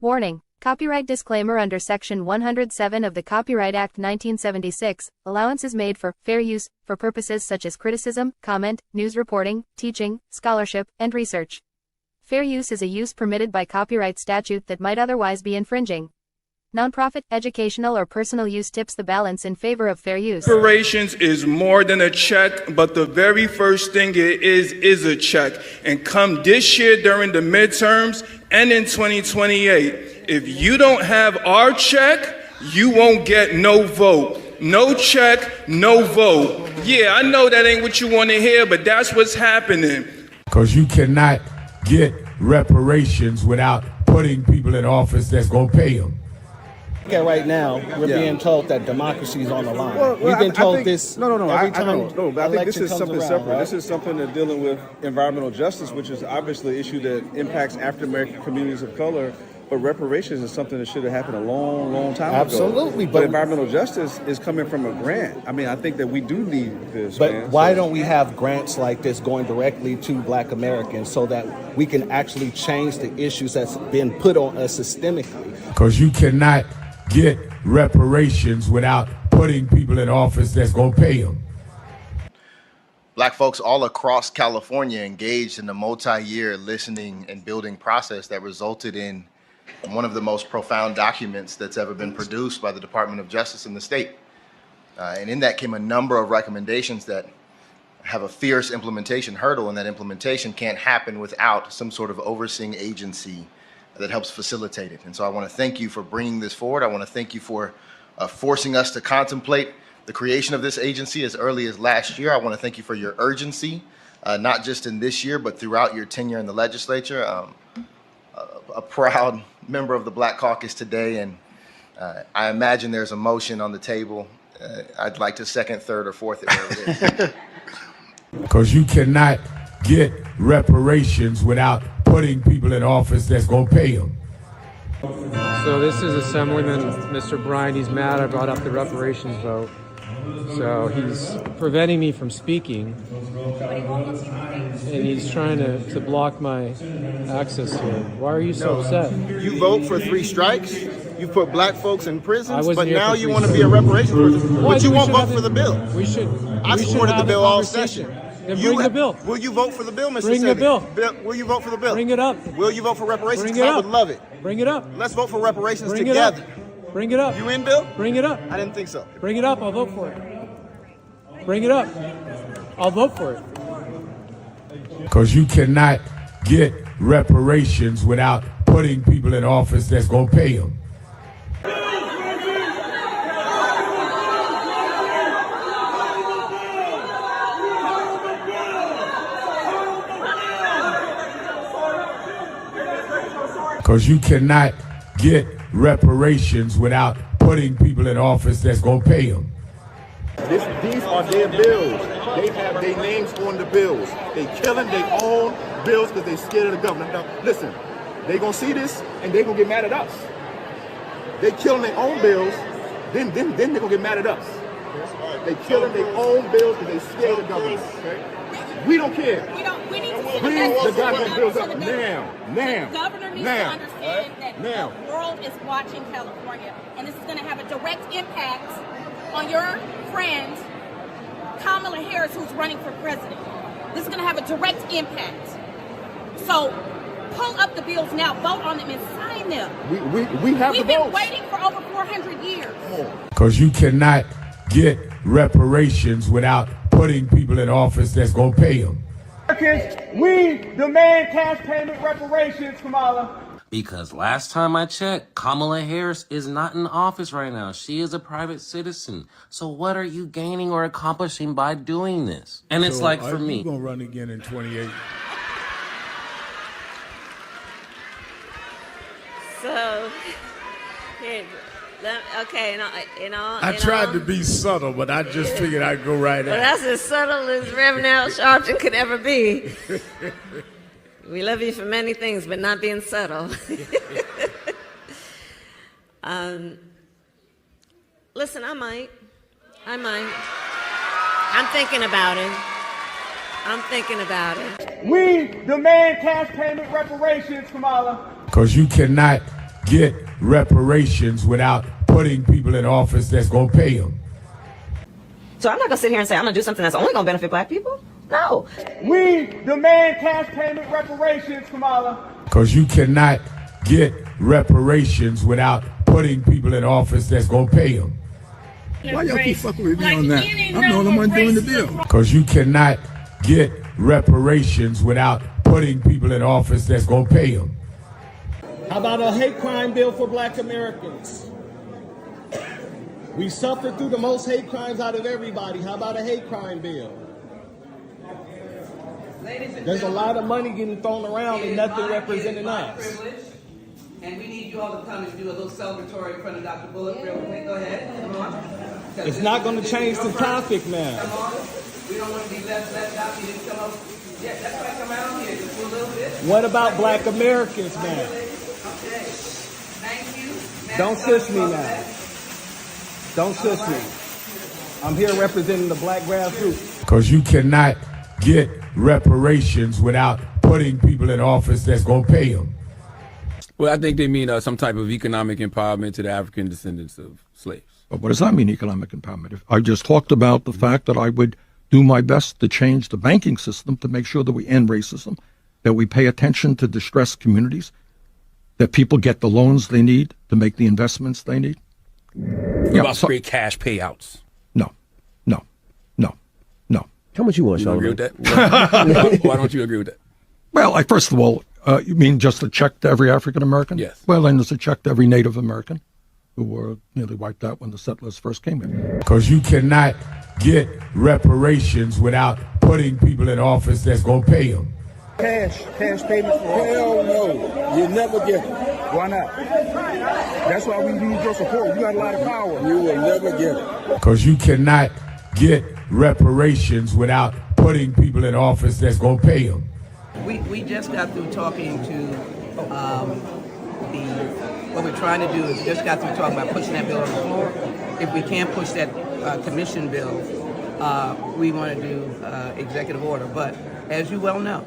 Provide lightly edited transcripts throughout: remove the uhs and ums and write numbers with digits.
Warning: Copyright disclaimer under Section 107 of the Copyright Act 1976, allowance is made for fair use, for purposes such as criticism, comment, news reporting, teaching, scholarship, and research. Fair use is a use permitted by copyright statute that might otherwise be infringing. Nonprofit, educational, or personal use tips the balance in favor of fair use. Reparations is more than a check, but the very first thing it is a check. And come this year during the midterms and in 2028, if you don't have our check, you won't get no vote. No check, no vote. Yeah, I know that ain't what you want to hear, but that's what's happening. Because you cannot get reparations without putting people in office that's going to pay them. Okay, right now, we're being told that democracy is on the line. We've been told this every time. But I think this is something separate. Right? This is something that's dealing with environmental justice, which is obviously an issue that impacts African-American communities of color. But reparations is something that should have happened a long time ago. Absolutely. But environmental justice is coming from a grant. I mean, I think that we do need this. But why don't we have grants like this going directly to Black Americans so that we can actually change the issues that's been put on us systemically? Because you cannot get reparations without putting people in office that's going to pay them. Black folks all across California engaged in a multi-year listening and building process that resulted in one of the most profound documents that's ever been produced by the Department of Justice in the state. And in that came a number of recommendations that have a fierce implementation hurdle, and that implementation can't happen without some sort of overseeing agency that helps facilitate it. And so I want to thank you for bringing this forward. I want to thank you for forcing us to contemplate the creation of this agency as early as last year. I want to thank you for your urgency, not just in this year, but throughout your tenure in the legislature. A proud member of the Black Caucus today, and I imagine there's a motion on the table. I'd like to second, third, or fourth it, wherever it is. Because you cannot get reparations without putting people in office that's going to pay them. So this is Assemblyman Mr. Bryan. He's mad I brought up the reparations vote. So he's preventing me from speaking. And he's trying to block my access to it. Why are you so upset? You vote for 3 strikes. You put Black folks in prisons, but here now for you 3 want to be a reparations person. Well, But you won't vote for the bill. I supported the bill all session. session. Then bring the bill. Will you vote for the bill, Mr. Bring the Senator? bill. Will you vote for the bill? Bring it up. Will you vote for reparations? Bring it I up. would love it. Bring it up. Let's vote for reparations Bring together. it up. Bring it up. You in, Bill? Bring it up. I didn't think so. Bring it up. I'll vote for it. Bring it up. I'll vote for it. Because you cannot get reparations without putting people in office that's going to pay them. Because you cannot get reparations without putting people in office that's going to pay them. These are their bills. They have their names on the bills. They killing their own bills because they scared of the government. Now, listen, they gonna see this and they gonna get mad at us. They killing their own bills, then they gonna get mad at us. They killing their own bills because they scared of the government. Okay? We don't care. We need to Bring the goddamn bills up now. The governor needs to understand that the world is watching California, and this is going to have a direct impact on your friend Kamala Harris, who's running for president. This is going to have a direct impact. So pull up the bills now, vote on them, and sign them. We have We've the been votes. waiting for over 400 years. Because you cannot get reparations without putting people in office that's going to pay them. We demand cash payment reparations, Kamala. Because last time I checked, Kamala Harris is not in office right now. She is a private citizen. So what are you gaining or accomplishing by doing this? And it's like, for me, you're going to run again in 28. So, okay, I tried to be subtle, but I just figured I'd go right well, at it. that's as subtle as Reverend Al Sharpton could ever be. We love you for many things, but not being subtle. Listen, I might. I'm thinking about it. We demand cash payment reparations, Kamala. Because you cannot get reparations without putting people in office that's going to pay them. So I'm not going to sit here and say I'm going to do something that's only going to benefit black people. No. We demand cash payment reparations, Kamala. Because you cannot get reparations without putting people in office that's going to pay them. Why y'all keep fucking with me on that? I'm the only one doing the bill. Because you cannot get reparations without putting people in office that's going to pay them. How about a hate crime bill for black Americans? We suffered through the most hate crimes out of everybody. How about a hate crime bill? There's a lot of money getting thrown around and nothing representing us. And we need you all to come and do a little celebratory in front of Dr. Bullock real quick. Go ahead. Come on. It's not going to change the topic now. Come on. We don't want to be left out. You didn't come up. Yeah, that's why I come out here. Just do a little bit. What about black Americans, man? Okay. Thank you. Don't shush me now. Don't shush me. I'm here representing the black grassroots. Because you cannot get reparations without putting people in office that's going to pay them. Well, I think they mean some type of economic empowerment to the African descendants of slaves. But what does that mean, economic empowerment? I just talked about the fact that I would do my best to change the banking system to make sure that we end racism, that we pay attention to distressed communities, that people get the loans they need to make the investments they need. What about straight cash payouts? No. How much you want, You Sean? agree with that? Why don't you agree with that? Well, first of all, you mean just a check to every African American? Yes. Well, then there's a check to every Native American who were nearly wiped out when the settlers first came here. Because you cannot get reparations without putting people in office that's going to pay them. Cash payments for hell no. You never get it. Why not? That's why we need your support. You got a lot of power. You will never get it. Because you cannot get reparations without putting people in office that's going to pay them. We just got through talking to what we're trying to do is just got through talking about pushing that bill on the floor. If we can't push that commission bill, we want to do executive order. But as you well know,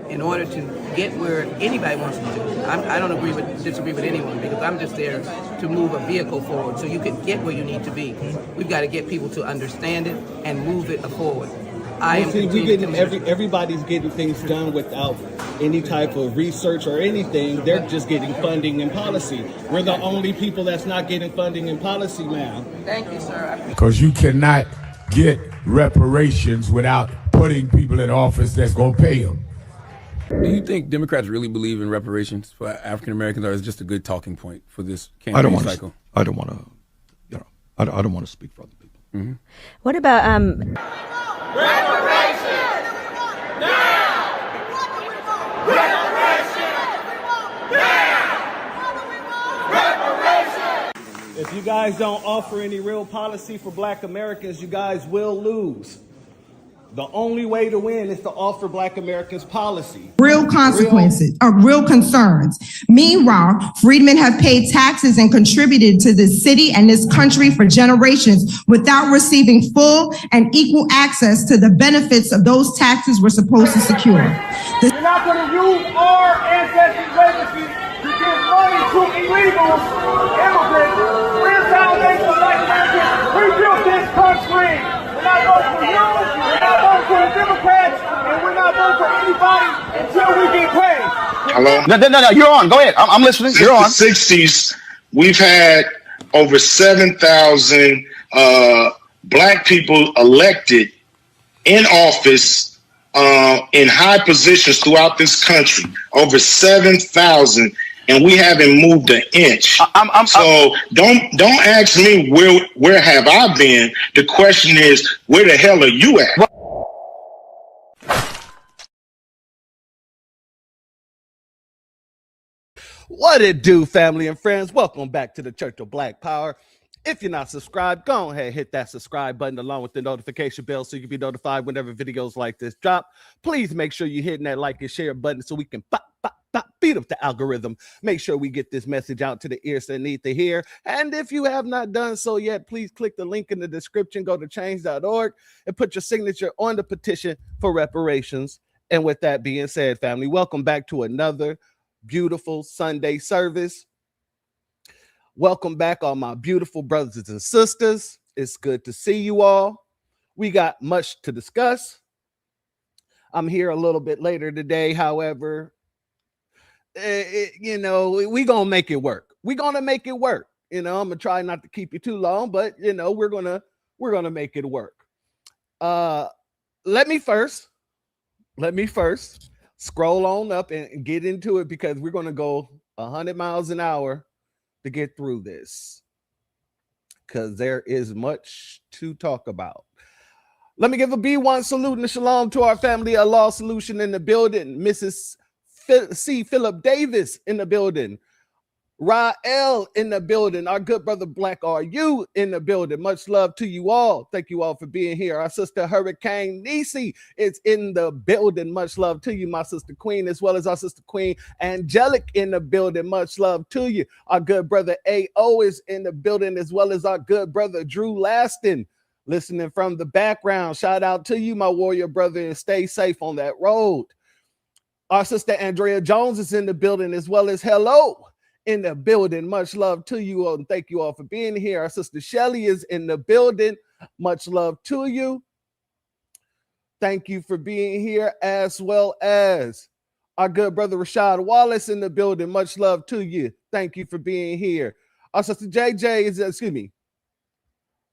in order to get where anybody wants to do, I don't disagree with anyone because I'm just there to move a vehicle forward so you can get where you need to be. We've got to get people to understand it and move it forward. Everybody's getting things done without any type of research or anything. They're just getting funding and policy. We're the only people that's not getting funding and policy now. Thank you, sir. Because you cannot get reparations without putting people in office that's going to pay them. Do you think Democrats really believe in reparations for African Americans, or is it just a good talking point for this campaign cycle? I don't want to speak for other people. Mm-hmm. What about If you guys don't offer any real policy for black Americans, you guys will lose. The only way to win is to offer black Americans policy. Real consequences or real concerns. Meanwhile, freedmen have paid taxes and contributed to this city and this country for generations without receiving full and equal access to the benefits of those taxes we're supposed to secure. We're not going to use our ancestors' legacy to give money to illegal immigrants. We're the foundation of black Americans. We built this country. We're not voting for you, we're not voting for the Democrats, and we're not voting for anybody until we get paid. Hello? No, you're on. Go ahead. I'm listening. You're on. Since the 60s, we've had over 7,000 black people elected in office in high positions throughout this country. Over 7,000. And we haven't moved an inch. So don't ask me where have I been. The question is, where the hell are you at? What it do, family and friends? Welcome back to the Church of Black Power. If you're not subscribed, go ahead and hit that subscribe button along with the notification bell so you can be notified whenever videos like this drop. Please make sure you're hitting that like and share button so we can beat up the algorithm. Make sure we get this message out to the ears that need to hear. And if you have not done so yet, please click the link in the description, go to change.org and put your signature on the petition for reparations. And with that being said, family, welcome back to another beautiful Sunday service. Welcome back, all my beautiful brothers and sisters. It's good to see you all. We got much to discuss. I'm here a little bit later today. However, we gonna make it work. We're gonna make it work. I'm gonna try not to keep you too long, but we're gonna make it work. Let me first scroll on up and get into it, because we're gonna go 100 miles an hour to get through this, because there is much to talk about. Let me give a B1 salute and shalom to our family of Law Solution in the building. Mrs. C. Philip Davis in the building. Rael in the building. Our good brother Black RU in the building. Much love to you all. Thank you all for being here. Our sister Hurricane Nisi is in the building. Much love to you, my sister Queen, as well as our sister Queen Angelic in the building. Much love to you. Our good brother AO is in the building, as well as our good brother Drew Laston listening from the background. Shout out to you, my warrior brother, and stay safe on that road. Our sister Andrea Jones is in the building, as well as hello in the building. Much love to you all, and thank you all for being here. Our sister Shelly is in the building. Much love to you. Thank you for being here, as well as our good brother Rashad Wallace in the building. Much love to you. Thank you for being here. Our sister JJ is,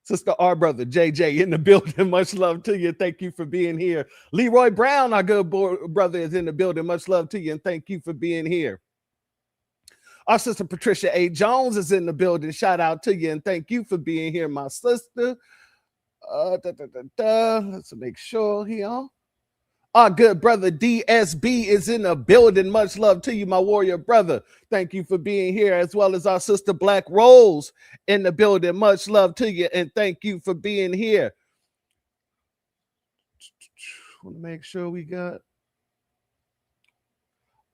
Sister our brother JJ in the building. Much love to you. Thank you for being here. Leroy Brown, our good brother, is in the building. Much love to you, and thank you for being here. Our sister Patricia A. Jones is in the building. Shout out to you, and thank you for being here, my sister. Let's make sure here. Our good brother DSB is in the building. Much love to you, my warrior brother. Thank you for being here, as well as our sister Black Rose in the building. Much love to you, and thank you for being here. Want to make sure we got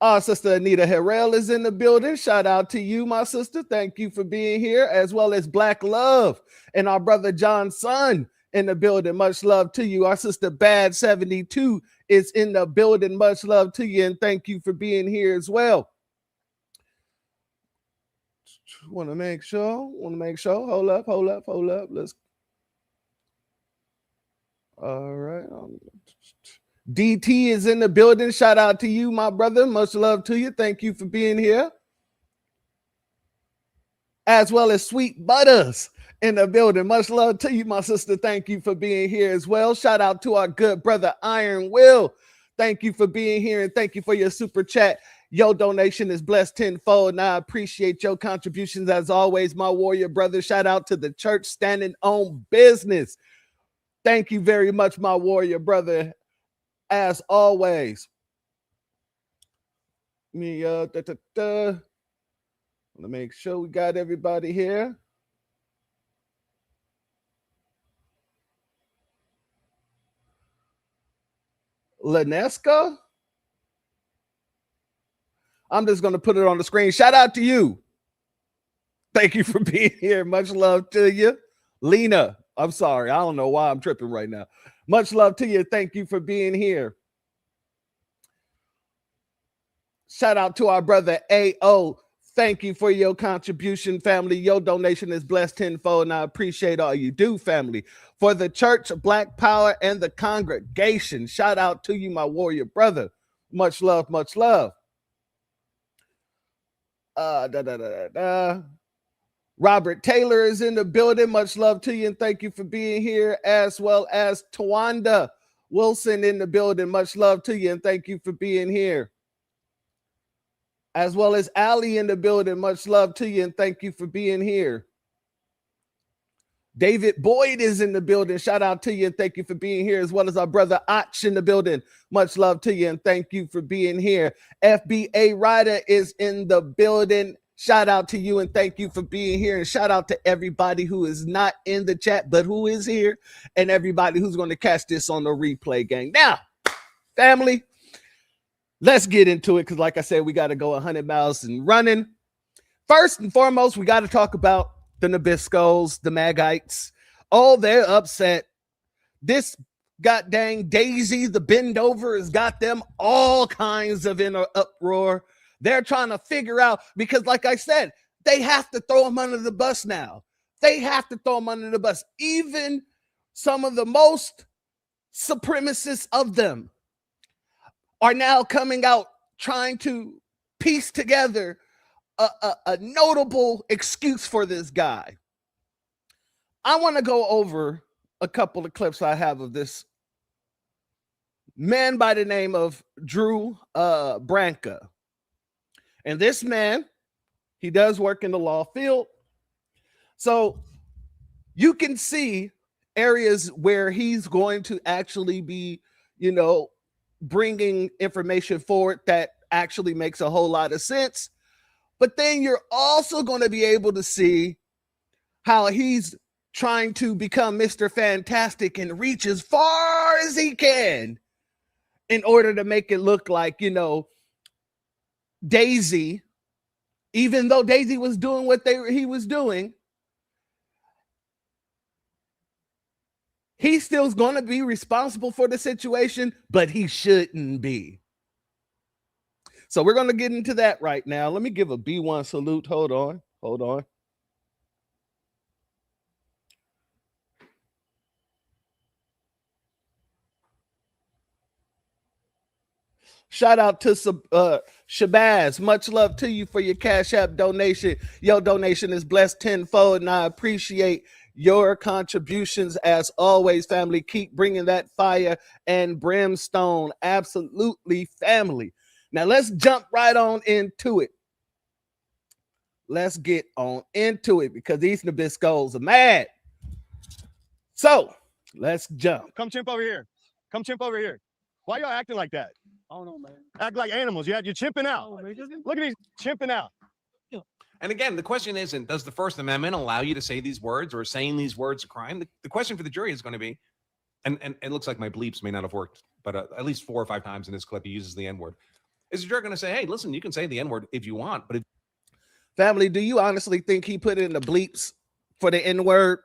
our sister Anita Harrell is in the building. Shout out to you, my sister. Thank you for being here, as well as Black Love and our brother John Son in the building. Much love to you. Our sister Bad 72 is in the building. Much love to you, and thank you for being here as well. Want to make sure. Hold up. Let's. All right. DT is in the building. Shout out to you, my brother. Much love to you. Thank you for being here. As well as Sweet Butters in the building. Much love to you, my sister. Thank you for being here as well. Shout out to our good brother Iron Will. Thank you for being here, and thank you for your super chat. Your donation is blessed tenfold, and I appreciate your contributions as always, my warrior brother. Shout out to the church standing on business. Thank you very much, my warrior brother, as always. Let me make sure we got everybody here. Lanesca, I'm just going to put it on the screen. Shout out to you. Thank you for being here. Much love to you. Lena, I'm sorry. I don't know why I'm tripping right now. Much love to you. Thank you for being here. Shout out to our brother AO. Thank you for your contribution, family. Your donation is blessed tenfold, and I appreciate all you do, family. For the church, Black Power, and the congregation, shout out to you, my warrior brother. Much love, much love. Robert Taylor is in the building. Much love to you, and thank you for being here, as well as Tawanda Wilson in the building. Much love to you, and thank you for being here. As well as Ali in the building. Much love to you, and thank you for being here. David Boyd is in the building. Shout out to you, and thank you for being here, as well as our brother Och in the building. Much love to you, and thank you for being here. FBA Ryder is in the building. Shout out to you, and thank you for being here. And shout out to everybody who is not in the chat, but who is here, and everybody who's going to catch this on the replay, gang. Now, family, let's get into it, because like I said, we got to go 100 miles and running. First and foremost, we got to talk about the Nabiscos, the Magites. Oh, they're upset. This goddamn Daisy, the bend over, has got them all kinds of in an uproar. They're trying to figure out, because like I said, they have to throw him under the bus now. They have to throw him under the bus. Even some of the most supremacists of them are now coming out trying to piece together a notable excuse for this guy. I want to go over a couple of clips I have of this man by the name of Drew Branca. And this man, he does work in the law field. So you can see areas where he's going to actually be, bringing information forward that actually makes a whole lot of sense. But then you're also going to be able to see how he's trying to become Mr. Fantastic and reach as far as he can in order to make it look like, Daisy, even though Daisy was doing what he was doing, he still's going to be responsible for the situation, but he shouldn't be. So we're going to get into that right now. Let me give a B1 salute. Hold on. Shout out to Shabazz. Much love to you for your Cash App donation. Your donation is blessed tenfold, and I appreciate your contributions as always, family. Keep bringing that fire and brimstone. Absolutely, family. Now let's jump right on into it. Let's get on into it because these Nabiscos are mad. So let's jump. Come chimp over here. Why y'all acting like that? I don't know, man. Act like animals. You're chimping out. Look at these chimping out. And again, the question isn't, does the First Amendment allow you to say these words, or saying these words a crime? The question for the jury is going to be, and it looks like my bleeps may not have worked, but at least 4 or 5 times in this clip, he uses the N-word. Is the jury going to say, hey, listen, you can say the N-word if you want, but family, do you honestly think he put in the bleeps for the N-word?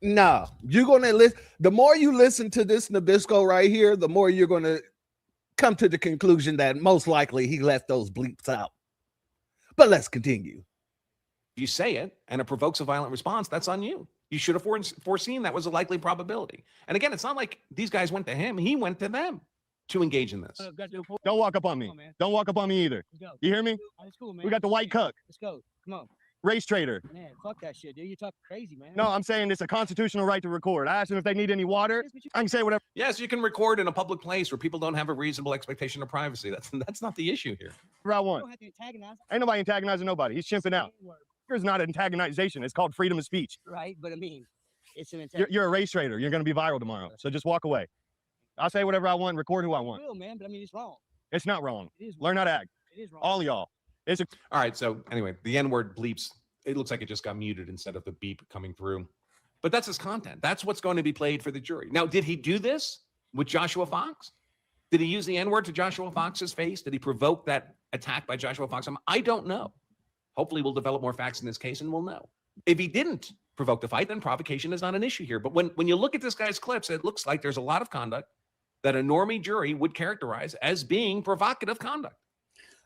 No. You're going to listen. The more you listen to this Nabisco right here, the more you're going to come to the conclusion that most likely he left those bleeps out. But let's continue. if you say it and it provokes a violent response, that's on you. You should have foreseen that was a likely probability. And again, it's not like these guys went to him. He went to them to engage in this. Don't walk up on me. Don't walk up on me either. You hear me? That's cool, man. We got the white cuck. Let's go. Come on. Race trader. Man, fuck that shit, dude. You're talking crazy, man. No, I'm saying it's a constitutional right to record. I asked them if they need any water. I can say whatever. Yes, you can record in a public place where people don't have a reasonable expectation of privacy. That's not the issue here. I want. Ain't nobody antagonizing nobody. He's chimping out. It's not antagonization. It's called freedom of speech. Right, but I mean, it's an you're a race trader. You're going to be viral tomorrow. So just walk away. I'll say whatever I want, record who I want. I will, man, but I mean, it's wrong. It's not wrong. It is wrong. Learn how to act. It is wrong. All of y'all. All right, so anyway, the N-word bleeps. It looks like it just got muted instead of the beep coming through. But that's his content. That's what's going to be played for the jury. Now, did he do this with Joshua Fox? Did he use the N-word to Joshua Fox's face? Did he provoke that attack by Joshua Fox? I don't know. Hopefully, we'll develop more facts in this case and we'll know. If he didn't provoke the fight, then provocation is not an issue here. But when you look at this guy's clips, it looks like there's a lot of conduct that a normie jury would characterize as being provocative conduct.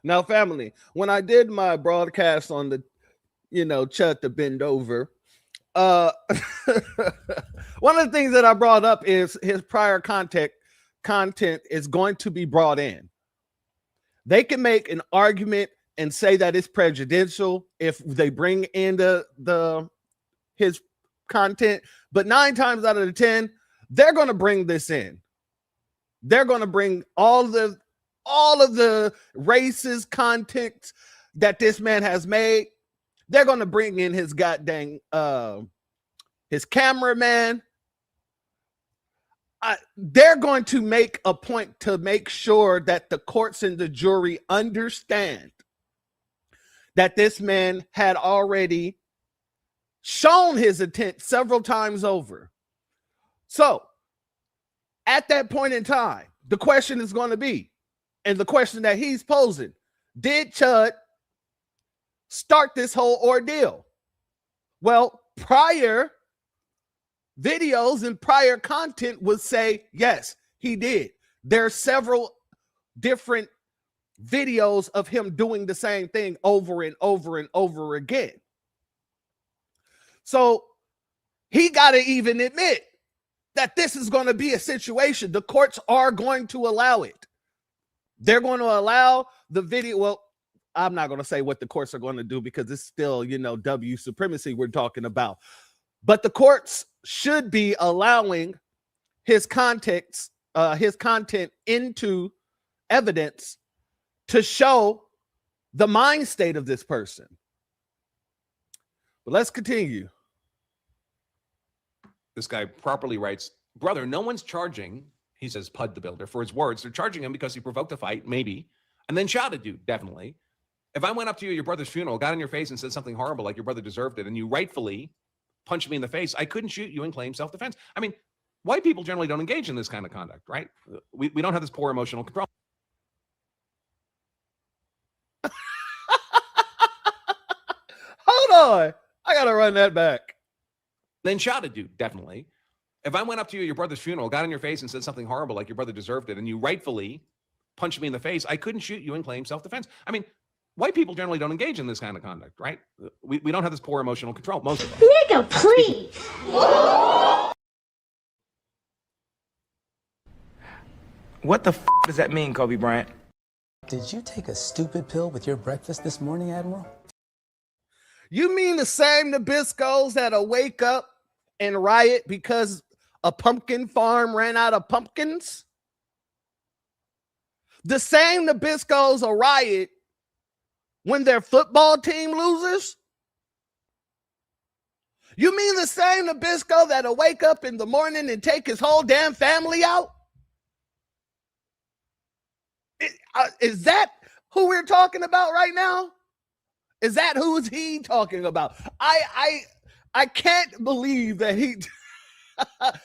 Now, family, when I did my broadcast on the Chut to Bend Over, one of the things that I brought up is his prior content is going to be brought in. They can make an argument and say that it's prejudicial if they bring in his content, but 9 times out of the 10, they're going to bring this in. They're going to bring all of the racist content that this man has made. They're going to bring in his goddamn his cameraman. They're going to make a point to make sure that the courts and the jury understand that this man had already shown his intent several times over. So at that point in time, the question is going to be, and the question that he's posing, did Chud start this whole ordeal? Well, prior videos and prior content would say, yes, he did. There are several different videos of him doing the same thing over and over and over again. So he got to even admit that this is going to be a situation. The courts are going to allow it. They're going to allow the video. Well, I'm not going to say what the courts are going to do because it's still, W supremacy we're talking about. But the courts should be allowing his content into evidence to show the mind state of this person. But let's continue. This guy properly writes, brother, no one's charging, he says, Pud the Builder, for his words. They're charging him because he provoked a fight, maybe, and then shot a dude, definitely. If I went up to you at your brother's funeral, got in your face and said something horrible like your brother deserved it, and you rightfully punched me in the face, I couldn't shoot you and claim self-defense. I mean, white people generally don't engage in this kind of conduct, right? We don't have this poor emotional control. Hold on. I got to run that back. Then shot a dude, definitely. If I went up to you at your brother's funeral, got in your face and said something horrible like your brother deserved it, and you rightfully punched me in the face, I couldn't shoot you and claim self-defense. I mean, white people generally don't engage in this kind of conduct, right? We don't have this poor emotional control, most of us. Nigga, please. What the f does that mean, Kobe Bryant? Did you take a stupid pill with your breakfast this morning, Admiral? You mean the same Nabiscos that'll wake up and riot because a pumpkin farm ran out of pumpkins? The same Nabiscos will riot when their football team loses? You mean the same Nabisco that'll wake up in the morning and take his whole damn family out? Is that who we're talking about right now? Is that who's he talking about? I can't believe that he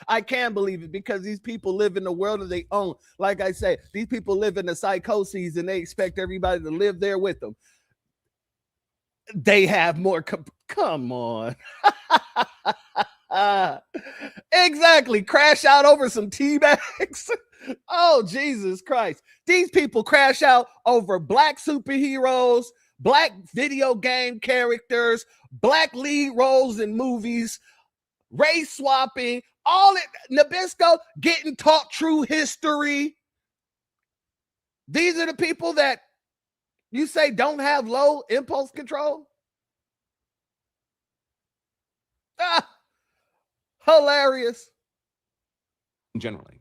I can't believe it because these people live in the world of their own. Like I said, these people live in the psychoses and they expect everybody to live there with them. They have more. Come on. Exactly. Crash out over some tea bags. Oh, Jesus Christ. These people crash out over black superheroes, black video game characters, black lead roles in movies, race swapping, all it. Nabisco getting taught true history. These are the people that you say don't have low impulse control. Hilarious. Generally.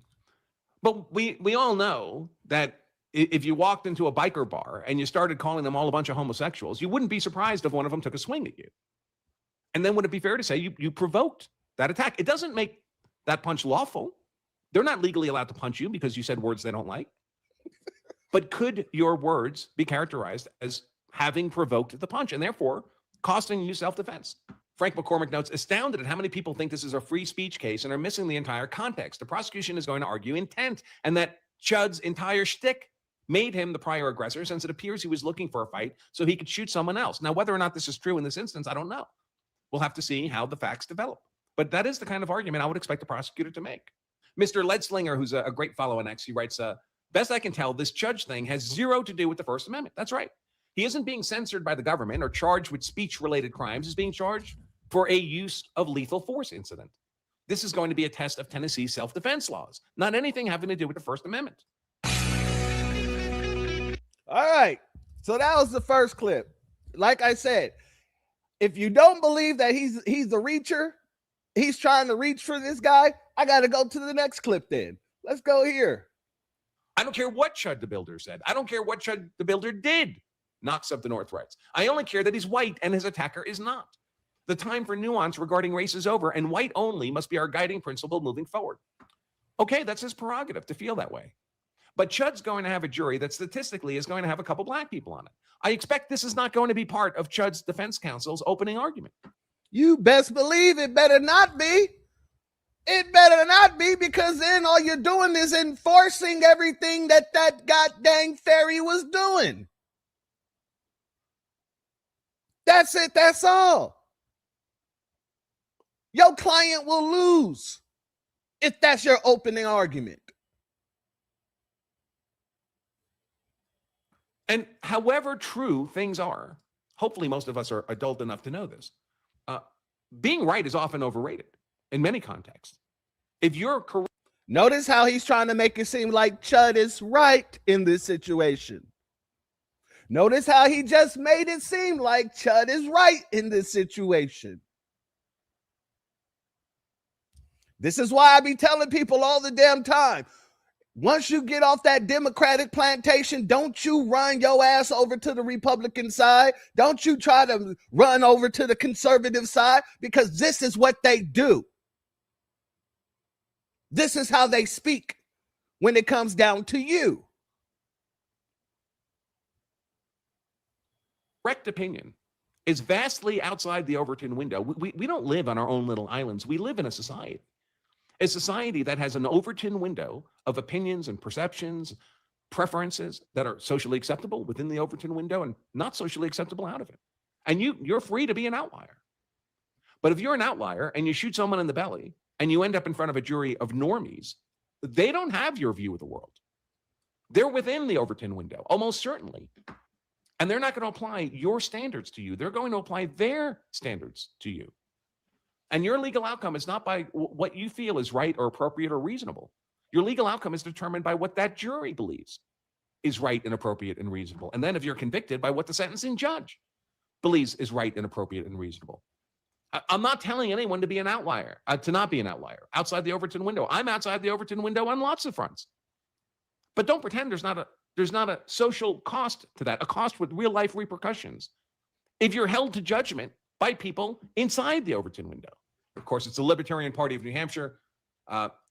But we all know that if you walked into a biker bar and you started calling them all a bunch of homosexuals, you wouldn't be surprised if one of them took a swing at you. And then would it be fair to say you provoked that attack? It doesn't make that punch lawful. They're not legally allowed to punch you because you said words they don't like. But could your words be characterized as having provoked the punch and therefore costing you self-defense? Frank McCormick notes, astounded at how many people think this is a free speech case and are missing the entire context. The prosecution is going to argue intent and that Chud's entire shtick made him the prior aggressor since it appears he was looking for a fight so he could shoot someone else. Now, whether or not this is true in this instance, I don't know. We'll have to see how the facts develop. But that is the kind of argument I would expect the prosecutor to make. Mr. Leadslinger, who's a great follow on X, he writes, best I can tell, this Judge thing has zero to do with the First Amendment. That's right. He isn't being censored by the government or charged with speech-related crimes. He's being charged for a use of lethal force incident. This is going to be a test of Tennessee's self-defense laws, not anything having to do with the First Amendment. All right. So that was the first clip. Like I said, if you don't believe that he's the reacher, he's trying to reach for this guy, I got to go to the next clip then. Let's go here. I don't care what Chud the Builder said. I don't care what Chud the Builder did. Knox of the North writes, I only care that he's white and his attacker is not. The time for nuance regarding race is over, and white only must be our guiding principle moving forward. Okay, that's his prerogative to feel that way. But Chud's going to have a jury that statistically is going to have a couple black people on it. I expect this is not going to be part of Chud's defense counsel's opening argument. You best believe it better not be. It better not be, because then all you're doing is enforcing everything that goddamn fairy was doing. That's it. That's all. Your client will lose if that's your opening argument. And however true things are, hopefully most of us are adult enough to know this, being right is often overrated in many contexts. If you're correct. Notice how he's trying to make it seem like Chud is right in this situation. Notice how he just made it seem like Chud is right in this situation. This is why I be telling people all the damn time. Once you get off that Democratic plantation, don't you run your ass over to the Republican side. Don't you try to run over to the conservative side, because this is what they do. This is how they speak when it comes down to you. Correct opinion is vastly outside the Overton window. We don't live on our own little islands. We live in a society that has an Overton window of opinions and perceptions, preferences that are socially acceptable within the Overton window and not socially acceptable out of it. And you're free to be an outlier. But if you're an outlier and you shoot someone in the belly and you end up in front of a jury of normies, they don't have your view of the world. They're within the Overton window, almost certainly. And they're not going to apply your standards to you. They're going to apply their standards to you. And your legal outcome is not by what you feel is right or appropriate or reasonable. Your legal outcome is determined by what that jury believes is right and appropriate and reasonable. And then if you're convicted, by what the sentencing judge believes is right and appropriate and reasonable. I'm not telling anyone to be an outlier, to not be an outlier outside the Overton window. I'm outside the Overton window on lots of fronts. But don't pretend there's not a social cost to that, a cost with real life repercussions if you're held to judgment by people inside the Overton window. Of course, it's the Libertarian Party of New Hampshire.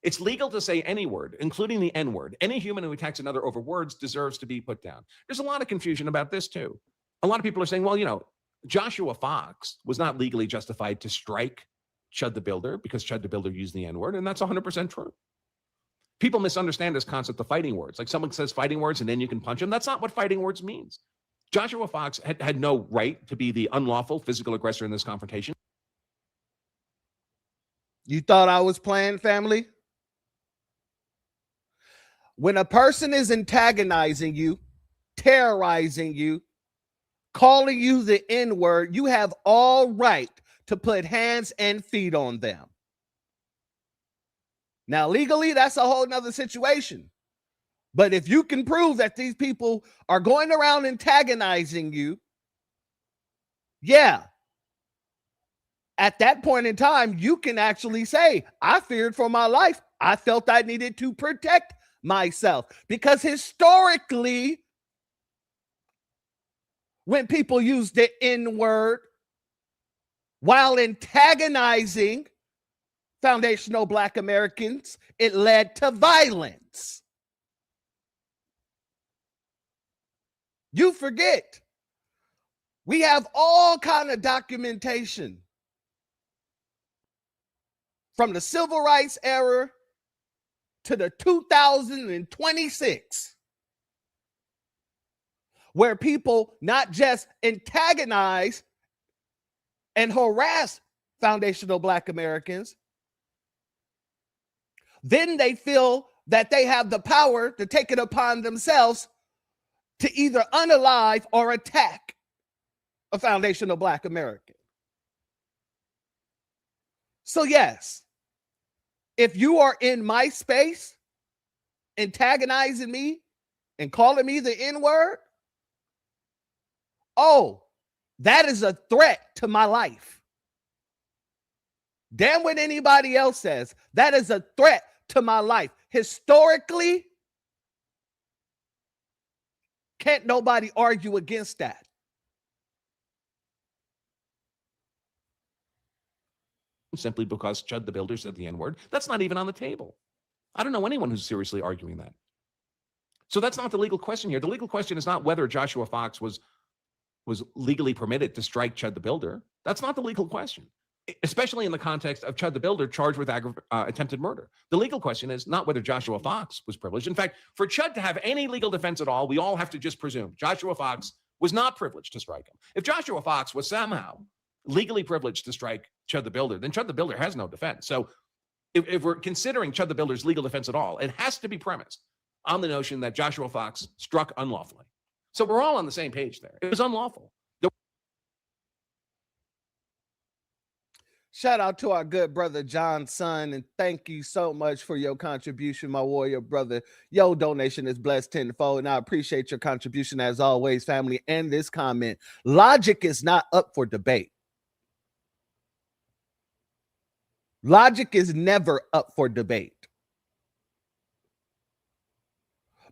It's legal to say any word, including the N-word. Any human who attacks another over words deserves to be put down. There's a lot of confusion about this, too. A lot of people are saying, well, you know, Joshua Fox was not legally justified to strike Chud the Builder because Chud the Builder used the N-word, and that's 100% true. People misunderstand this concept of fighting words. Like someone says fighting words and then you can punch them. That's not what fighting words means. Joshua Fox had no right to be the unlawful physical aggressor in this confrontation. You thought I was playing, family? When a person is antagonizing you, terrorizing you, calling you the N-word, you have all right to put hands and feet on them. Now, legally, that's a whole nother situation. But if you can prove that these people are going around antagonizing you, yeah, at that point in time, you can actually say, I feared for my life. I felt I needed to protect myself. Because historically, when people use the N-word while antagonizing foundational Black Americans, it led to violence. You forget. We have all kind of documentation from the civil rights era to the 2026, where people not just antagonize and harass foundational Black Americans, then they feel that they have the power to take it upon themselves to either unalive or attack a foundational Black American. So yes, if you are in my space antagonizing me and calling me the N-word, oh, that is a threat to my life. Damn what anybody else says. That is a threat to my life. Historically, can't nobody argue against that. Simply because Chud the Builder said the N-word. That's not even on the table. I don't know anyone who's seriously arguing that. So that's not the legal question here. The legal question is not whether Joshua Fox was legally permitted to strike Chud the Builder. That's not the legal question, especially in the context of Chud the Builder charged with attempted murder. The legal question is not whether Joshua Fox was privileged. In fact, for Chud to have any legal defense at all, we all have to just presume Joshua Fox was not privileged to strike him. If Joshua Fox was somehow legally privileged to strike Chud the Builder, then Chud the Builder has no defense. So if we're considering Chud the Builder's legal defense at all, it has to be premised on the notion that Joshua Fox struck unlawfully. So we're all on the same page there. It was unlawful. Shout out to our good brother John Son, and thank you so much for your contribution, my warrior brother. Your donation is blessed tenfold, and I appreciate your contribution as always, family. And this comment: logic is not up for debate. Logic is never up for debate.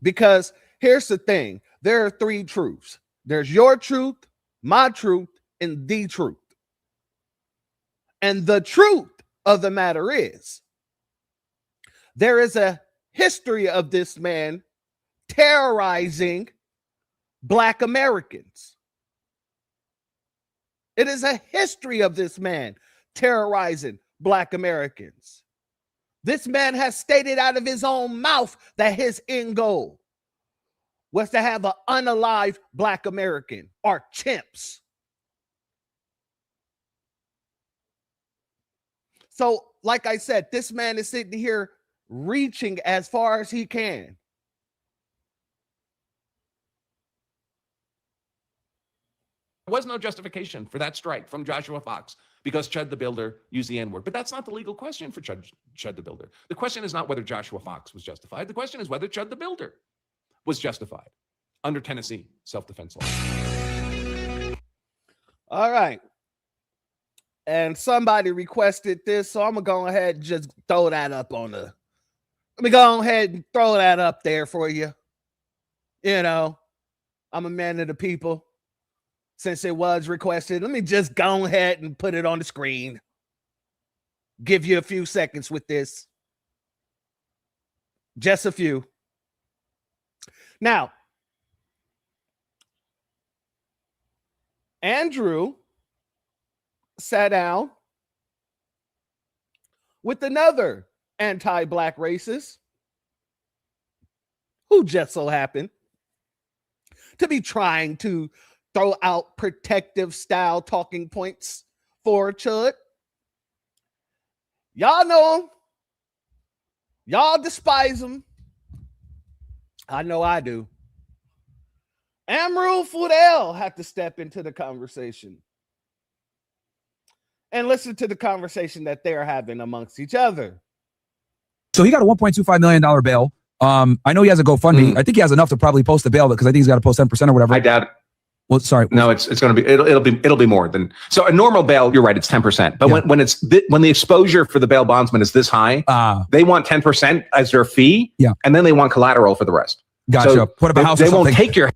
Because here's the thing: there are three truths. There's your truth, my truth, and the truth. And the truth of the matter is, there is a history of this man terrorizing Black Americans. It is a history of this man terrorizing Black Americans. This man has stated out of his own mouth that his end goal was to have an unalived Black American, or chimps. So, like I said, this man is sitting here reaching as far as he can. There was no justification for that strike from Joshua Fox because Chud the Builder used the N-word. But that's not the legal question for Chud the Builder. The question is not whether Joshua Fox was justified. The question is whether Chud the Builder was justified under Tennessee self-defense law. All right. And somebody requested this, so I'm going to go ahead and just throw that up on the... Let me go ahead and throw that up there for you. You know, I'm a man of the people. Since it was requested, let me just go ahead and put it on the screen. Give you a few seconds with this. Just a few. Now, Andrew sat down with another anti-Black racist who just so happened to be trying to throw out protective style talking points for Chud. Y'all know him. Y'all despise him. I know I do. Amrul Fudel had to step into the conversation and listen to the conversation that they're having amongst each other. So he got a $1.25 million bail. I know he has a GoFundMe. I think he has enough to probably post the bail because I think he's got to post 10% or whatever. I doubt it. Well, sorry. No, it's going to be it'll be more than so a normal bail. You're right, it's 10%. But when the exposure for the bail bondsman is this high, they want 10% as their fee. Yeah, and then they want collateral for the rest. Gotcha. So Put up a house. They won't take your.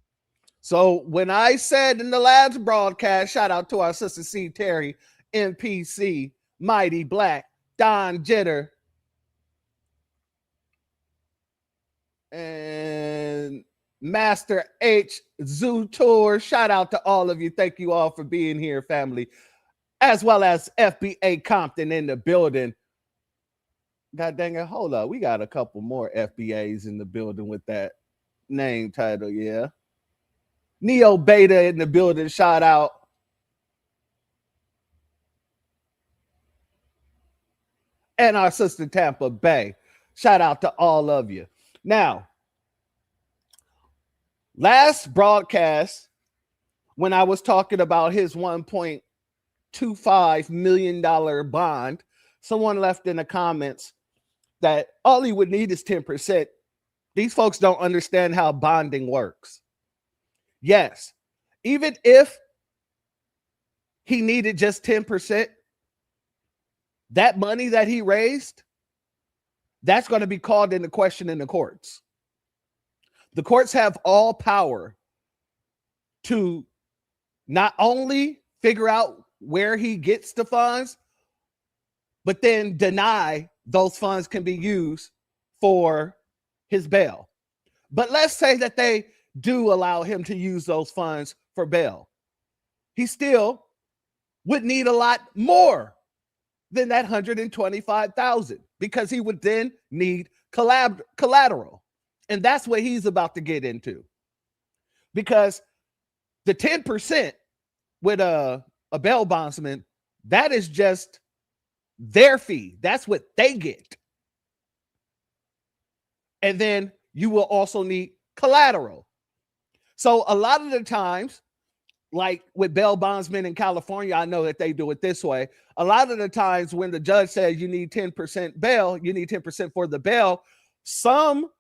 So when I said in the last broadcast, shout out to our sister C. Terry, MPC, Mighty Black, Don Jitter, and Master H. Zoo Tour. Shout out to all of you. Thank you all for being here, family. As well as FBA Compton in the building. God dang it. Hold up. We got a couple more FBAs in the building with that name title. Yeah. Neo Beta in the building. Shout out. And our sister Tampa Bay. Shout out to all of you. Now, last broadcast, when I was talking about his $1.25 million bond, someone left in the comments that all he would need is 10%. These folks don't understand how bonding works. Yes, even if he needed just 10%, that money that he raised, that's going to be called into question in the courts. The courts have all power to not only figure out where he gets the funds, but then deny those funds can be used for his bail. But let's say that they do allow him to use those funds for bail. He still would need a lot more than that $125,000 because he would then need collateral. And that's what he's about to get into. Because the 10% with a bail bondsman, that is just their fee. That's what they get. And then you will also need collateral. So a lot of the times, like with bail bondsmen in California, I know that they do it this way. A lot of the times when the judge says you need 10% bail, you need 10% for the bail, some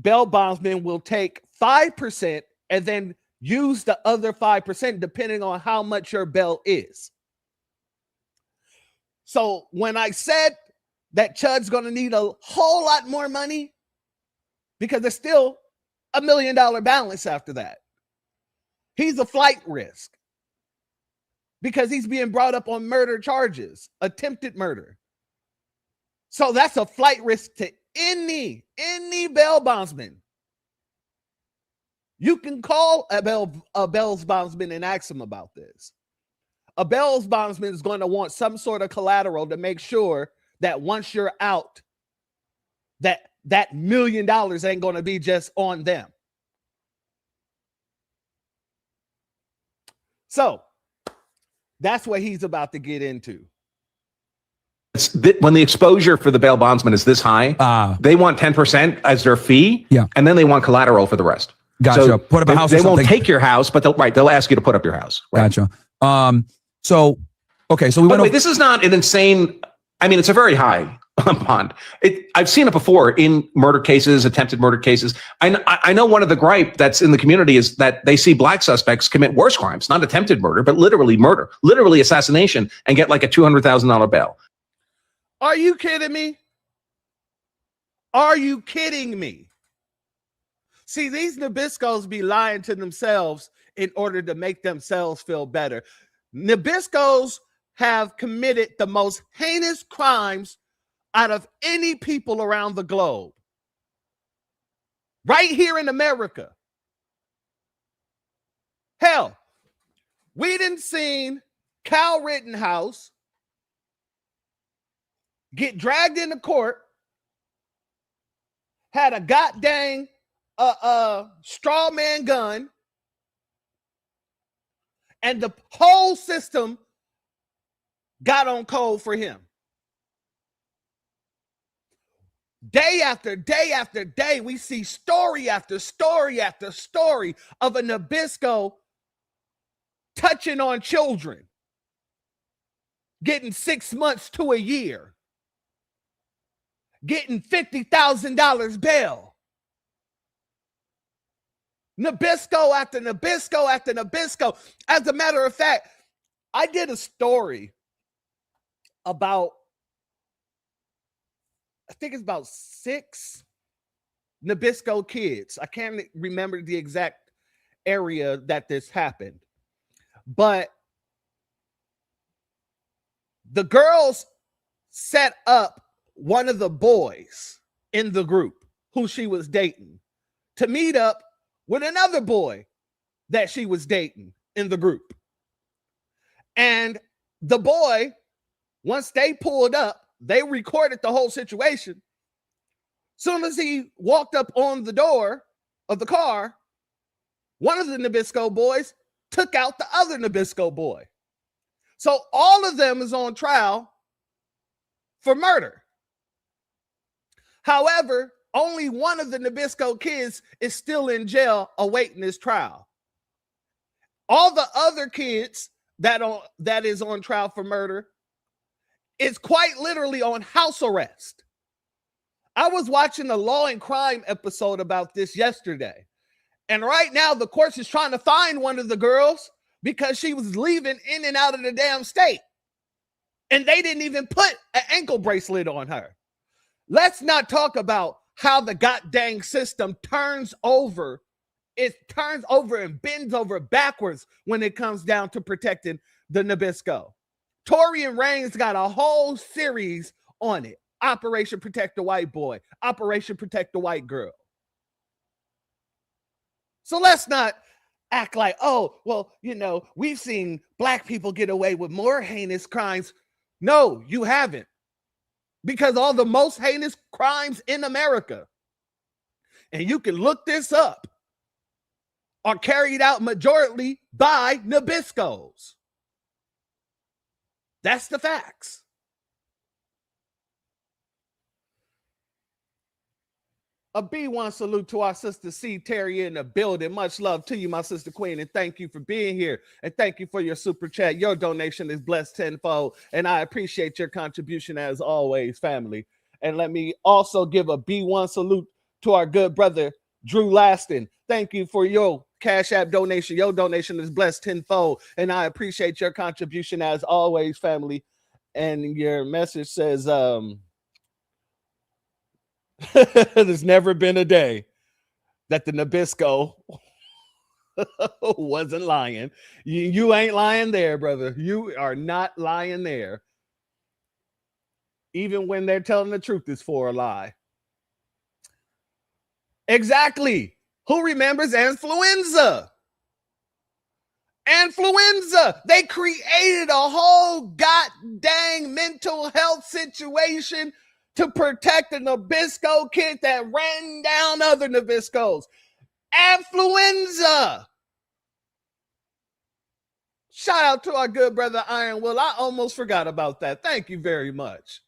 bail bondsmen will take 5% and then use the other 5% depending on how much your bail is. So when I said that Chud's going to need a whole lot more money, because there's still $1 million balance after that. He's a flight risk because he's being brought up on murder charges, attempted murder. So that's a flight risk to any bail bondsman. You can call a bail bondsman and ask him about this. A bail bondsman is going to want some sort of collateral to make sure that once you're out, that $1 million ain't going to be just on them. So that's what he's about to get into. When the exposure for the bail bondsman is this high, they want 10% as their fee, and then they want collateral for the rest. Gotcha. So put up a house. They or won't something. take your house, but they'll ask you to put up your house. Right? Gotcha. So we went. Wait, this is not an insane. I mean, it's a very high bond. I've seen it before in murder cases, attempted murder cases. I know one of the gripe that's in the community is that they see black suspects commit worse crimes, not attempted murder, but literally murder, literally assassination, and get like a $200,000 bail. Are you kidding me? Are you kidding me? See, these Nabiscos be lying to themselves in order to make themselves feel better. Nabiscos have committed the most heinous crimes out of any people around the globe. Right here in America. Hell, we done seen Kyle Rittenhouse get dragged into court, had a goddamn straw man gun, and the whole system got on cold for him. Day after day after day, we see story after story after story of a Nabisco touching on children, getting 6 months to a year, getting $50,000 bail. Nabisco after Nabisco after Nabisco. As a matter of fact, I did a story about, I think it's about 6 Nabisco kids. I can't remember the exact area that this happened. But the girls set up one of the boys in the group who she was dating to meet up with another boy that she was dating in the group. And the boy, once they pulled up, they recorded the whole situation. Soon as he walked up on the door of the car, one of the Nabisco boys took out the other Nabisco boy. So all of them is on trial for murder. However, only one of the Nabisco kids is still in jail awaiting his trial. All the other kids that is on trial for murder is quite literally on house arrest. I was watching a Law and Crime episode about this yesterday. And right now the courts is trying to find one of the girls because she was leaving in and out of the damn state. And they didn't even put an ankle bracelet on her. Let's not talk about how the goddamn system turns over. It turns over and bends over backwards when it comes down to protecting the Nabisco. Torian Reigns got a whole series on it. Operation Protect the White Boy. Operation Protect the White Girl. So let's not act like, oh, well, you know, we've seen black people get away with more heinous crimes. No, you haven't. Because all the most heinous crimes in America, and you can look this up, are carried out majorly by Nabiscos. That's the facts. A B1 salute to our sister C. Terry in the building. Much love to you, my sister Queen, and thank you for being here. And thank you for your super chat. Your donation is blessed tenfold, and I appreciate your contribution as always, family. And let me also give a B1 salute to our good brother, Drew Laston. Thank you for your Cash App donation. Your donation is blessed tenfold, and I appreciate your contribution as always, family. And your message says, there's never been a day that the Nabisco wasn't lying. You ain't lying there, brother. You are not lying there. Even when they're telling the truth is for a lie. Exactly. Who remembers influenza? Influenza. They created a whole goddamn mental health situation to protect the Nabisco kid that ran down other Nabiscos. Influenza. Shout out to our good brother Iron Will. I almost forgot about that. Thank you very much.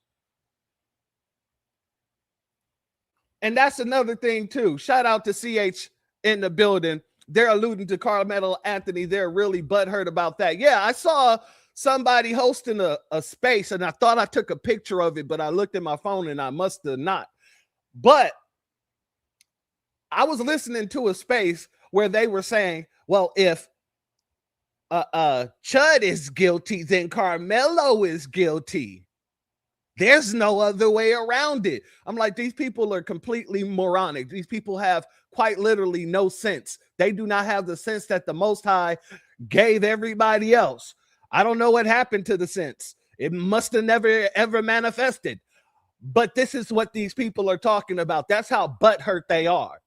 And that's another thing too. Shout out to CH in the building. They're alluding to Carmelo Anthony. They're really butthurt about that. Yeah, I saw somebody hosting a space and I thought I took a picture of it, but I looked at my phone and I must have not. But I was listening to a space where they were saying, well, if Chud is guilty, then Carmelo is guilty. There's no other way around it. I'm like, these people are completely moronic. These people have quite literally no sense. They do not have the sense that the Most High gave everybody else. I don't know what happened to the sense. It must have never, ever manifested. But this is what these people are talking about. That's how butthurt they are.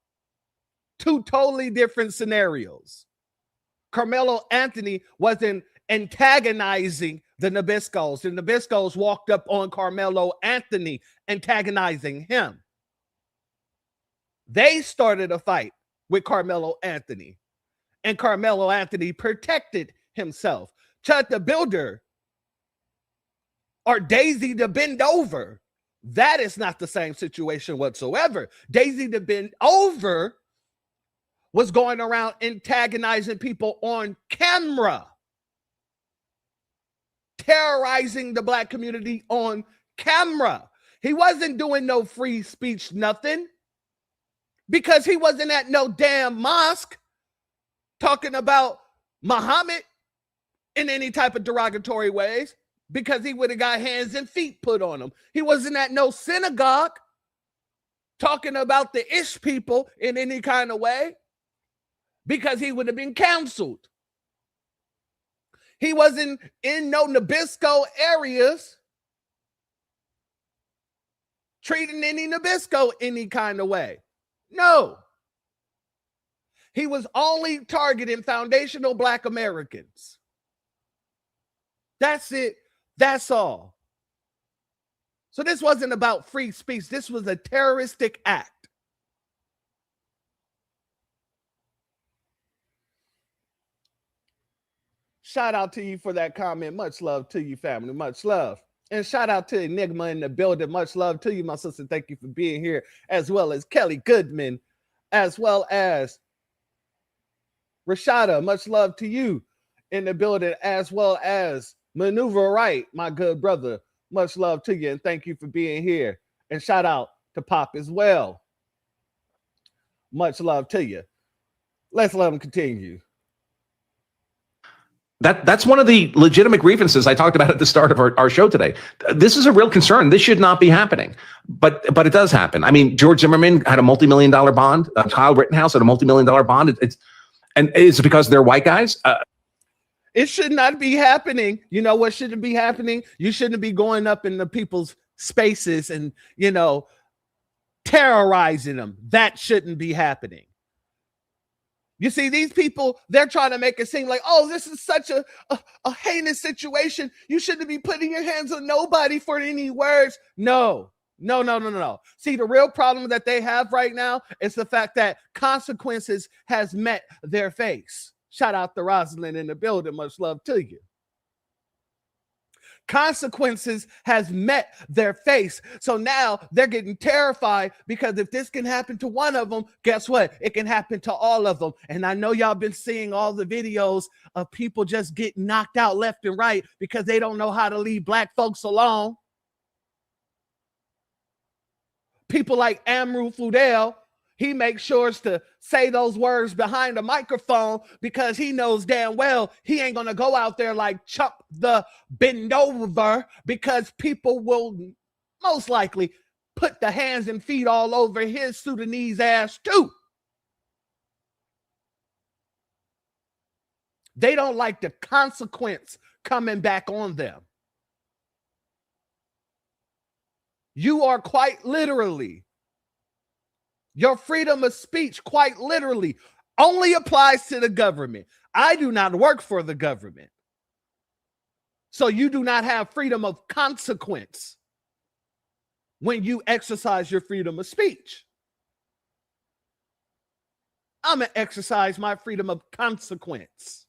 Two totally different scenarios. Carmelo Anthony wasn't antagonizing the Nabiscos. The Nabiscos walked up on Carmelo Anthony, antagonizing him. They started a fight with Carmelo Anthony, and Carmelo Anthony protected himself. Chud the Builder or Daisy to Bend Over, that is not the same situation whatsoever. Daisy to Bend Over was going around antagonizing people on camera, terrorizing the black community on camera. He wasn't doing no free speech, nothing, because he wasn't at no damn mosque talking about Muhammad in any type of derogatory ways, because he would have got hands and feet put on him. He wasn't at no synagogue talking about the Ish people in any kind of way, because he would have been canceled. He wasn't in no Nabisco areas treating any Nabisco any kind of way. No. He was only targeting foundational Black Americans. That's it. That's all. So this wasn't about free speech. This was a terroristic act. Shout out to you for that comment. Much love to you, family. Much love. And shout out to Enigma in the building. Much love to you, my sister. Thank you for being here, as well as Kelly Goodman, as well as Rashada. Much love to you in the building, as well as Maneuver Right, my good brother. Much love to you, and thank you for being here. And shout out to Pop as well. Much love to you. Let's let him continue. That's one of the legitimate grievances I talked about at the start of our show today. This is a real concern. This should not be happening, but it does happen. I mean, George Zimmerman had a multi-million-dollar bond. Kyle Rittenhouse had a multi-million-dollar bond. It's because they're white guys. It should not be happening. You know what shouldn't be happening? You shouldn't be going up in the people's spaces and, terrorizing them. That shouldn't be happening. You see, these people, they're trying to make it seem like, oh, this is such a heinous situation. You shouldn't be putting your hands on nobody for any words. No. See, the real problem that they have right now is the fact that consequences has met their face. Shout out to Rosalind in the building. Much love to you. Consequences has met their face. So now they're getting terrified because if this can happen to one of them, guess what? It can happen to all of them. And I know y'all been seeing all the videos of people just getting knocked out left and right because they don't know how to leave black folks alone. People like Amru Fludel, he makes sure to say those words behind a microphone because he knows damn well he ain't going to go out there like Chump the bend over, because people will most likely put the hands and feet all over his Sudanese ass too. They don't like the consequence coming back on them. You are quite literally, your freedom of speech quite literally only applies to the government. I do not work for the government. So you do not have freedom of consequence when you exercise your freedom of speech. I'm going to exercise my freedom of consequence.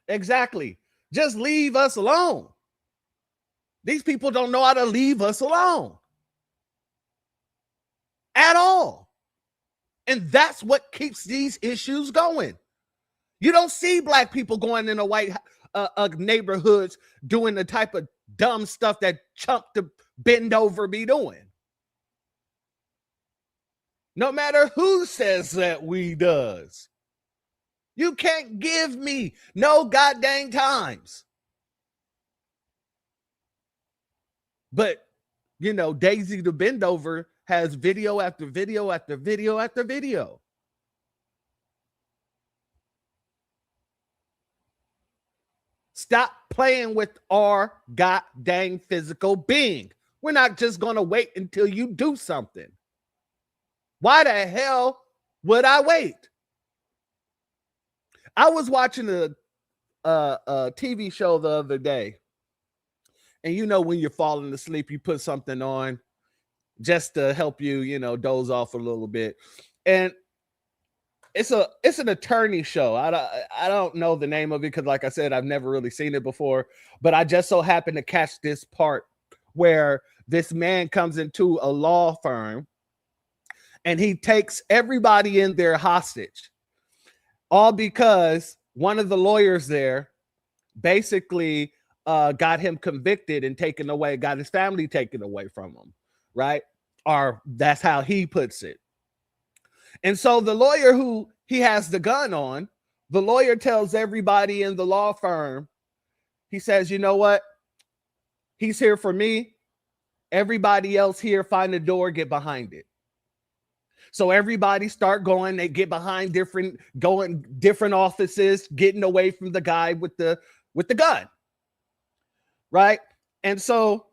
Exactly. Just leave us alone. These people don't know how to leave us alone at all. And that's what keeps these issues going. You don't see black people going into white neighborhoods doing the type of dumb stuff that Chump to bend over be doing. No matter who says that we does. You can't give me no goddamn times. But, you know, Daisy the Bendover has video after video after video after video. Stop playing with our goddamn physical being. We're not just going to wait until you do something. Why the hell would I wait? I was watching a TV show the other day. And you know, when you're falling asleep, you put something on just to help you, you know, doze off a little bit. And it's an attorney show. I don't know the name of it because, like I said, I've never really seen it before. But I just so happened to catch this part where this man comes into a law firm and he takes everybody in there hostage. All because one of the lawyers there basically got him convicted and taken away, got his family taken away from him, right? Or that's how he puts it. And so the lawyer who he has the gun on, the lawyer tells everybody in the law firm, he says, you know what? He's here for me. Everybody else here, find a door, get behind it. So everybody start going, they get behind different offices, getting away from the guy with the gun. Right? And so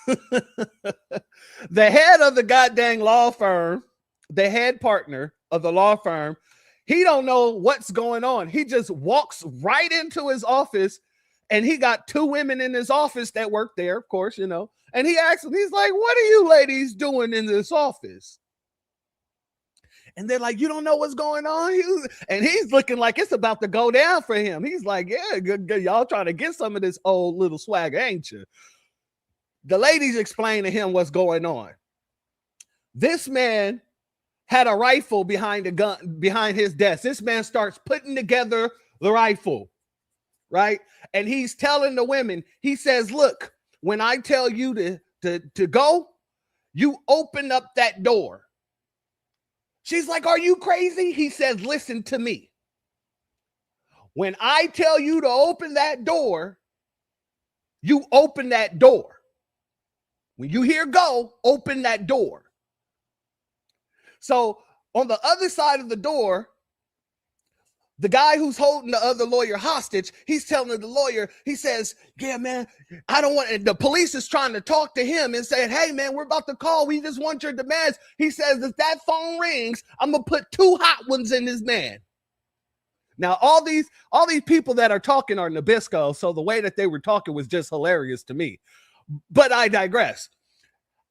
the head of the goddamn law firm, the head partner of the law firm, he don't know what's going on. He just walks right into his office, and he got two women in his office that work there, of course, you know. And he asks them, he's like, what are you ladies doing in this office? And they're like, you don't know what's going on? And he's looking like it's about to go down for him. He's like, yeah, good. Y'all trying to get some of this old little swagger, ain't you? The ladies explain to him what's going on. This man had a rifle behind a gun behind his desk. This man starts putting together the rifle, right? And he's telling the women, he says, look, when I tell you to go, you open up that door. She's like, are you crazy? He says, listen to me. When I tell you to open that door, you open that door. When you hear go, open that door. So on the other side of the door, the guy who's holding the other lawyer hostage, he's telling the lawyer, he says, yeah, man, I don't want, the police is trying to talk to him and saying, hey, man, we're about to call. We just want your demands. He says, if that phone rings, I'm going to put two hot ones in this man. Now, all these people that are talking are Nabisco, so the way that they were talking was just hilarious to me. But I digress.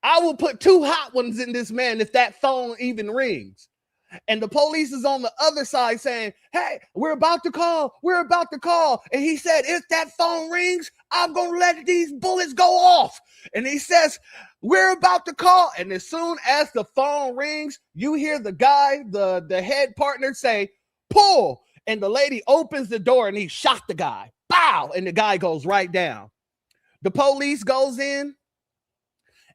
I will put two hot ones in this man if that phone even rings. And the police is on the other side saying, hey, we're about to call. And he said, if that phone rings, I'm going to let these bullets go off. And he says, we're about to call. And as soon as the phone rings, you hear the guy, the head partner say, pull. And the lady opens the door and he shot the guy. Bow. And the guy goes right down. The police goes in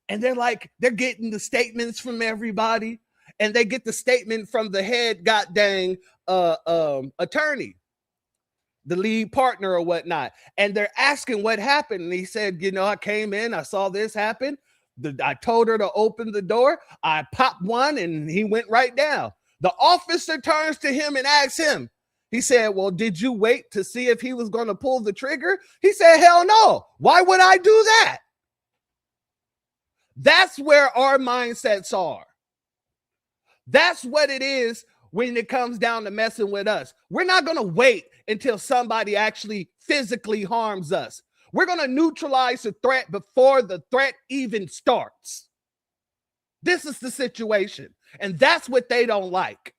and they're getting the statements from everybody. And they get the statement from the head goddamn attorney, the lead partner or whatnot. And they're asking what happened. And he said, I came in, I saw this happen. I told her to open the door. I popped one and he went right down. The officer turns to him and asks him, he said, well, did you wait to see if he was going to pull the trigger? He said, hell no. Why would I do that? That's where our mindsets are. That's what it is when it comes down to messing with us. We're not going to wait until somebody actually physically harms us. We're going to neutralize the threat before the threat even starts. This is the situation. And that's what they don't like.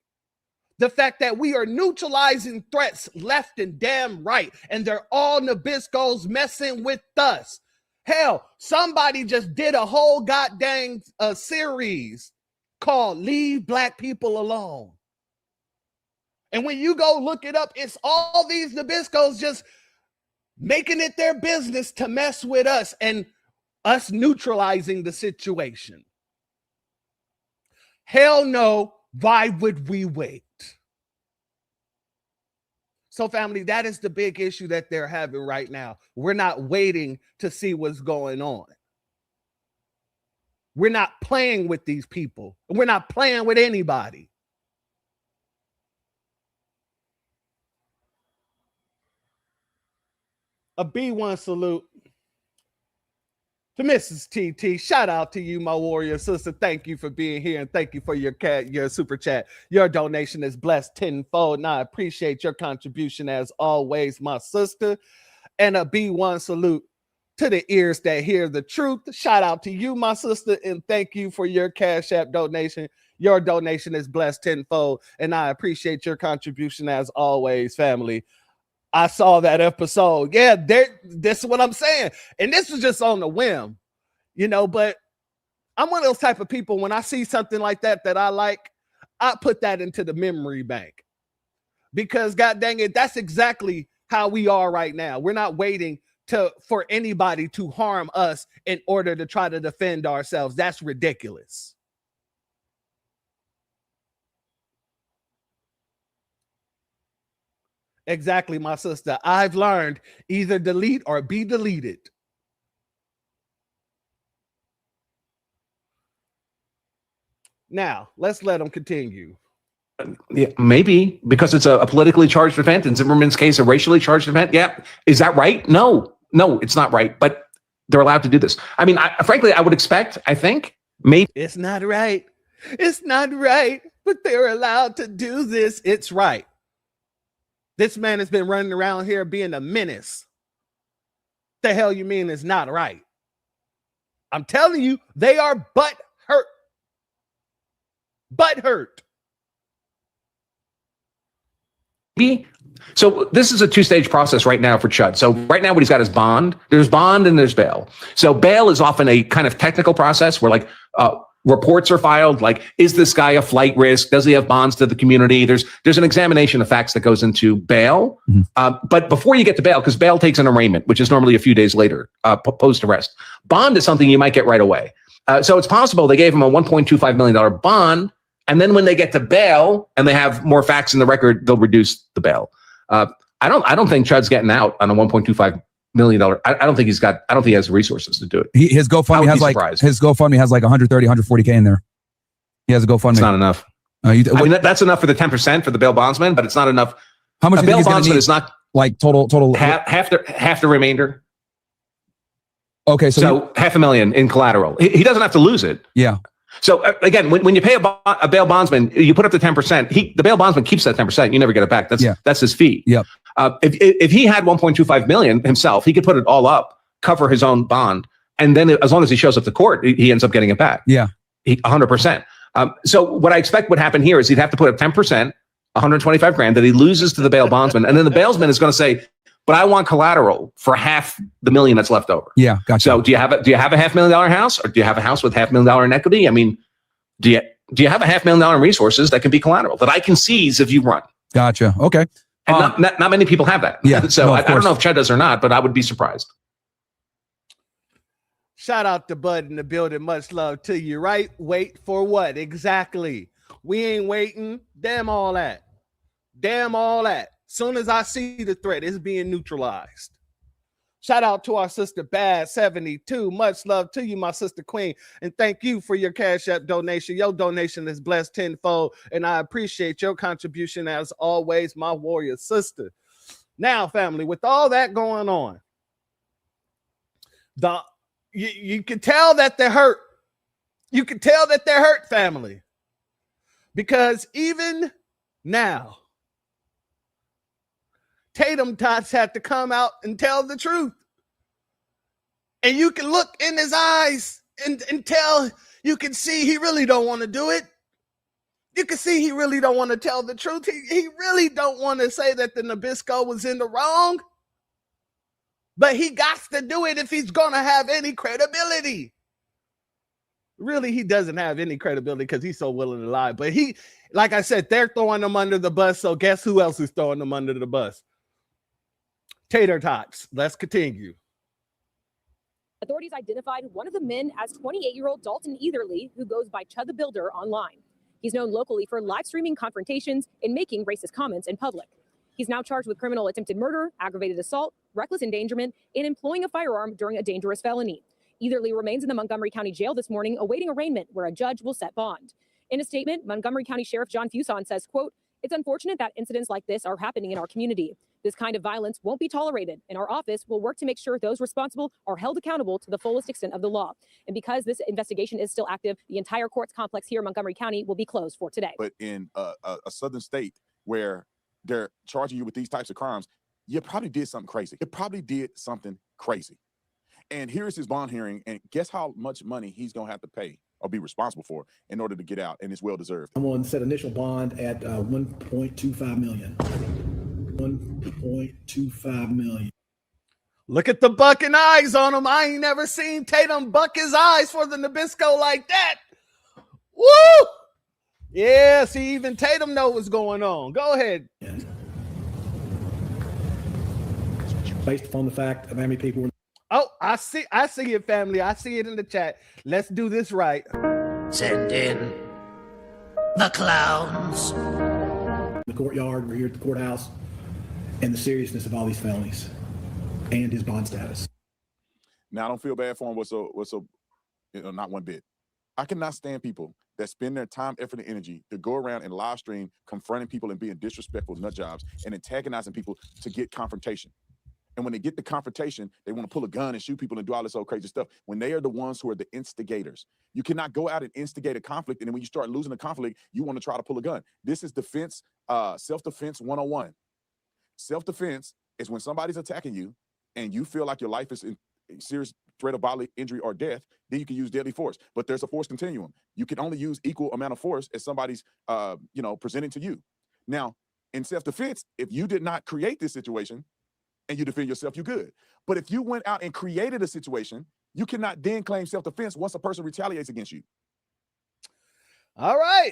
The fact that we are neutralizing threats left and damn right. And they're all Nabiscos messing with us. Hell, somebody just did a whole goddamn series called Leave Black People Alone. And when you go look it up, it's all these Nabiscos just making it their business to mess with us and us neutralizing the situation. Hell no, why would we wait? So family, that is the big issue that they're having right now. We're not waiting to see what's going on. We're not playing with these people. We're not playing with anybody. A B1 salute to Mrs. TT. Shout out to you, my warrior sister. Thank you for being here and thank you for your super chat. Your donation is blessed tenfold, and I appreciate your contribution as always, my sister. And a B1 salute to the ears that hear the truth. Shout out to you, my sister, and thank you for your Cash App donation. Your donation is blessed tenfold, and I appreciate your contribution as always, family. I saw that episode. Yeah, this is what I'm saying. And this was just on the whim, but I'm one of those type of people, when I see something like that I like, I put that into the memory bank. Because god dang it, that's exactly how we are right now. We're not waiting for anybody to harm us in order to try to defend ourselves. That's ridiculous. Exactly, my sister. I've learned either delete or be deleted. Now, let's let them continue. Yeah, maybe because it's a politically charged event. In Zimmerman's case, a racially charged event. Yeah. Is that right? No, it's not right. But they're allowed to do this. I mean, frankly, I would expect, I think, maybe. It's not right. It's not right. But they're allowed to do this. It's right. This man has been running around here being a menace. The hell you mean it's not right? I'm telling you, they are butt hurt. Butt hurt. So this is a two-stage process right now for Chud. So right now what he's got is bond. There's bond and there's bail. So bail is often a kind of technical process where reports are filed, like, is this guy a flight risk? Does he have bonds to the community? There's an examination of facts that goes into bail. But before you get to bail, because bail takes an arraignment, which is normally a few days later, post-arrest. Bond is something you might get right away. So it's possible they gave him a $1.25 million bond, and then when they get to bail and they have more facts in the record, they'll reduce the bail. I don't think Chud's getting out on a $1.25 million. I don't think he has the resources to do it. His GoFundMe has like 130, 140K in there. He has a GoFundMe. It's not enough. That's enough for the 10% for the bail bondsman, but it's not enough. How much? A bail bondsman is not like total half the remainder. Okay, so $500,000 in collateral. He doesn't have to lose it. Yeah. So again, when you pay a bail bondsman, you put up the 10%. The bail bondsman keeps that 10%. You never get it back. That's his fee. Yep. If he had 1.25 million himself, he could put it all up, cover his own bond, and then as long as he shows up to court, he ends up getting it back. Yeah, 100%. So what I expect would happen here is he'd have to put up 10%, 125 grand that he loses to the bail bondsman. And then the bailsman is going to say, but I want collateral for $500,000 that's left over. Yeah, gotcha. So do you have a $500,000 house, or do you have a house with $500,000 in equity? I mean, do you have a $500,000 in resources that can be collateral that I can seize if you run? Gotcha. Okay. And not many people have that. Yeah. So no, I don't know if Chet does or not, but I would be surprised. Shout out to Bud in the building. Much love to you, right? Wait for what? Exactly. We ain't waiting. Damn all that. Damn all that. Soon as I see the threat, it's being neutralized. Shout out to our sister Bad 72. Much love to you, my sister Queen. And thank you for your Cash App donation. Your donation is blessed tenfold. And I appreciate your contribution as always, my warrior sister. Now, family, with all that going on, you can tell that they're hurt. You can tell that they're hurt, family. Because even now, Tatum Tots had to come out and tell the truth. And you can look in his eyes and tell, you can see he really don't want to do it. You can see he really don't want to tell the truth. He really don't want to say that the Nabisco was in the wrong. But he got to do it if he's going to have any credibility. Really, he doesn't have any credibility because he's so willing to lie. But like I said, they're throwing him under the bus. So guess who else is throwing him under the bus? Tater Tots. Let's continue. Authorities identified one of the men as 28-year-old Dalton Etherly, who goes by Chud the Builder online. He's known locally for live streaming confrontations and making racist comments in public. He's now charged with criminal attempted murder, aggravated assault, reckless endangerment, and employing a firearm during a dangerous felony. Etherly remains in the Montgomery County Jail this morning awaiting arraignment where a judge will set bond. In a statement, Montgomery County Sheriff John Fuson says, quote, "It's unfortunate that incidents like this are happening in our community. This kind of violence won't be tolerated, and our office will work to make sure those responsible are held accountable to the fullest extent of the law. And because this investigation is still active, the entire courts complex here in Montgomery County will be closed for today." But in a southern state where they're charging you with these types of crimes, you probably did something crazy. You probably did something crazy. And here's his bond hearing, and guess how much money he's going to have to pay or be responsible for in order to get out, and it's well-deserved. I'm going to set initial bond at $1.25 million. $1.25 million. Look at the bucking eyes on him. I ain't never seen Tatum buck his eyes for the Nabisco like that. Woo! Yeah, see, even Tatum know what's going on. Go ahead. Yeah. Based upon the fact of how many people were... Oh, I see it, family. I see it in the chat. Let's do this right. Send in the clowns. The courtyard, we're here at the courthouse, and the seriousness of all these felonies and his bond status. Now, I don't feel bad for him whatsoever, not one bit. I cannot stand people that spend their time, effort, and energy to go around and live stream confronting people and being disrespectful nut jobs and antagonizing people to get confrontation. And when they get the confrontation, they want to pull a gun and shoot people and do all this old crazy stuff when they are the ones who are the instigators. You cannot go out and instigate a conflict, and then when you start losing the conflict, you want to try to pull a gun. This is defense, self-defense 101. Self-defense is when somebody's attacking you and you feel like your life is in serious threat of bodily injury or death, then you can use deadly force. But there's a force continuum. You can only use equal amount of force as somebody's, presenting to you. Now, in self-defense, if you did not create this situation, and you defend yourself, you're good. But if you went out and created a situation, you cannot then claim self-defense once a person retaliates against you. All right.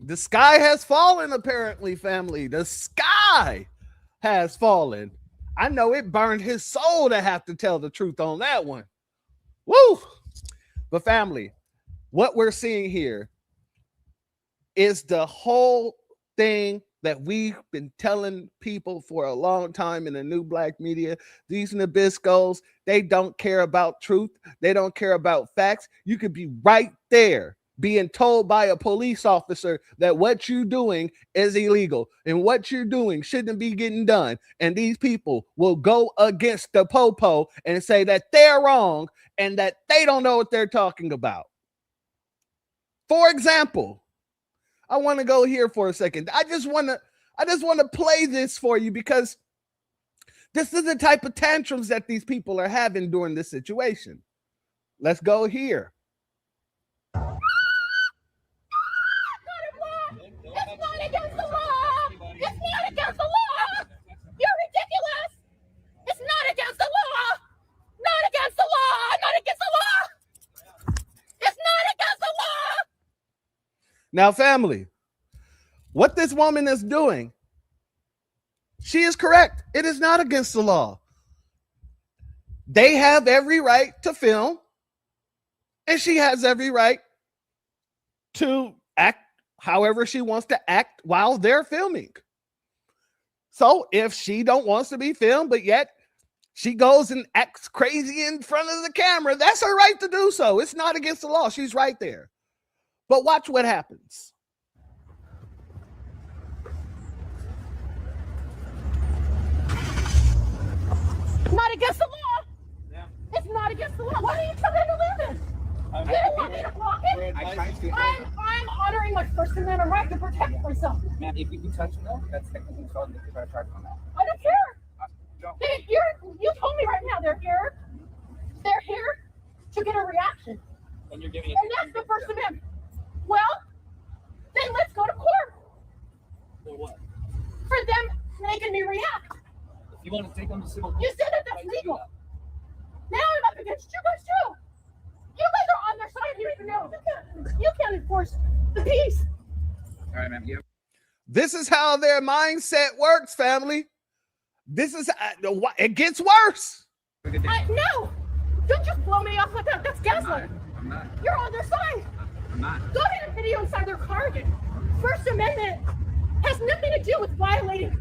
The sky has fallen, apparently, family. The sky has fallen. I know it burned his soul to have to tell the truth on that one. Woo! But family, what we're seeing here is the whole thing that we've been telling people for a long time in the new black media. These Nabiscos, they don't care about truth. They don't care about facts. You could be right there being told by a police officer that what you're doing is illegal and what you're doing shouldn't be getting done. And these people will go against the popo and say that they're wrong and that they don't know what they're talking about. For example, I want to go here for a second. I just want to play this for you because this is the type of tantrums that these people are having during this situation. Let's go here. Now, family, what this woman is doing, she is correct. It is not against the law. They have every right to film, and she has every right to act however she wants to act while they're filming. So if she don't wants to be filmed, but yet she goes and acts crazy in front of the camera, that's her right to do so. It's not against the law. She's right there. But watch what happens. Not against the law. Yeah. It's not against the law. Why don't you tell me to leave this? You don't want me to block it? I'm honoring my First Amendment right to protect myself. Ma'am, if you touch me, that's technically assault. If I charge on that. I don't care. You told me right now they're here. They're here to get a reaction. And you're giving it. And that's the First Amendment. Well, then let's go to court. For what? For them making me react. If you want to take them to civil court. You said that that's legal. Now I'm up against you guys too. You guys are on their side. You don't even know. You can't enforce the peace. All right, ma'am. Yeah. This is how their mindset works, family. This is it gets worse. No, don't just blow me off like that. That's gaslighting. I'm not. You're on their side. I'm not. Go ahead and video inside their car again. First Amendment has nothing to do with violating.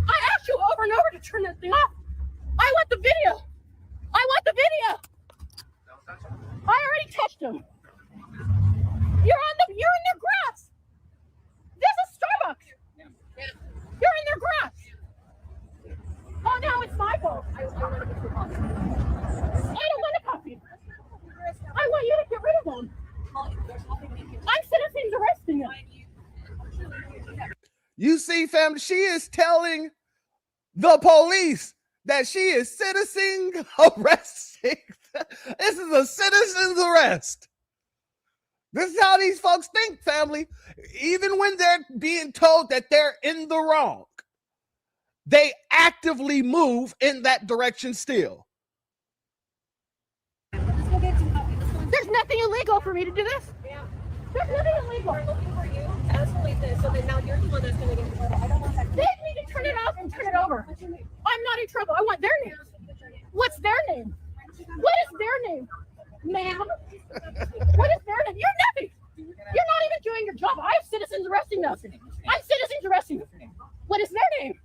I asked you over and over to turn that thing off. I want the video. I want the video. I already touched them. You're in their grass. This is Starbucks. You're in their grass. Oh, now it's my fault. I don't want to copy. I want you to get rid of them. I'm citizens arresting them. You see, family, she is telling the police that she is citizen arresting. This is a citizen's arrest. This is how these folks think, family. Even when they're being told that they're in the wrong, they actively move in that direction still. There's nothing illegal for me to do this. There's nothing illegal. We're looking for you to escalate this so that now you're the one that's going to get in trouble. I don't want that. They need to turn it off and turn it over. I'm not in trouble. I want their name. What's their name? What is their name? Ma'am? What is their name? You're nothing. You're not even doing your job. I have citizens arresting us. I'm citizens arresting. What is their name?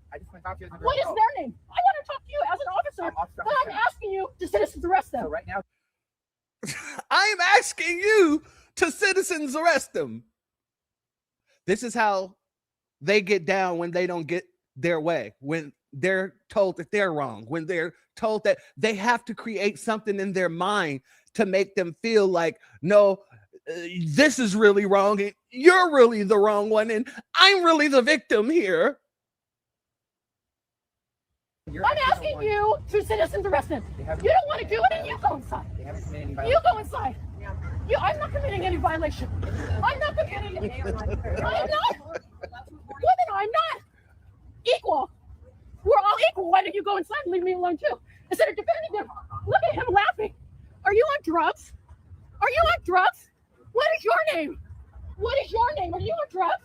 What is their name? I want to talk to you as an officer, but I'm asking you to citizens arrest them. Right now, I'm asking you to citizens arrest them. This is how they get down when they don't get their way, when they're told that they're wrong, when they're told that they have to create something in their mind to make them feel like, no, this is really wrong, and you're really the wrong one, and I'm really the victim here. I'm asking you to citizens arrest them. You don't want to do it, and you go inside. You go inside. I'm not committing any violation. I'm not committing any. I'm not. Women, I'm not. Equal. We're all equal. Why don't you go inside and leave me alone too? Instead of defending them. Look at him laughing. Are you on drugs? Are you on drugs? What is your name? What is your name? Are you on drugs?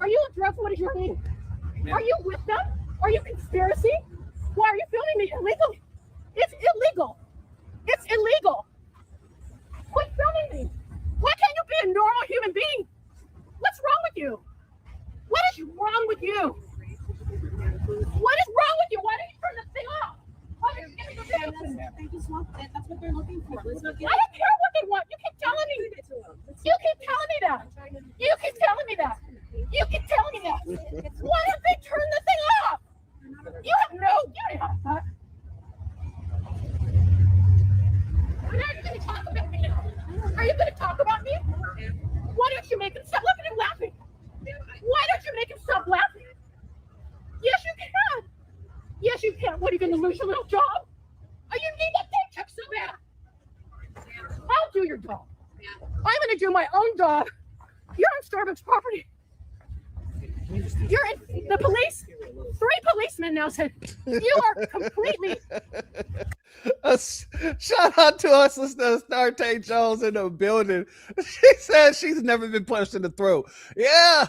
Are you on drugs? What is your name? Are you with them? Are you conspiracy? Why are you filming me illegally? It's illegal. It's illegal. Quit filming me. Why can't you be a normal human being? What's wrong with you? What is wrong with you? What is wrong with you? Why don't you turn this thing off? Why don't you give me the video? They just want that. That's what they're looking for. I don't care what they want. You keep telling me. You keep telling me that. You keep telling me that. You keep telling me that. Why don't they turn the thing off? You have no. You don't have that. Are you going to talk about me now? Are you going to talk about me? Why don't you make him stop? Look at him laughing. Why don't you make him stop laughing? Yes, you can. Yes, you can. What, are you going to lose your little job? Oh, you need that paycheck so bad. I'll do your job. I'm going to do my own job. You're on Starbucks property. You're in the police. 3 policemen now said you are completely. Shout out to our sister Starte Jones in the building. She says she's never been punched in the throat. Yeah.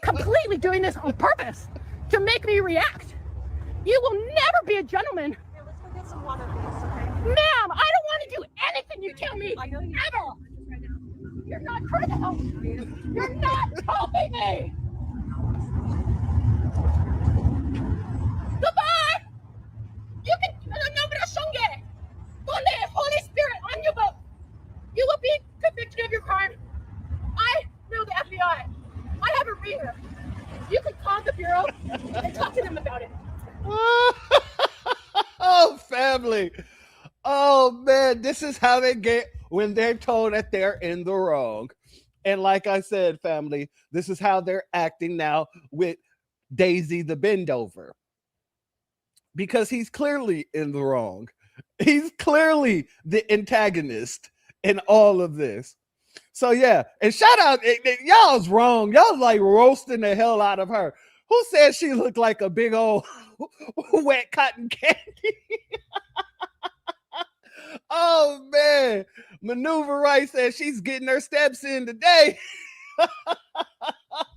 Completely doing this on purpose to make me react. You will never be a gentleman. Here, let's go get some water, please, okay? Ma'am, I don't want to do anything you tell me. Ever. You're not critical. You're not helping me. Goodbye. You can Holy Spirit on you both. You will be convicted of your crime. I know the FBI. I have a reader. You can call the Bureau and talk to them about it. Oh, family. Oh, man. This is how they get when they're told that they're in the wrong. And like I said, family, this is how they're acting now with Daisy the Bendover. Because he's clearly in the wrong. He's clearly the antagonist in all of this. So, yeah. And shout out, y'all's wrong. Y'all like roasting the hell out of her. Who said she looked like a big old wet cotton candy? Oh, man. Maneuver Right said she's getting her steps in today.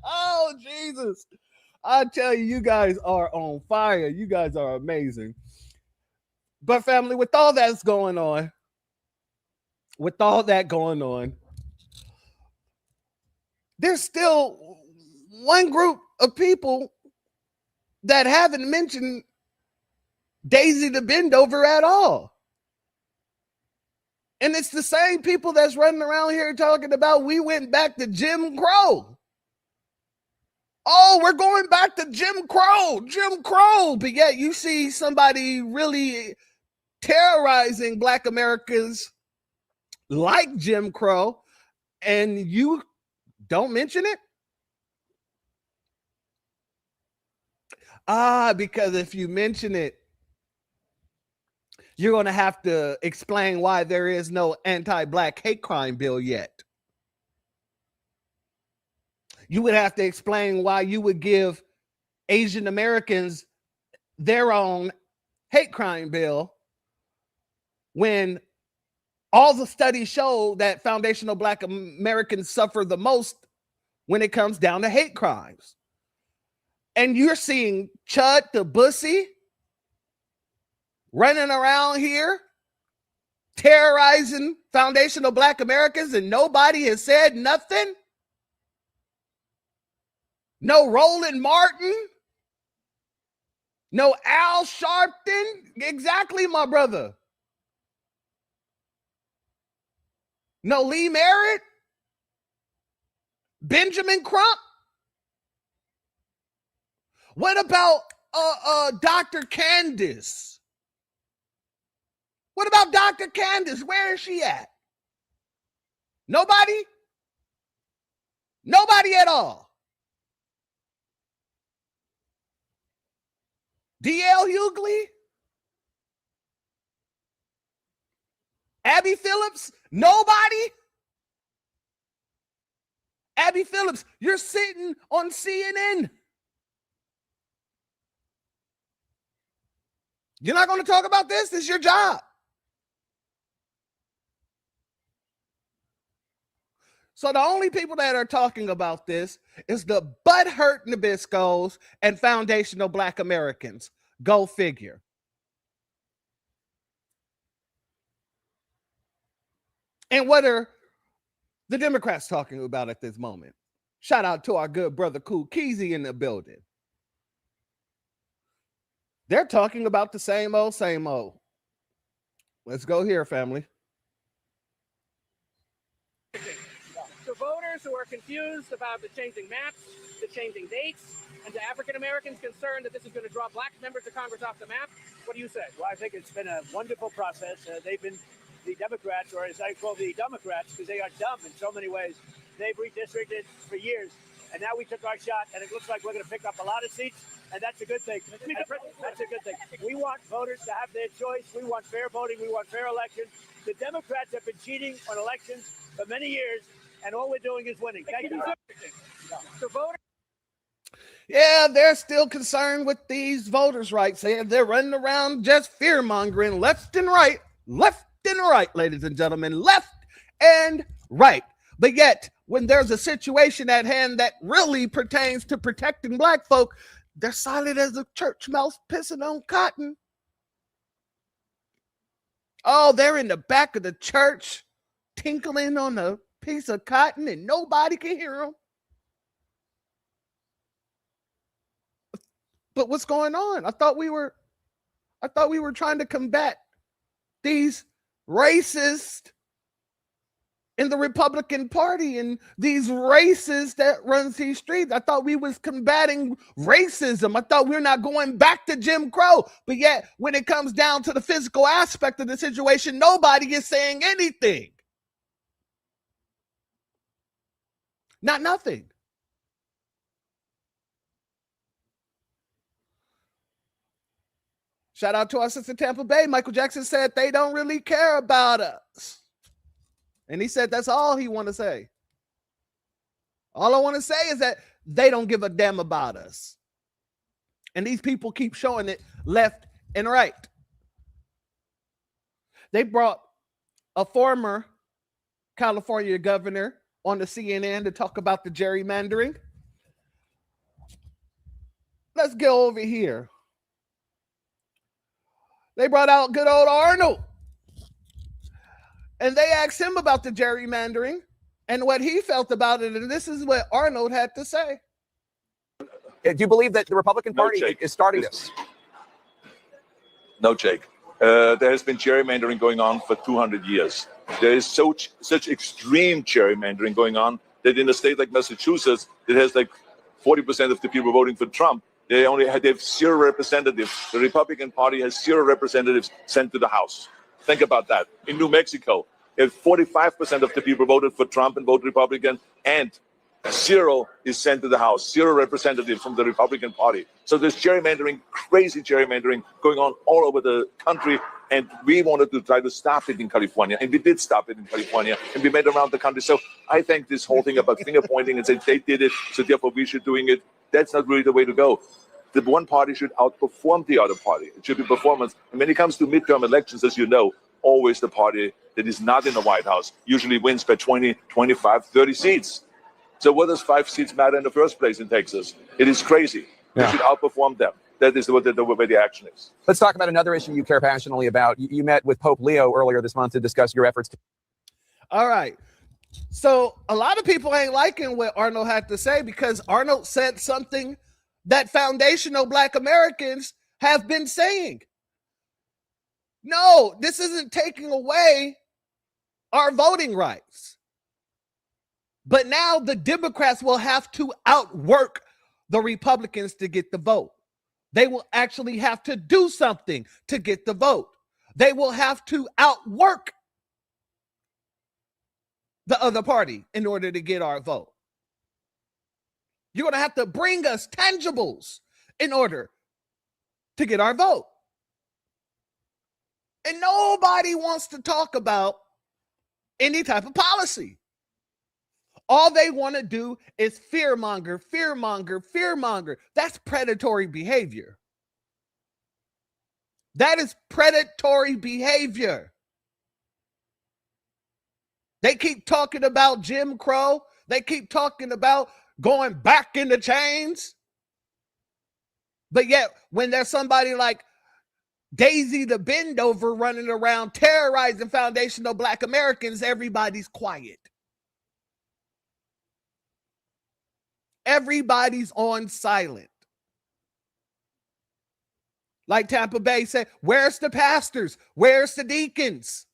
Oh, Jesus. I tell you, you guys are on fire. You guys are amazing. But family, with all that going on, there's still one group of people that haven't mentioned Daisy the Bendover at all. And it's the same people that's running around here talking about we went back to Jim Crow. Oh, we're going back to Jim Crow. But yet you see somebody really terrorizing Black Americans like Jim Crow, and you don't mention it? Because if you mention it, you're going to have to explain why there is no anti-Black hate crime bill yet. You would have to explain why you would give Asian Americans their own hate crime bill when all the studies show that foundational Black Americans suffer the most when it comes down to hate crimes. And you're seeing Chud the Bussy running around here terrorizing foundational Black Americans, and nobody has said nothing. No Roland Martin. No Al Sharpton. Exactly, my brother. No Lee Merritt. Benjamin Crump. What about Dr. Candace? What about Dr. Candace? Where is she at? Nobody? Nobody at all. D.L. Hughley? Abby Phillips? Nobody? Abby Phillips, you're sitting on CNN. You're not going to talk about this? It's your job. So the only people that are talking about this is the butthurt Nabiscos and foundational Black Americans. Go figure. And what are the Democrats talking about at this moment? Shout out to our good brother Kool Keezy in the building. They're talking about the same old, same old. Let's go here, family. To voters who are confused about the changing maps, the changing dates, and to African Americans concerned that this is going to draw Black members of Congress off the map, what do you say? Well, I think it's been a wonderful process. They've been, the Democrats, or as I call the Democrats, because they are dumb in so many ways, they've redistricted for years. And now we took our shot, and it looks like we're going to pick up a lot of seats, and that's a good thing. That's a good thing. We want voters to have their choice. We want fair voting. We want fair elections. The Democrats have been cheating on elections for many years, and all we're doing is winning. Thank you. So voters. Yeah, they're still concerned with these voters' rights. They're running around just fear-mongering left and right, ladies and gentlemen, left and right. But yet, when there's a situation at hand that really pertains to protecting black folk, they're silent as a church mouse pissing on cotton. Oh, they're in the back of the church tinkling on a piece of cotton and nobody can hear them. But what's going on? I thought we were trying to combat these racists in the Republican Party and these racists that runs these streets. I thought we was combating racism. I thought we're not going back to Jim Crow. But yet, when it comes down to the physical aspect of the situation, nobody is saying anything. Not nothing. Shout out to us in Tampa Bay. Michael Jackson said they don't really care about us. And he said that's all he want to say. All I want to say is that they don't give a damn about us. And these people keep showing it left and right. They brought a former California governor on the CNN to talk about the gerrymandering. Let's go over here. They brought out good old Arnold. And they asked him about the gerrymandering and what he felt about it. And this is what Arnold had to say. Do you believe that the Republican Party is starting this? No, Jake. There has been gerrymandering going on for 200 years. There is such extreme gerrymandering going on that in a state like Massachusetts, it has like 40% of the people voting for Trump. They have 0 representatives. The Republican Party has 0 representatives sent to the House. Think about that. In New Mexico, if 45% of the people voted for Trump and voted Republican, and 0 is sent to the House, 0 representatives from the Republican Party. So there's gerrymandering, crazy gerrymandering going on all over the country. And we wanted to try to stop it in California. And we did stop it in California. And we made it around the country. So I think this whole thing about finger pointing and saying they did it, so therefore we should doing it, that's not really the way to go. The one party should outperform the other party. It should be performance. And when it comes to midterm elections, as you know, always the party that is not in the White House usually wins by 20, 25, 30 seats. So what does 5 seats matter in the first place in Texas? It is crazy. Yeah. We should outperform them. That is what the way the action is. Let's talk about another issue you care passionately about. You met with Pope Leo earlier this month to discuss your efforts. All right. So a lot of people ain't liking what Arnold had to say because Arnold said something that foundational Black Americans have been saying. No, this isn't taking away our voting rights. But now the Democrats will have to outwork the Republicans to get the vote. They will actually have to do something to get the vote. They will have to outwork the other party in order to get our vote. You're going to have to bring us tangibles in order to get our vote. And nobody wants to talk about any type of policy. All they want to do is fearmonger, fearmonger, fearmonger. That's predatory behavior. That is predatory behavior. They keep talking about Jim Crow. They keep talking about going back in the chains. But yet, when there's somebody like Daisy the Bendover running around terrorizing foundational Black Americans, everybody's quiet. Everybody's on silent. Like Tampa Bay said, where's the pastors? Where's the deacons?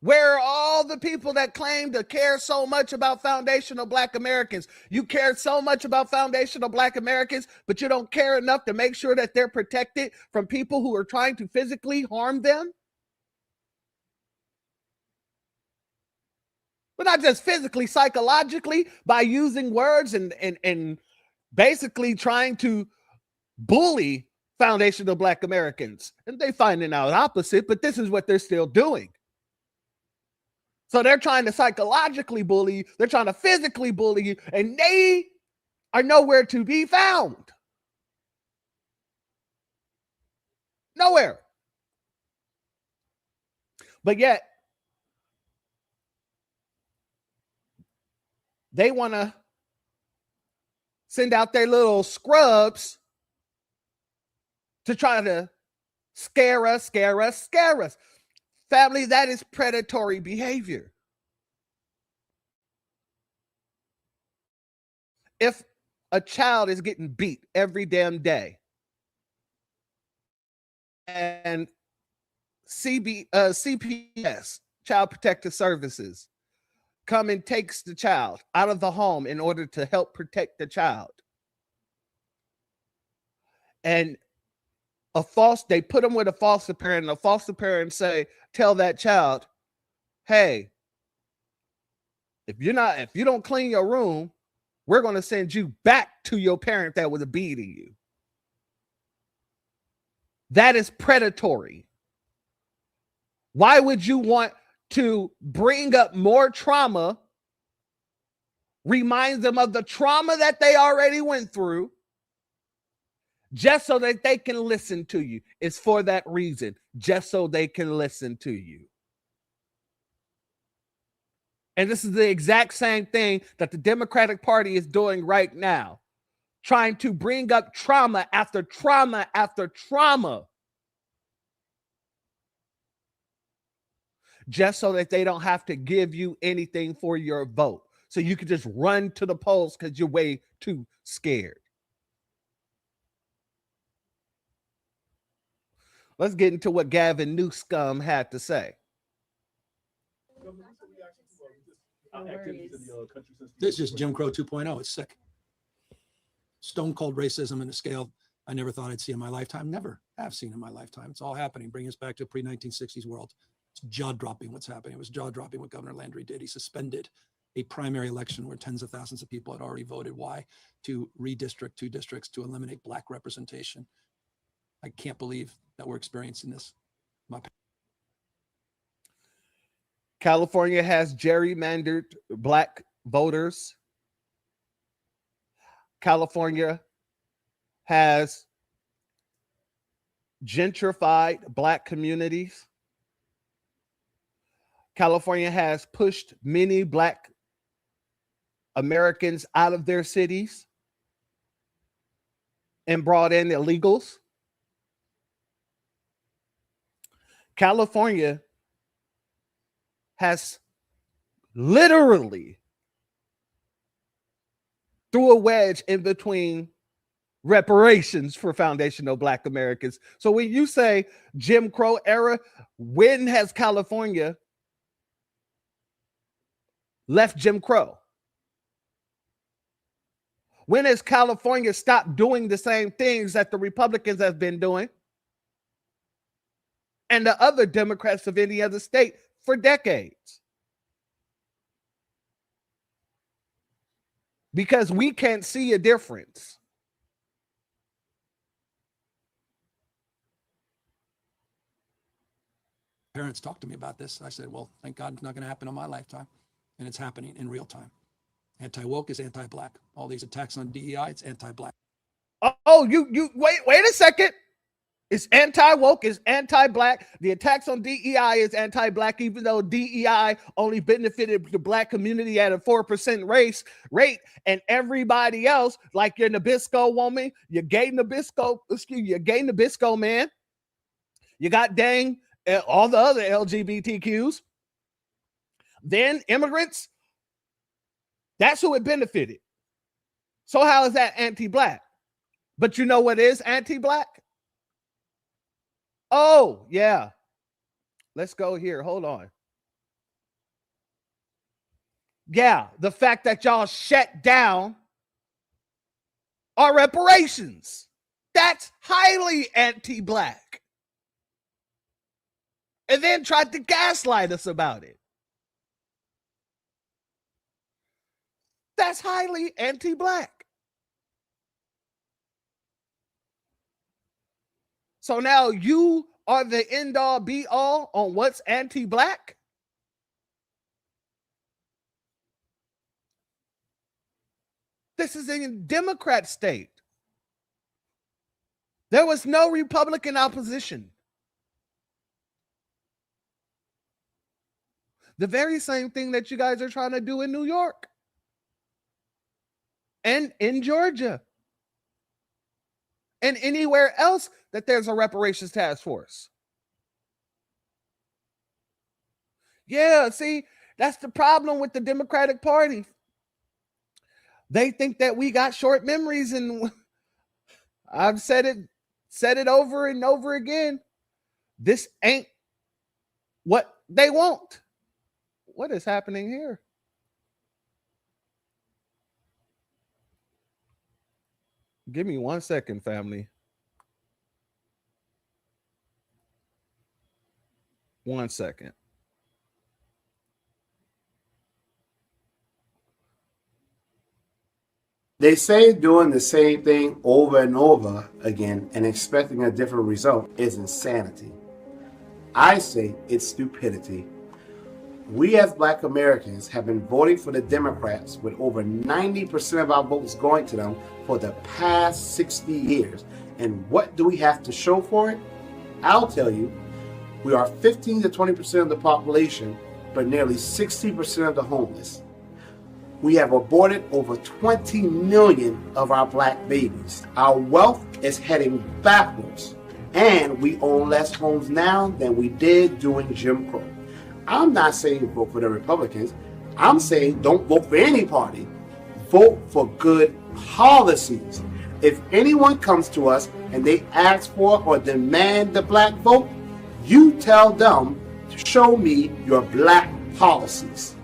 Where are all the people that claim to care so much about foundational Black Americans? You care so much about foundational Black Americans, but you don't care enough to make sure that they're protected from people who are trying to physically harm them? But not just physically, psychologically, by using words and basically trying to bully foundational Black Americans. And they finding out opposite, but this is what they're still doing. So they're trying to psychologically bully you. They're trying to physically bully you, and they are nowhere to be found. Nowhere. But yet, they want to send out their little scrubs to try to scare us. Family, that is predatory behavior. If a child is getting beat every damn day and CPS, Child Protective Services, come and takes the child out of the home in order to help protect the child, and they put them with a foster parent, and a foster parent tell that child, hey, if you don't clean your room, we're going to send you back to your parent that was beating you. That is predatory. Why would you want to bring up more trauma, remind them of the trauma that they already went through, just so that they can listen to you? It's for that reason, just so they can listen to you. And this is the exact same thing that the Democratic Party is doing right now, trying to bring up trauma after trauma after trauma, just so that they don't have to give you anything for your vote. So you can just run to the polls because you're way too scared. Let's get into what Gavin Newsom had to say. This is Jim Crow 2.0. It's sick. Stone cold racism in a scale I never thought I'd see in my lifetime. Never have seen in my lifetime. It's all happening. Bring us back to a pre-1960s world. It's jaw-dropping what's happening. It was jaw-dropping what Governor Landry did. He suspended a primary election where tens of thousands of people had already voted. Why? To redistrict 2 districts to eliminate black representation. I can't believe that we're experiencing this. California has gerrymandered black voters. California has gentrified black communities. California has pushed many black Americans out of their cities and brought in illegals. California has literally threw a wedge in between reparations for foundational black Americans. So when you say Jim Crow era, when has California left Jim Crow? When has California stopped doing the same things that the Republicans have been doing and the other Democrats of any other state for decades? Because we can't see a difference. Parents talked to me about this. I said, well, thank God it's not going to happen in my lifetime. And it's happening in real time. Anti-woke is anti-black. All these attacks on DEI, it's anti-black. Oh, you wait a second. It's anti-woke, it's anti-black. The attacks on DEI is anti-black, even though DEI only benefited the black community at a 4% rate, and everybody else, like your Nabisco woman, your gay Nabisco man, you got dang all the other LGBTQs, then immigrants, that's who it benefited. So how is that anti-black? But you know what is anti-black? Oh, yeah. Let's go here. Hold on. Yeah, the fact that y'all shut down our reparations. That's highly anti-black. And then tried to gaslight us about it. That's highly anti-black. So now you are the end all be all on what's anti-black? This is a Democrat state. There was no Republican opposition. The very same thing that you guys are trying to do in New York and in Georgia and anywhere else that there's a reparations task force. Yeah, see, that's the problem with the Democratic Party. They think that we got short memories, and I've said it over and over again. This ain't what they want. What is happening here? Give me 1 second, family. 1 second. They say doing the same thing over and over again and expecting a different result is insanity. I say it's stupidity. We as Black Americans have been voting for the Democrats with over 90% of our votes going to them for the past 60 years. And what do we have to show for it? I'll tell you, we are 15 to 20% of the population, but nearly 60% of the homeless. We have aborted over 20 million of our Black babies. Our wealth is heading backwards, and we own less homes now than we did during Jim Crow. I'm not saying vote for the Republicans. I'm saying don't vote for any party. Vote for good policies. If anyone comes to us and they ask for or demand the Black vote, you tell them to show me your Black policies.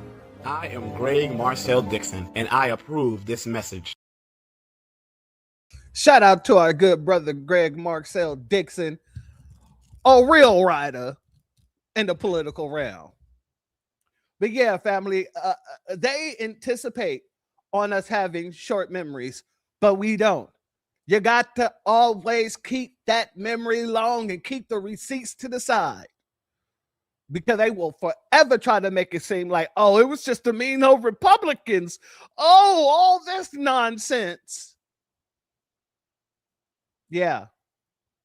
I am Greg Marcel Dixon, and I approve this message. Shout out to our good brother Greg Marcel Dixon, a real rider in the political realm. But yeah, family, they anticipate on us having short memories, but we don't. You got to always keep that memory long and keep the receipts to the side, because they will forever try to make it seem like, oh, it was just the mean old Republicans. Oh, all this nonsense. Yeah.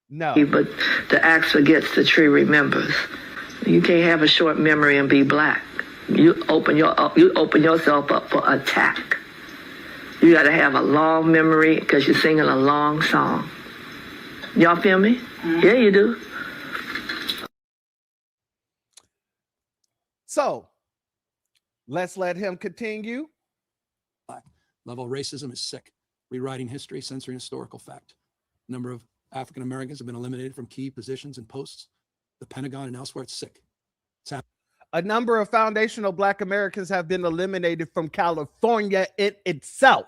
No. But the axe forgets, the tree remembers. You can't have a short memory and be Black. You open yourself up for attack. You got to have a long memory because you're singing a long song. Y'all feel me? Mm-hmm. Yeah, you do. So let's let him continue. Level of racism is sick. Rewriting history, censoring historical fact. Number of African Americans have been eliminated from key positions and posts. The Pentagon and elsewhere, it's sick. It's happening. A number of foundational Black Americans have been eliminated from California in itself.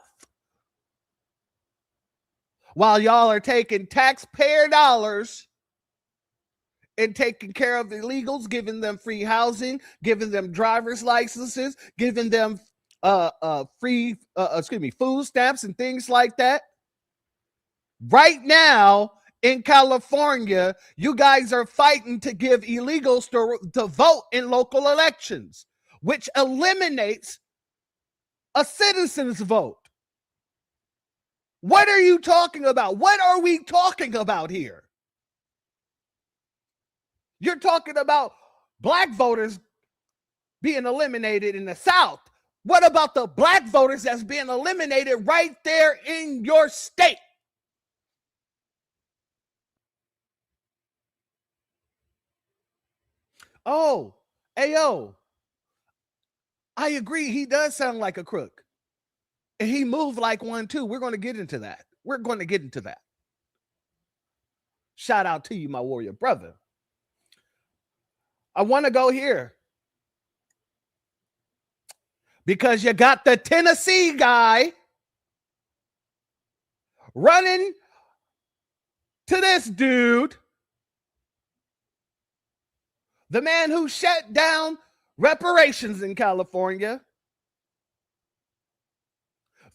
While y'all are taking taxpayer dollars and taking care of illegals, giving them free housing, giving them driver's licenses, giving them free food stamps and things like that. Right now in California, you guys are fighting to give illegals to vote in local elections, which eliminates a citizen's vote. What are you talking about? What are we talking about here? You're talking about Black voters being eliminated in the South. What about the Black voters that's being eliminated right there in your state? Oh, ayo. I agree. He does sound like a crook. And he moved like one too. We're going to get into that. We're going to get into that. Shout out to you, my warrior brother. I want to go here because you got the Tennessee guy running to this dude, the man who shut down reparations in California,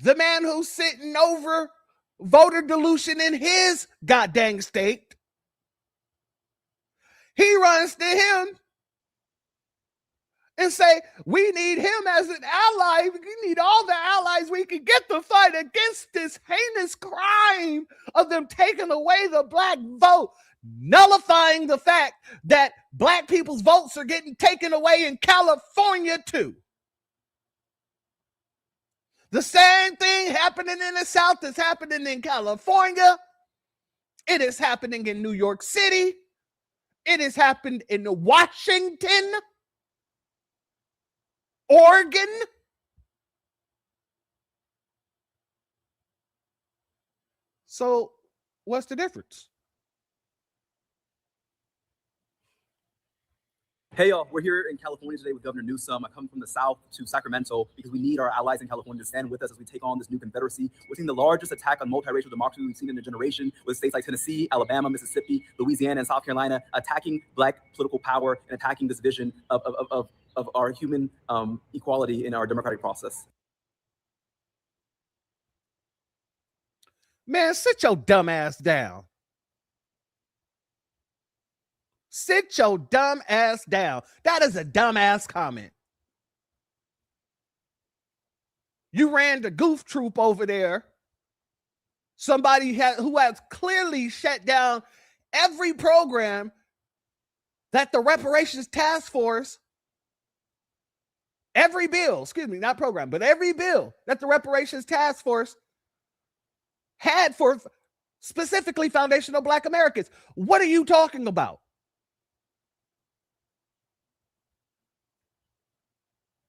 the man who's sitting over voter dilution in his goddamn state. He runs to him and say, we need him as an ally. We need all the allies we can get to fight against this heinous crime of them taking away the black vote, nullifying the fact that black people's votes are getting taken away in California too. The same thing happening in the South is happening in California. It is happening in New York City. It has happened in Washington, Oregon. So what's the difference? Hey y'all, we're here in California today with Governor Newsom. I come from the South to Sacramento because we need our allies in California to stand with us as we take on this new Confederacy. We're seeing the largest attack on multiracial democracy we've seen in a generation, with states like Tennessee, Alabama, Mississippi, Louisiana, and South Carolina attacking black political power and attacking this vision of our human equality in our democratic process. Man, sit your dumb ass down. Sit your dumb ass down. That is a dumb ass comment. You ran the goof troop over there. Somebody who has clearly shut down every program that the reparations task force, every bill, excuse me, not program, but every bill that the reparations task force had for specifically foundational Black Americans. What are you talking about?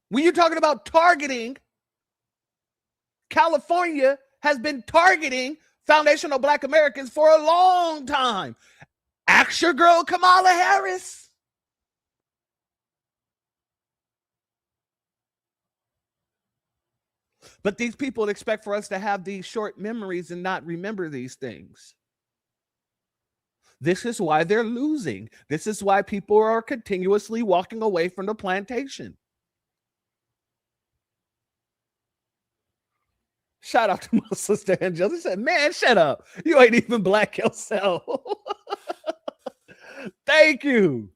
When you're talking about targeting, California has been targeting foundational Black Americans for a long time. Ask your girl Kamala Harris. But these people expect for us to have these short memories and not remember these things. This is why they're losing. This is why people are continuously walking away from the plantation. Shout out to my sister Angela. She said, man, shut up. You ain't even Black yourself. Thank you.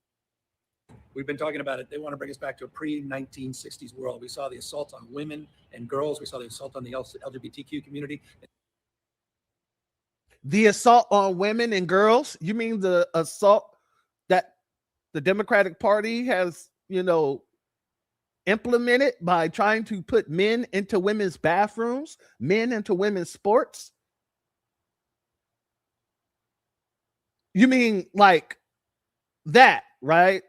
We've been talking about it. They want to bring us back to a pre-1960s world. We saw the assault on women and girls. We saw the assault on the LGBTQ community. The assault on women and girls? You mean the assault that the Democratic Party has, implemented by trying to put men into women's bathrooms, men into women's sports? You mean like that, right?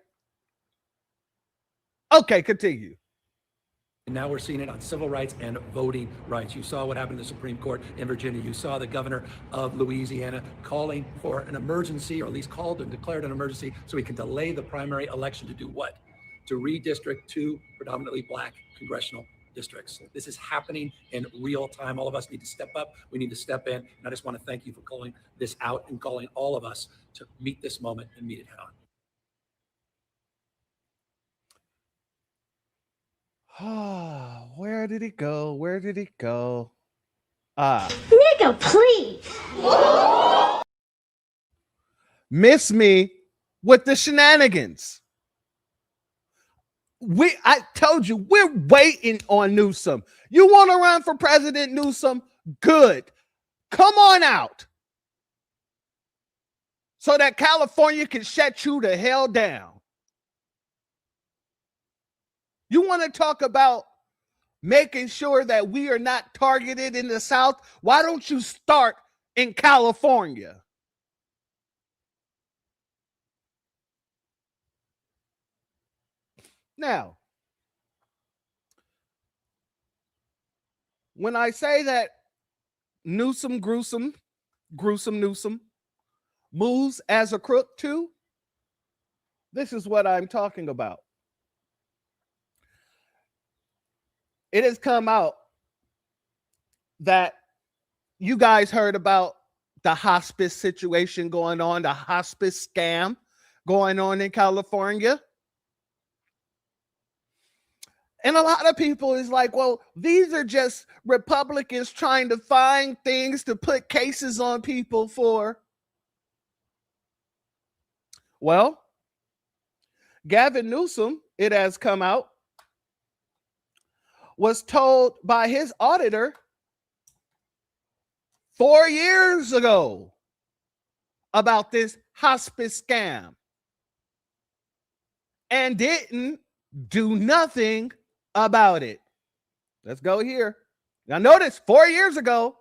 Okay, continue. And now we're seeing it on civil rights and voting rights. You saw what happened in the Supreme Court in Virginia. You saw the governor of Louisiana calling for an emergency, or at least called and declared an emergency so he can delay the primary election to do what? To redistrict two predominantly Black congressional districts. This is happening in real time. All of us need to step up. We need to step in. And I just want to thank you for calling this out and calling all of us to meet this moment and meet it head on. Where did it go? Where did it go? Nigga, please. Miss me with the shenanigans. I told you, we're waiting on Newsom. You want to run for President Newsom? Good. Come on out so that California can shut you the hell down. You want to talk about making sure that we are not targeted in the South? Why don't you start in California? Now, when I say that Newsom, gruesome Newsom moves as a crook too, this is what I'm talking about. It has come out that you guys heard about the hospice situation going on, the hospice scam going on in California. And a lot of people is like, well, these are just Republicans trying to find things to put cases on people for. Well, Gavin Newsom it has come out, was told by his auditor 4 years ago about this hospice scam and didn't do nothing about it. Let's go here. Now notice 4 years ago,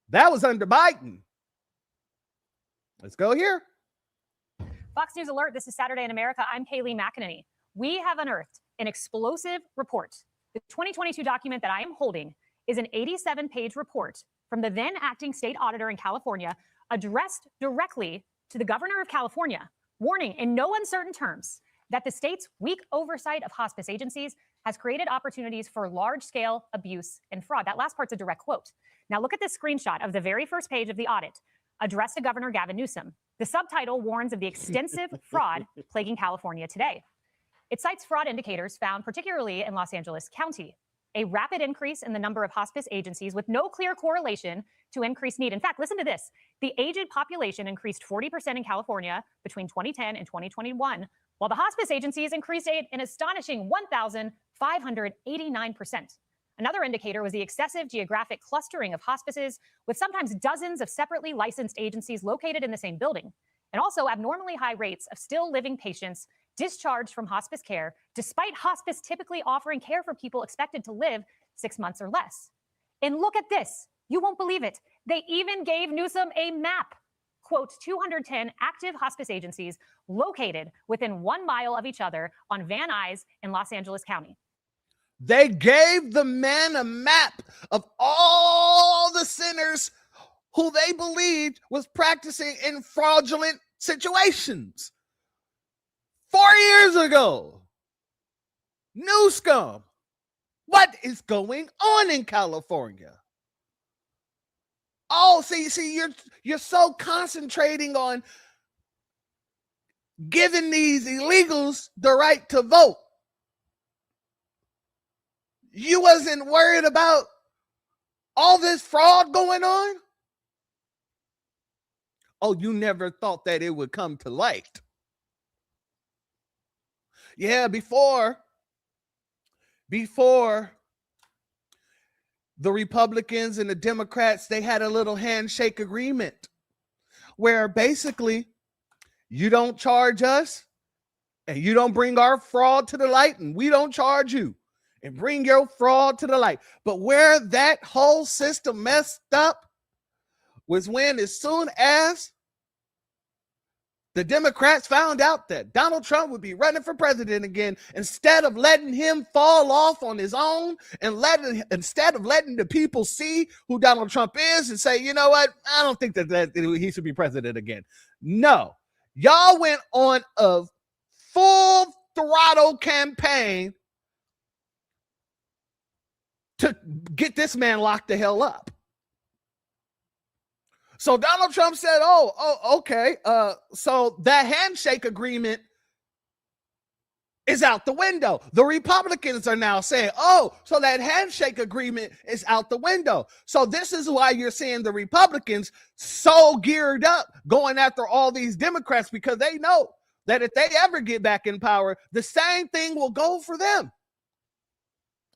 that was under Biden. Let's go here. Fox News Alert, this is Saturday in America. I'm Kaylee McEnany. We have unearthed an explosive report. The 2022 document that I am holding is an 87-page report from the then acting state auditor in California, addressed directly to the governor of California, warning in no uncertain terms that the state's weak oversight of hospice agencies has created opportunities for large-scale abuse and fraud. That last part's a direct quote. Now look at this screenshot of the very first page of the audit, addressed to Governor Gavin Newsom. The subtitle warns of the extensive fraud plaguing California today. It cites fraud indicators found particularly in Los Angeles County, a rapid increase in the number of hospice agencies with no clear correlation to increased need. In fact, listen to this. The aged population increased 40% in California between 2010 and 2021, while the hospice agencies increased an astonishing 1,589%. Another indicator was the excessive geographic clustering of hospices, with sometimes dozens of separately licensed agencies located in the same building, and also abnormally high rates of still living patients discharged from hospice care, despite hospice typically offering care for people expected to live 6 months or less. And look at this. You won't believe it. They even gave Newsom a map. Quote, 210 active hospice agencies located within 1 mile of each other on Van Nuys in Los Angeles County. They gave the man a map of all the sinners who they believed was practicing in fraudulent situations. 4 years ago. New scum. What is going on in California? Oh, see, you're so concentrating on giving these illegals the right to vote. You wasn't worried about all this fraud going on? Oh, you never thought that it would come to light. Yeah, before the Republicans and the Democrats, they had a little handshake agreement where basically you don't charge us and you don't bring our fraud to the light, and we don't charge you and bring your fraud to the light. But where that whole system messed up was when, as soon as the Democrats found out that Donald Trump would be running for president again, instead of letting him fall off on his own and instead of letting the people see who Donald Trump is and say, you know what, I don't think that he should be president again. No, y'all went on a full throttle campaign to get this man locked the hell up. So Donald Trump said, okay. So that handshake agreement is out the window. The Republicans are now saying, so that handshake agreement is out the window. So this is why you're seeing the Republicans so geared up going after all these Democrats, because they know that if they ever get back in power, the same thing will go for them.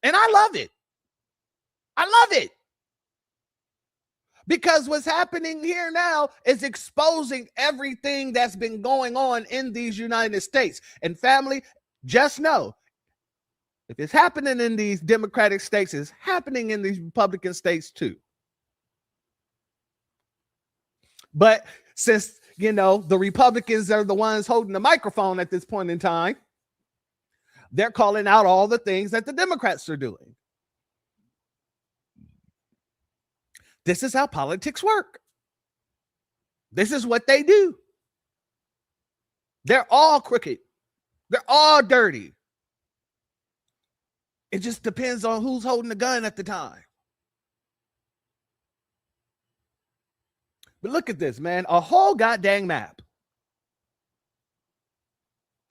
And I love it. I love it. Because what's happening here now is exposing everything that's been going on in these United States. And family, just know, if it's happening in these Democratic states, it's happening in these Republican states too. But since, the Republicans are the ones holding the microphone at this point in time, they're calling out all the things that the Democrats are doing. This is how politics work. This is what they do. They're all crooked. They're all dirty. It just depends on who's holding the gun at the time. But look at this, man. A whole goddamn map.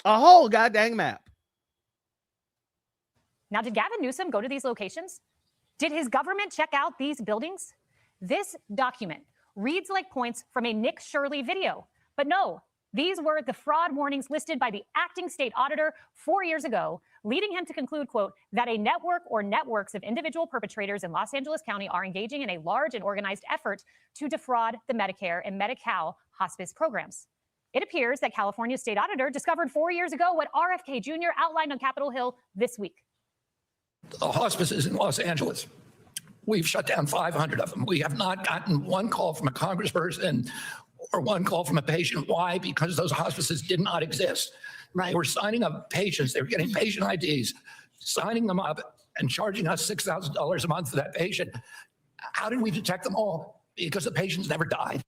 A whole goddamn map. Now, did Gavin Newsom go to these locations? Did his government check out these buildings? This document reads like points from a Nick Shirley video. But no, These were the fraud warnings listed by the acting state auditor 4 years ago, leading him to conclude, quote, that a network or networks of individual perpetrators in Los Angeles County are engaging in a large and organized effort to defraud the Medicare and Medi-Cal hospice programs. It appears that California's state auditor discovered 4 years ago what RFK Jr. outlined on Capitol Hill this week. The hospices in Los Angeles, we've shut down 500 of them. We have not gotten one call from a congressperson or one call from a patient. Why? Because those hospices did not exist. Right. They were signing up patients. They were getting patient IDs, signing them up and charging us $6,000 a month for that patient. How did we detect them all? Because the patients never died.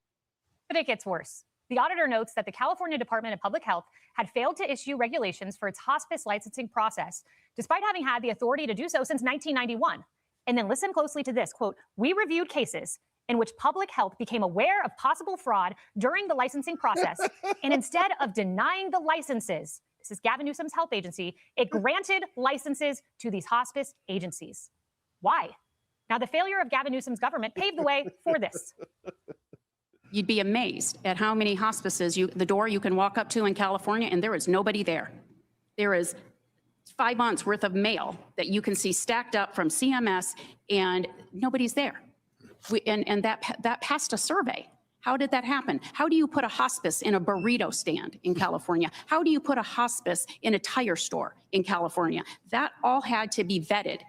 But it gets worse. The auditor notes that the California Department of Public Health had failed to issue regulations for its hospice licensing process, despite having had the authority to do so since 1991. And then listen closely to this, quote, we reviewed cases in which public health became aware of possible fraud during the licensing process, and instead of denying the licenses, this is Gavin Newsom's health agency, it granted licenses to these hospice agencies. Why? Now, the failure of Gavin Newsom's government paved the way for this. You'd be amazed at how many hospices the door you can walk up to in California, and there is nobody there. There is 5 months worth of mail that you can see stacked up from CMS, and nobody's there. That passed a survey. How did that happen? How do you put a hospice in a burrito stand in California? How do you put a hospice in a tire store in California? That all had to be vetted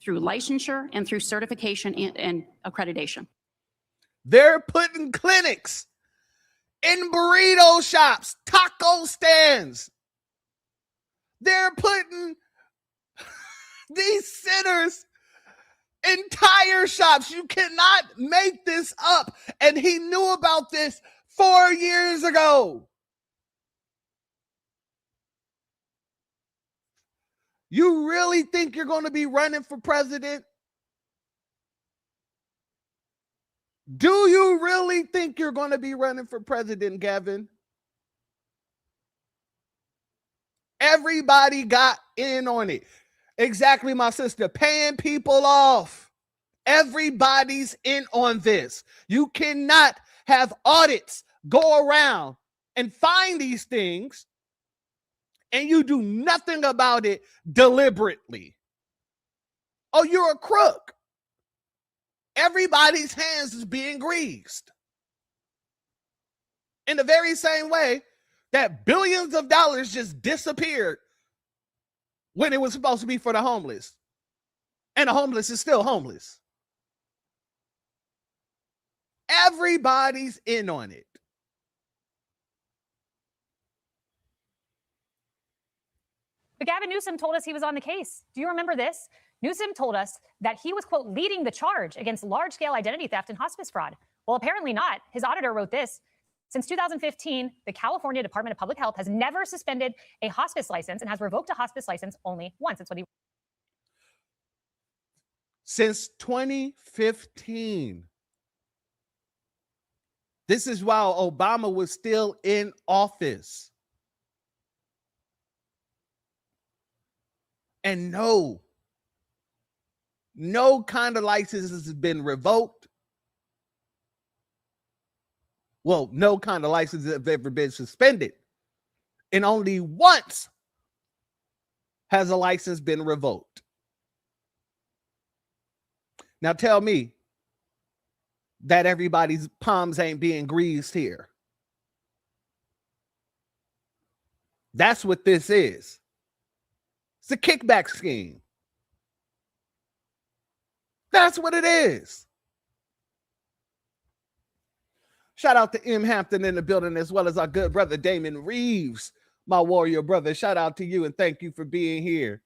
through licensure and through certification and accreditation. They're putting clinics in burrito shops, taco stands. They're putting these centers in tire shops. You cannot make this up. And he knew about this 4 years ago. You really think you're going to be running for president? Do you really think you're going to be running for president, Gavin? Everybody got in on it. Exactly, my sister. Paying people off. Everybody's in on this. You cannot have audits go around and find these things and you do nothing about it deliberately. Oh, you're a crook. Everybody's hands is being greased. In the very same way that billions of dollars just disappeared when it was supposed to be for the homeless. And the homeless is still homeless. Everybody's in on it. But Gavin Newsom told us he was on the case. Do you remember this? Newsom told us that he was, quote, leading the charge against large-scale identity theft and hospice fraud. Well, apparently not. His auditor wrote this. Since 2015, the California Department of Public Health has never suspended a hospice license and has revoked a hospice license only once. That's what he. Since 2015. This is while Obama was still in office. And no kind of license has been revoked. Well, no kind of license has ever been suspended. And only once has a license been revoked. Now tell me that everybody's palms ain't being greased here. That's what this is. It's a kickback scheme. That's what it is. Shout out to M. Hampton in the building, as well as our good brother Damon Reeves, my warrior brother. Shout out to you and thank you for being here.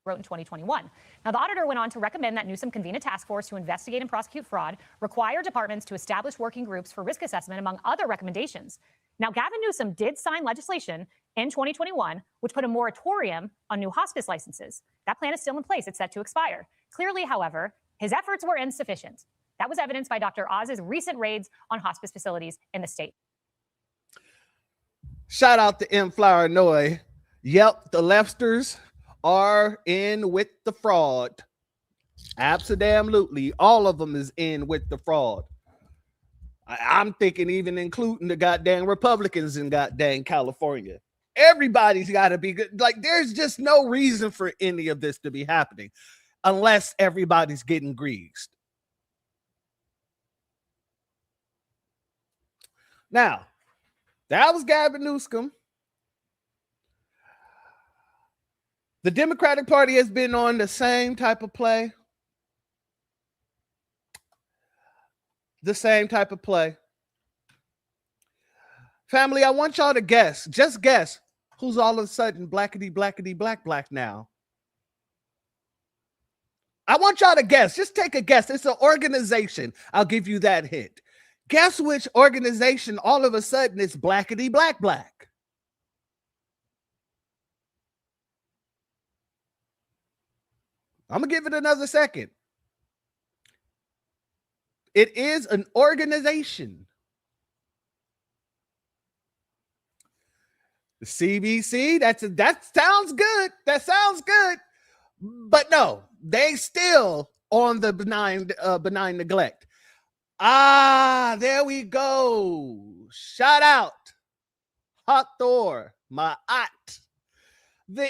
Wrote in 2021. Now, the auditor went on to recommend that Newsom convene a task force to investigate and prosecute fraud, require departments to establish working groups for risk assessment, among other recommendations. Now, Gavin Newsom did sign legislation in 2021, which put a moratorium on new hospice licenses. That plan is still in place. It's set to expire. Clearly, however, his efforts were insufficient. That was evidenced by Dr. Oz's recent raids on hospice facilities in the state. Shout out to M. Flower Noy. Yep, the lefters are in with the fraud. Absolutely. All of them is in with the fraud. I'm thinking even including the goddamn Republicans in goddamn California. Everybody's got to be good. Like, there's just no reason for any of this to be happening unless everybody's getting greased. Now, that was Gavin Newsom. The Democratic Party has been on the same type of play. The same type of play. Family, I want y'all to guess. Just guess who's all of a sudden blackity, blackity, black now. I want y'all to guess. Just take a guess. It's an organization. I'll give you that hint. Guess which organization all of a sudden is blackity, black. I'm going to give it another second. It is an organization. The CBC, that sounds good. That sounds good. But no, they still on the benign neglect. Ah, there we go. Shout out. Hot Thor, my aunt. The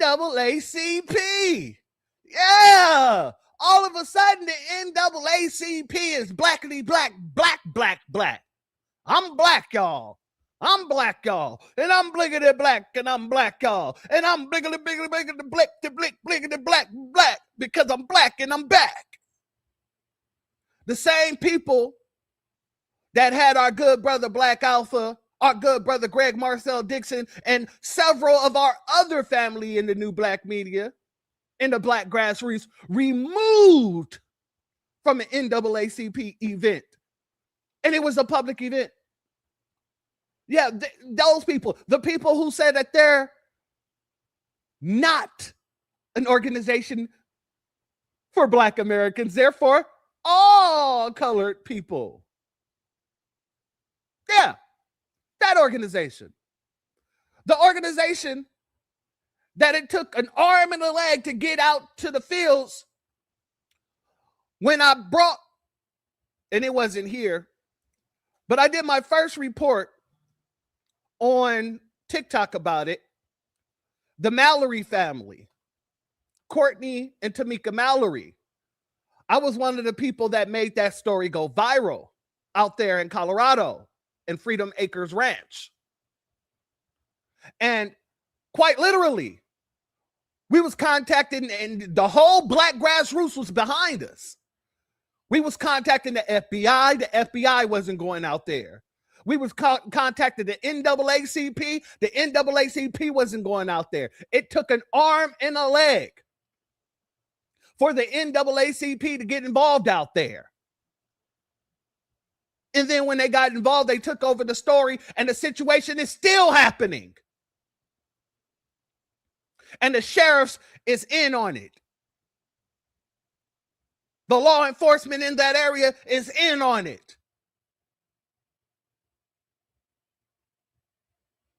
NAACP. Yeah. All of a sudden, the NAACP is blackity, black. I'm black, y'all. I'm black, y'all. And I'm bliggity black, and I'm black, y'all. And I'm bliggity black, because I'm black and I'm back. The same people that had our good brother Black Alpha, our good brother Greg Marcel Dixon, and several of our other family in the new black media, in the black grassroots, removed from an NAACP event. And it was a public event. Yeah, those people, the people who said that they're not an organization for Black Americans, therefore all colored people. Yeah, that organization. The organization that it took an arm and a leg to get out to the fields when I brought, and it wasn't here, but I did my first report on TikTok about it. The Mallory family, Courtney and Tamika Mallory. I was one of the people that made that story go viral out there in Colorado and Freedom Acres Ranch. And quite literally, we was contacting, and the whole black grassroots was behind us. We was contacting the FBI. The FBI wasn't going out there. We was contacting the NAACP. The NAACP wasn't going out there. It took an arm and a leg for the NAACP to get involved out there. And then when they got involved, they took over the story, and the situation is still happening. And the sheriffs is in on it. The law enforcement in that area is in on it.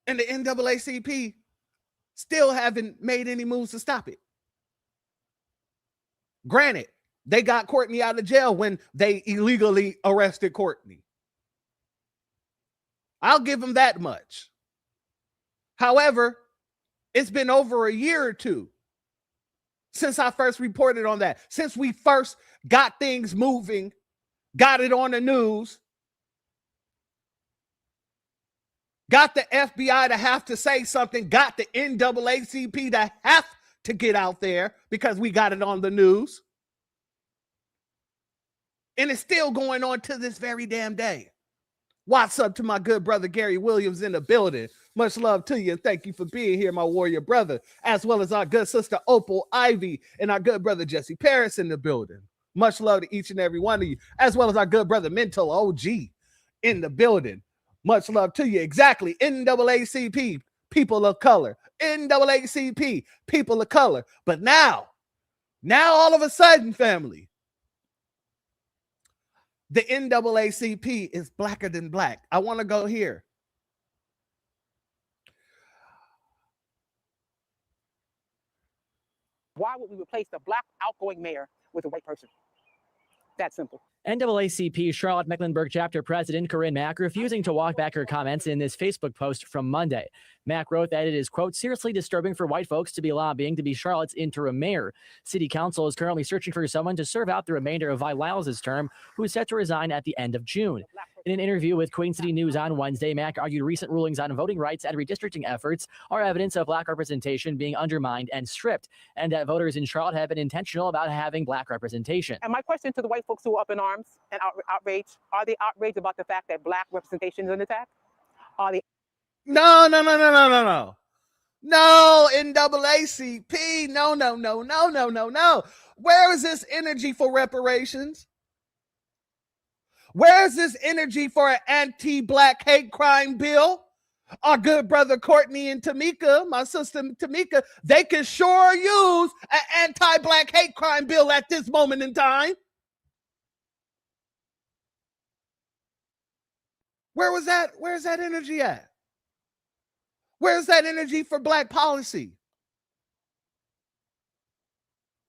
And the NAACP still haven't made any moves to stop it. Granted, they got Courtney out of jail when they illegally arrested Courtney. I'll give them that much. However, it's been over a year or two since I first reported on that. Since we first got things moving, got it on the news, got the FBI to have to say something, got the NAACP to have to get out there because we got it on the news. And it's still going on to this very damn day. What's up to my good brother Gary Williams in the building? Much love to you, and thank you for being here, my warrior brother, as well as our good sister Opal Ivy and our good brother Jesse Paris in the building. Much love to each and every one of you, as well as our good brother Mental OG in the building. Much love to you. Exactly. NAACP, people of color. NAACP, people of color. But now all of a sudden, family, the NAACP is blacker than black. I want to go here. Why would we replace the black outgoing mayor with a white person? That simple. NAACP Charlotte Mecklenburg chapter president Corinne Mack refusing to walk back her comments in this Facebook post from Monday. Mack wrote that it is, quote, seriously disturbing for white folks to be lobbying to be Charlotte's interim mayor. City Council is currently searching for someone to serve out the remainder of Vi Lyles' term, who is set to resign at the end of June. In an interview with Queen City News on Wednesday, Mack argued recent rulings on voting rights and redistricting efforts are evidence of black representation being undermined and stripped, and that voters in Charlotte have been intentional about having black representation. And my question to the white folks who are up in arms and outraged, are they outraged about the fact that black representation is under attack? Are they? No, NAACP. No. Where is this energy for reparations? Where is this energy for an anti-black hate crime bill? Our good brother Courtney and Tamika, my sister Tamika, they can sure use an anti-black hate crime bill at this moment in time. Where's that energy at? Where's that energy for black policy?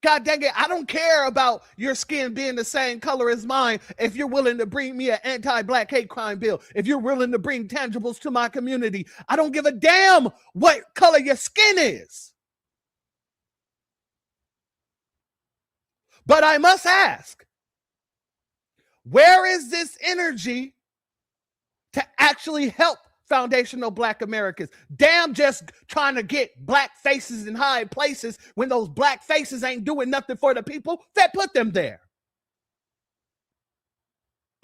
God dang it, I don't care about your skin being the same color as mine if you're willing to bring me an anti-black hate crime bill, if you're willing to bring tangibles to my community. I don't give a damn what color your skin is. But I must ask, where is this energy to actually help foundational black Americans? Damn, just trying to get black faces in high places when those black faces ain't doing nothing for the people that put them there.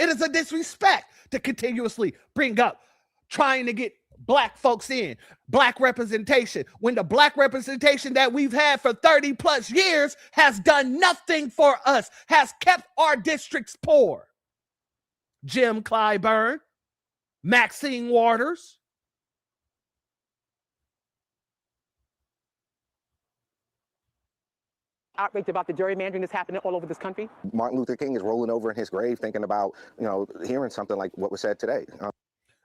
It is a disrespect to continuously bring up trying to get black folks in, black representation, when the black representation that we've had for 30 plus years has done nothing for us, has kept our districts poor. Jim Clyburn, Maxine Waters. Outraged about the gerrymandering that's happening all over this country? Martin Luther King is rolling over in his grave thinking about, hearing something like what was said today.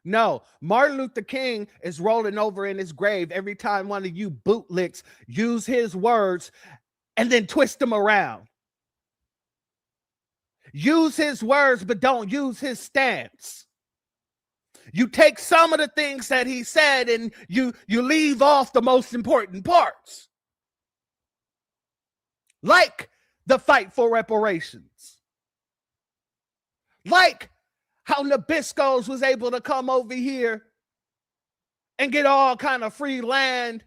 No, Martin Luther King is rolling over in his grave every time one of you bootlicks use his words and then twist them around. Use his words, but don't use his stance. You take some of the things that he said and you leave off the most important parts. Like the fight for reparations. Like how Nabisco's was able to come over here and get all kind of free land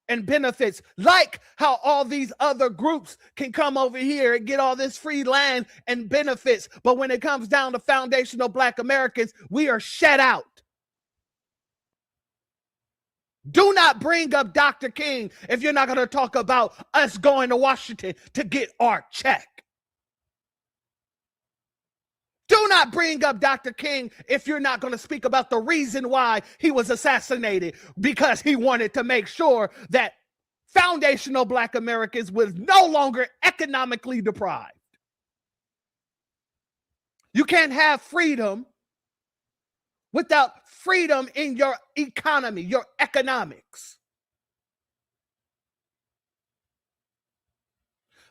and benefits. Like how all these other groups can come over here and get all this free land and benefits. But when it comes down to foundational black Americans, we are shut out. Do not bring up Dr. King if you're not going to talk about us going to Washington to get our check. Do not bring up Dr. King if you're not going to speak about the reason why he was assassinated, because he wanted to make sure that foundational black Americans was no longer economically deprived. You can't have freedom without freedom in your economy, your economics.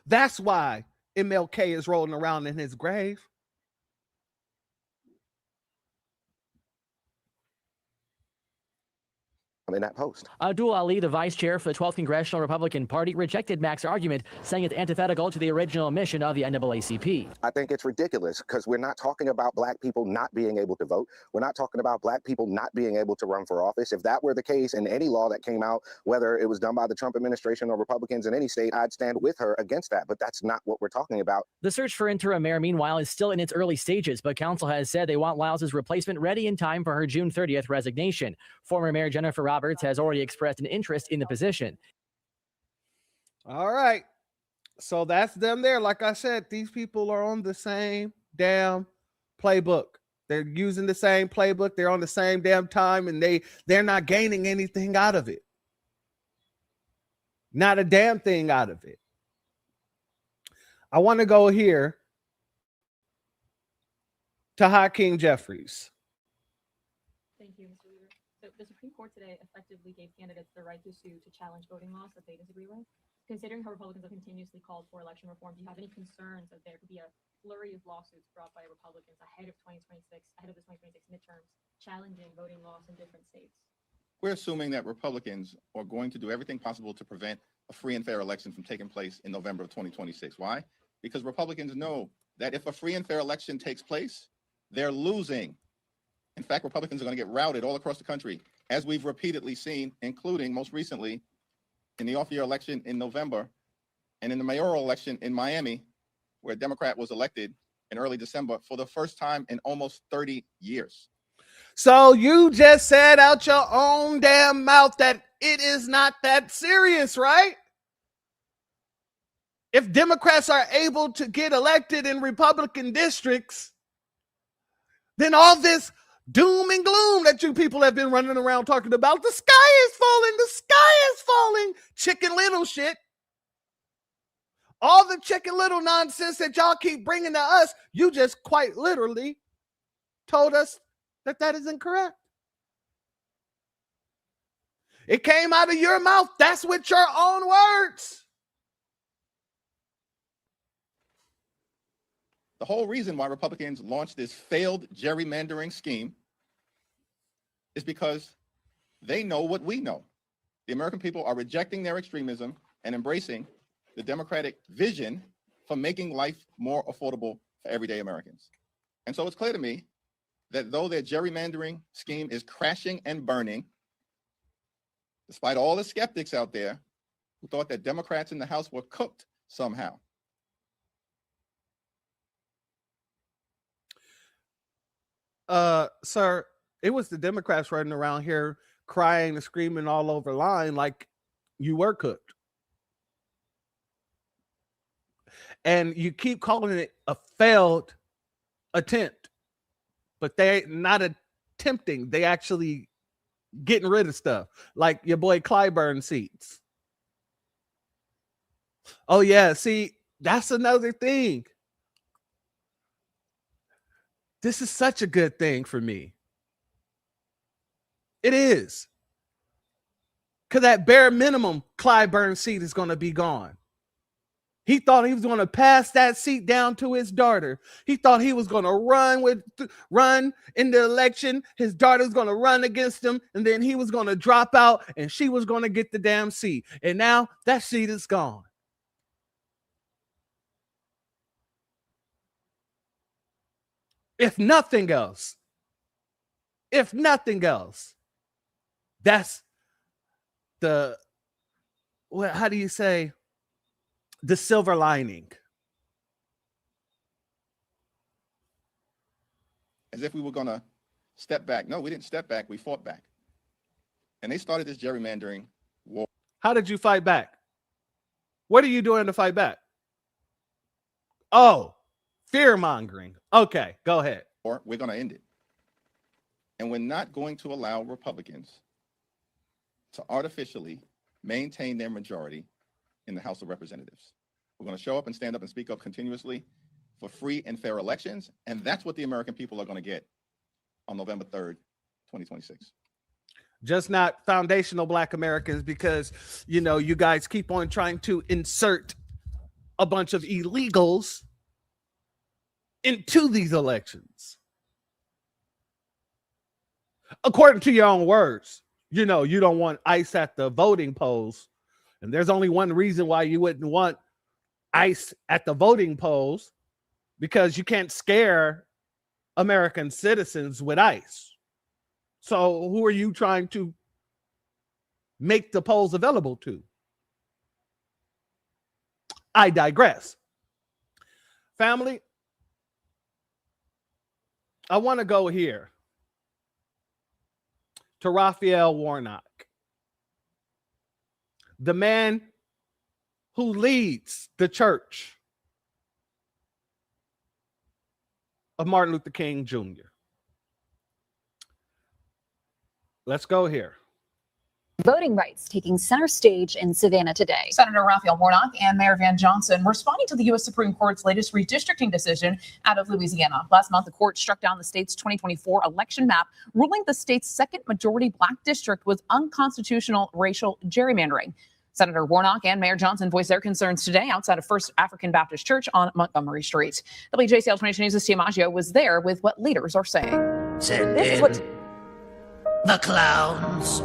That's why MLK is rolling around in his grave. In that post. Abdul Ali, the vice chair for the 12th Congressional Republican Party, rejected Mack's argument, saying it's antithetical to the original mission of the NAACP. I think it's ridiculous because we're not talking about black people not being able to vote. We're not talking about black people not being able to run for office. If that were the case in any law that came out, whether it was done by the Trump administration or Republicans in any state, I'd stand with her against that. But that's not what we're talking about. The search for interim mayor, meanwhile, is still in its early stages, but council has said they want Lyles' replacement ready in time for her June 30th resignation. Former Mayor Jennifer Roberts has already expressed an interest in the position. All right. So that's them there. Like I said, these people are on the same damn playbook. They're using the same playbook. They're on the same damn time, and they're not gaining anything out of it. Not a damn thing out of it. I want to go here to Hakeem Jeffries. Thank you, Mr. Weaver. So the Supreme Court today effectively gave candidates the right to sue to challenge voting laws that they disagree with. considering how Republicans have continuously called for election reform, do you have any concerns that there could be a flurry of lawsuits brought by Republicans ahead of 2026, ahead of the 2026 midterms, challenging voting laws in different states? We're assuming that Republicans are going to do everything possible to prevent a free and fair election from taking place in November of 2026. Why? Because Republicans know that if a free and fair election takes place, they're losing. In fact, Republicans are going to get routed all across the country, as we've repeatedly seen, including most recently in the off-year election in November and in the mayoral election in Miami, where a Democrat was elected in early December for the first time in almost 30 years. So you just said out your own damn mouth that it is not that serious, right? If Democrats are able to get elected in Republican districts, then all this doom and gloom that you people have been running around talking about, the sky is falling, Chicken Little shit. All the Chicken Little nonsense that y'all keep bringing to us, you just quite literally told us that that is incorrect. It came out of your mouth. That's with your own words. The whole reason why Republicans launched this failed gerrymandering scheme is because they know what we know. The American people are rejecting their extremism and embracing the Democratic vision for making life more affordable for everyday Americans. And so it's clear to me that though their gerrymandering scheme is crashing and burning, despite all the skeptics out there who thought that Democrats in the House were cooked somehow. Sir, it was the Democrats running around here crying and screaming all over line like you were cooked. And you keep calling it a failed attempt, but they're not attempting. They actually getting rid of stuff like your boy Clyburn seats. Oh yeah, see, that's another thing. This is such a good thing for me. It is. Because at bare minimum, Clyburn seat is going to be gone. He thought he was going to pass that seat down to his daughter. He thought he was going to run in the election. His daughter's going to run against him, and then he was going to drop out, and she was going to get the damn seat. And now that seat is gone. If nothing else, that's the, well, how do you say, the silver lining. As if we were going to step back. No, we didn't step back. We fought back. And they started this gerrymandering war. How did you fight back? What are you doing to fight back? Oh, fear mongering. Okay, go ahead. Or we're going to end it. And we're not going to allow Republicans to artificially maintain their majority in the House of Representatives. We're going to show up and stand up and speak up continuously for free and fair elections. And that's what the American people are going to get on November 3rd, 2026. Just not foundational Black Americans, because, you know, you guys keep on trying to insert a bunch of illegals into these elections. According to your own words, you know, you don't want ICE at the voting polls. And there's only one reason why you wouldn't want ICE at the voting polls, because you can't scare American citizens with ICE. So who are you trying to make the polls available to? I digress. Family, I want to go here to Raphael Warnock, the man who leads the church of Martin Luther King Jr. Let's go here. Voting rights taking center stage in Savannah today. Senator Raphael Warnock and Mayor Van Johnson responding to the U.S. Supreme Court's latest redistricting decision out of Louisiana. Last month, the court struck down the state's 2024 election map, ruling the state's second majority Black district was unconstitutional racial gerrymandering. Senator Warnock and Mayor Johnson voiced their concerns today outside of First African Baptist Church on Montgomery Street. WJCL 22 News' Tiamaggio was there with what leaders are saying. Send This is in what the clowns.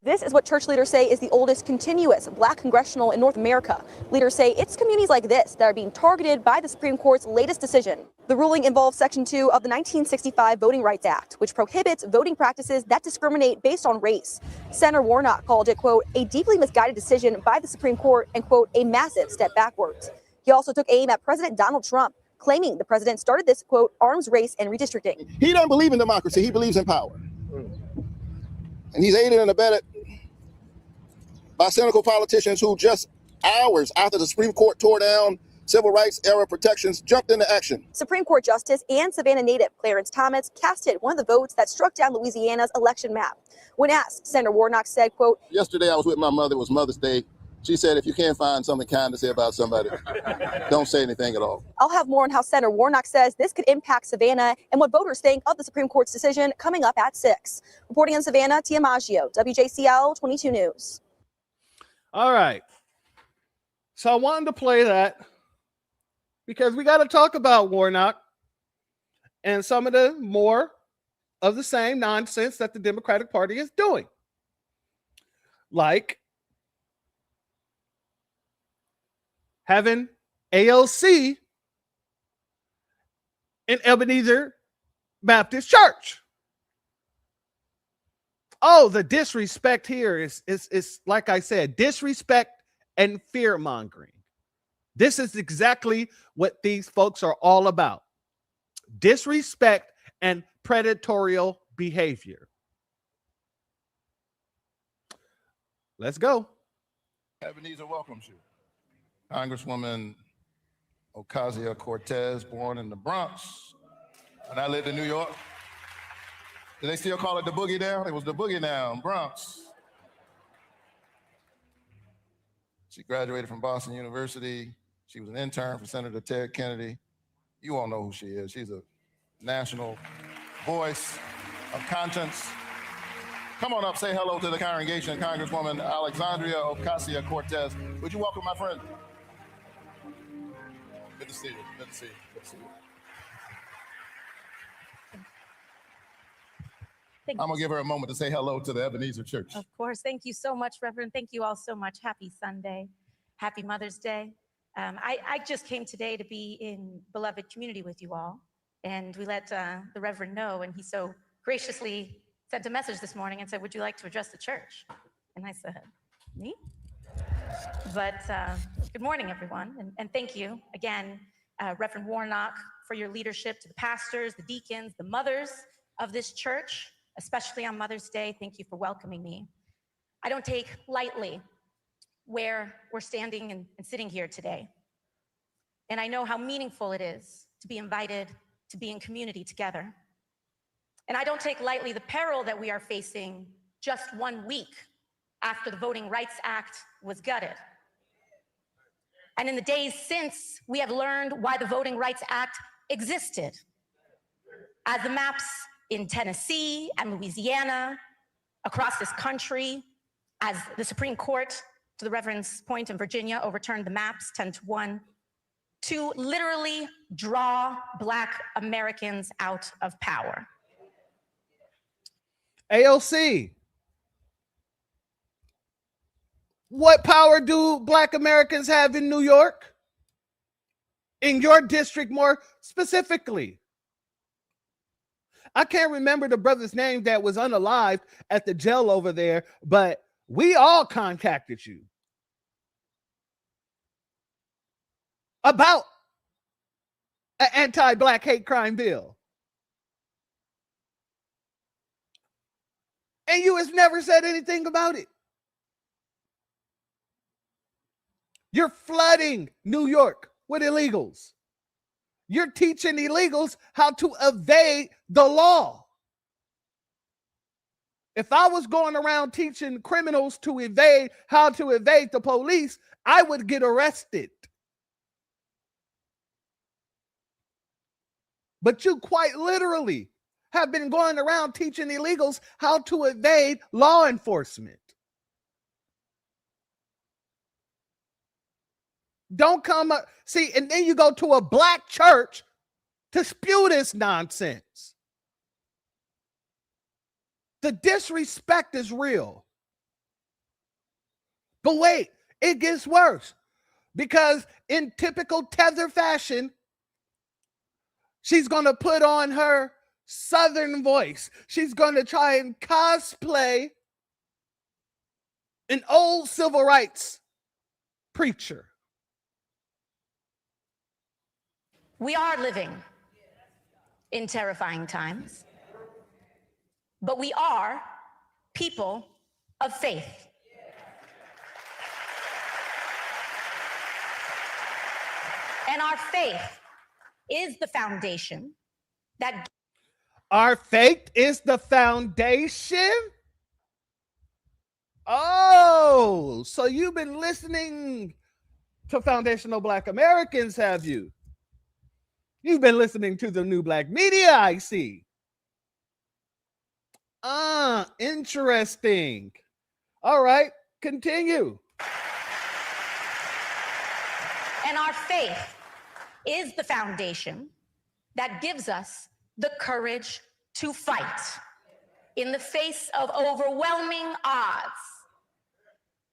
This is what church leaders say is the oldest continuous black congressional in North America. Leaders say it's communities like this that are being targeted by the Supreme Court's latest decision. The ruling involves Section 2 of the 1965 Voting Rights Act, which prohibits voting practices that discriminate based on race. Senator Warnock called it, quote, a deeply misguided decision by the Supreme Court and, quote, a massive step backwards. He also took aim at President Donald Trump, claiming the president started this, quote, arms race and redistricting. He doesn't believe in democracy. He believes in power. And he's aided and abetted by cynical politicians who just hours after the Supreme Court tore down civil rights era protections jumped into action. Supreme Court Justice and Savannah native Clarence Thomas casted one of the votes that struck down Louisiana's election map. When asked, Senator Warnock said, quote, yesterday I was with my mother. It was Mother's Day. She said, if you can't find something kind to say about somebody, don't say anything at all. I'll have more on how Senator Warnock says this could impact Savannah and what voters think of the Supreme Court's decision coming up at 6. Reporting in Savannah, Tiamaggio, WJCL 22 News. All right. So I wanted to play that because we got to talk about Warnock and some of the more of the same nonsense that the Democratic Party is doing. Like having ALC in Ebenezer Baptist Church. Oh, the disrespect here is like I said, disrespect and fear mongering. This is exactly what these folks are all about. Disrespect and predatorial behavior. Let's go. Ebenezer welcomes you. Congresswoman Ocasio-Cortez, born in the Bronx, and I lived in New York. Do they still call it the Boogie Down? It was the Boogie Down, Bronx. She graduated from Boston University. She was an intern for Senator Ted Kennedy. You all know who she is. She's a national voice of conscience. Come on up, say hello to the congregation, Congresswoman Alexandria Ocasio-Cortez. Would you welcome my friend? Good to see you, good to see you, good to see you. I'm gonna give her a moment to say hello to the Ebenezer Church. Of course. Thank you so much, Reverend. Thank you all so much. Happy Sunday. Happy Mother's Day. I just came today to be in beloved community with you all. And we let the Reverend know, and he so graciously sent a message this morning and said, would you like to address the church? And I said, me? But good morning, everyone. And thank you again, Reverend Warnock, for your leadership, to the pastors, the deacons, the mothers of this church, especially on Mother's Day. Thank you for welcoming me. I don't take lightly where we're standing and sitting here today. And I know how meaningful it is to be invited to be in community together. And I don't take lightly the peril that we are facing just 1 week after the Voting Rights Act was gutted. And in the days since, we have learned why the Voting Rights Act existed. As the maps in Tennessee and Louisiana, across this country, as the Supreme Court, to the Reverend's point in Virginia, overturned the maps 10-1, to literally draw Black Americans out of power. AOC. What power do Black Americans have in New York? In your district more specifically? I can't remember the brother's name that was unalived at the jail over there, but we all contacted you about an anti-Black hate crime bill. And you has never said anything about it. You're flooding New York with illegals. You're teaching illegals how to evade the law. If I was going around teaching criminals to evade how to evade the police, I would get arrested. But you quite literally have been going around teaching illegals how to evade law enforcement. Don't come up. See, and then you go to a black church to spew this nonsense. The disrespect is real. But wait, it gets worse. Because in typical Tether fashion, she's going to put on her Southern voice. She's going to try and cosplay an old civil rights preacher. We are living in terrifying times, but we are people of faith. And our faith is the foundation that... Our faith is the foundation? Oh, so you've been listening to Foundational Black Americans, have you? You've been listening to the new black media, I see. Interesting. All right, continue. And our faith is the foundation that gives us the courage to fight in the face of overwhelming odds.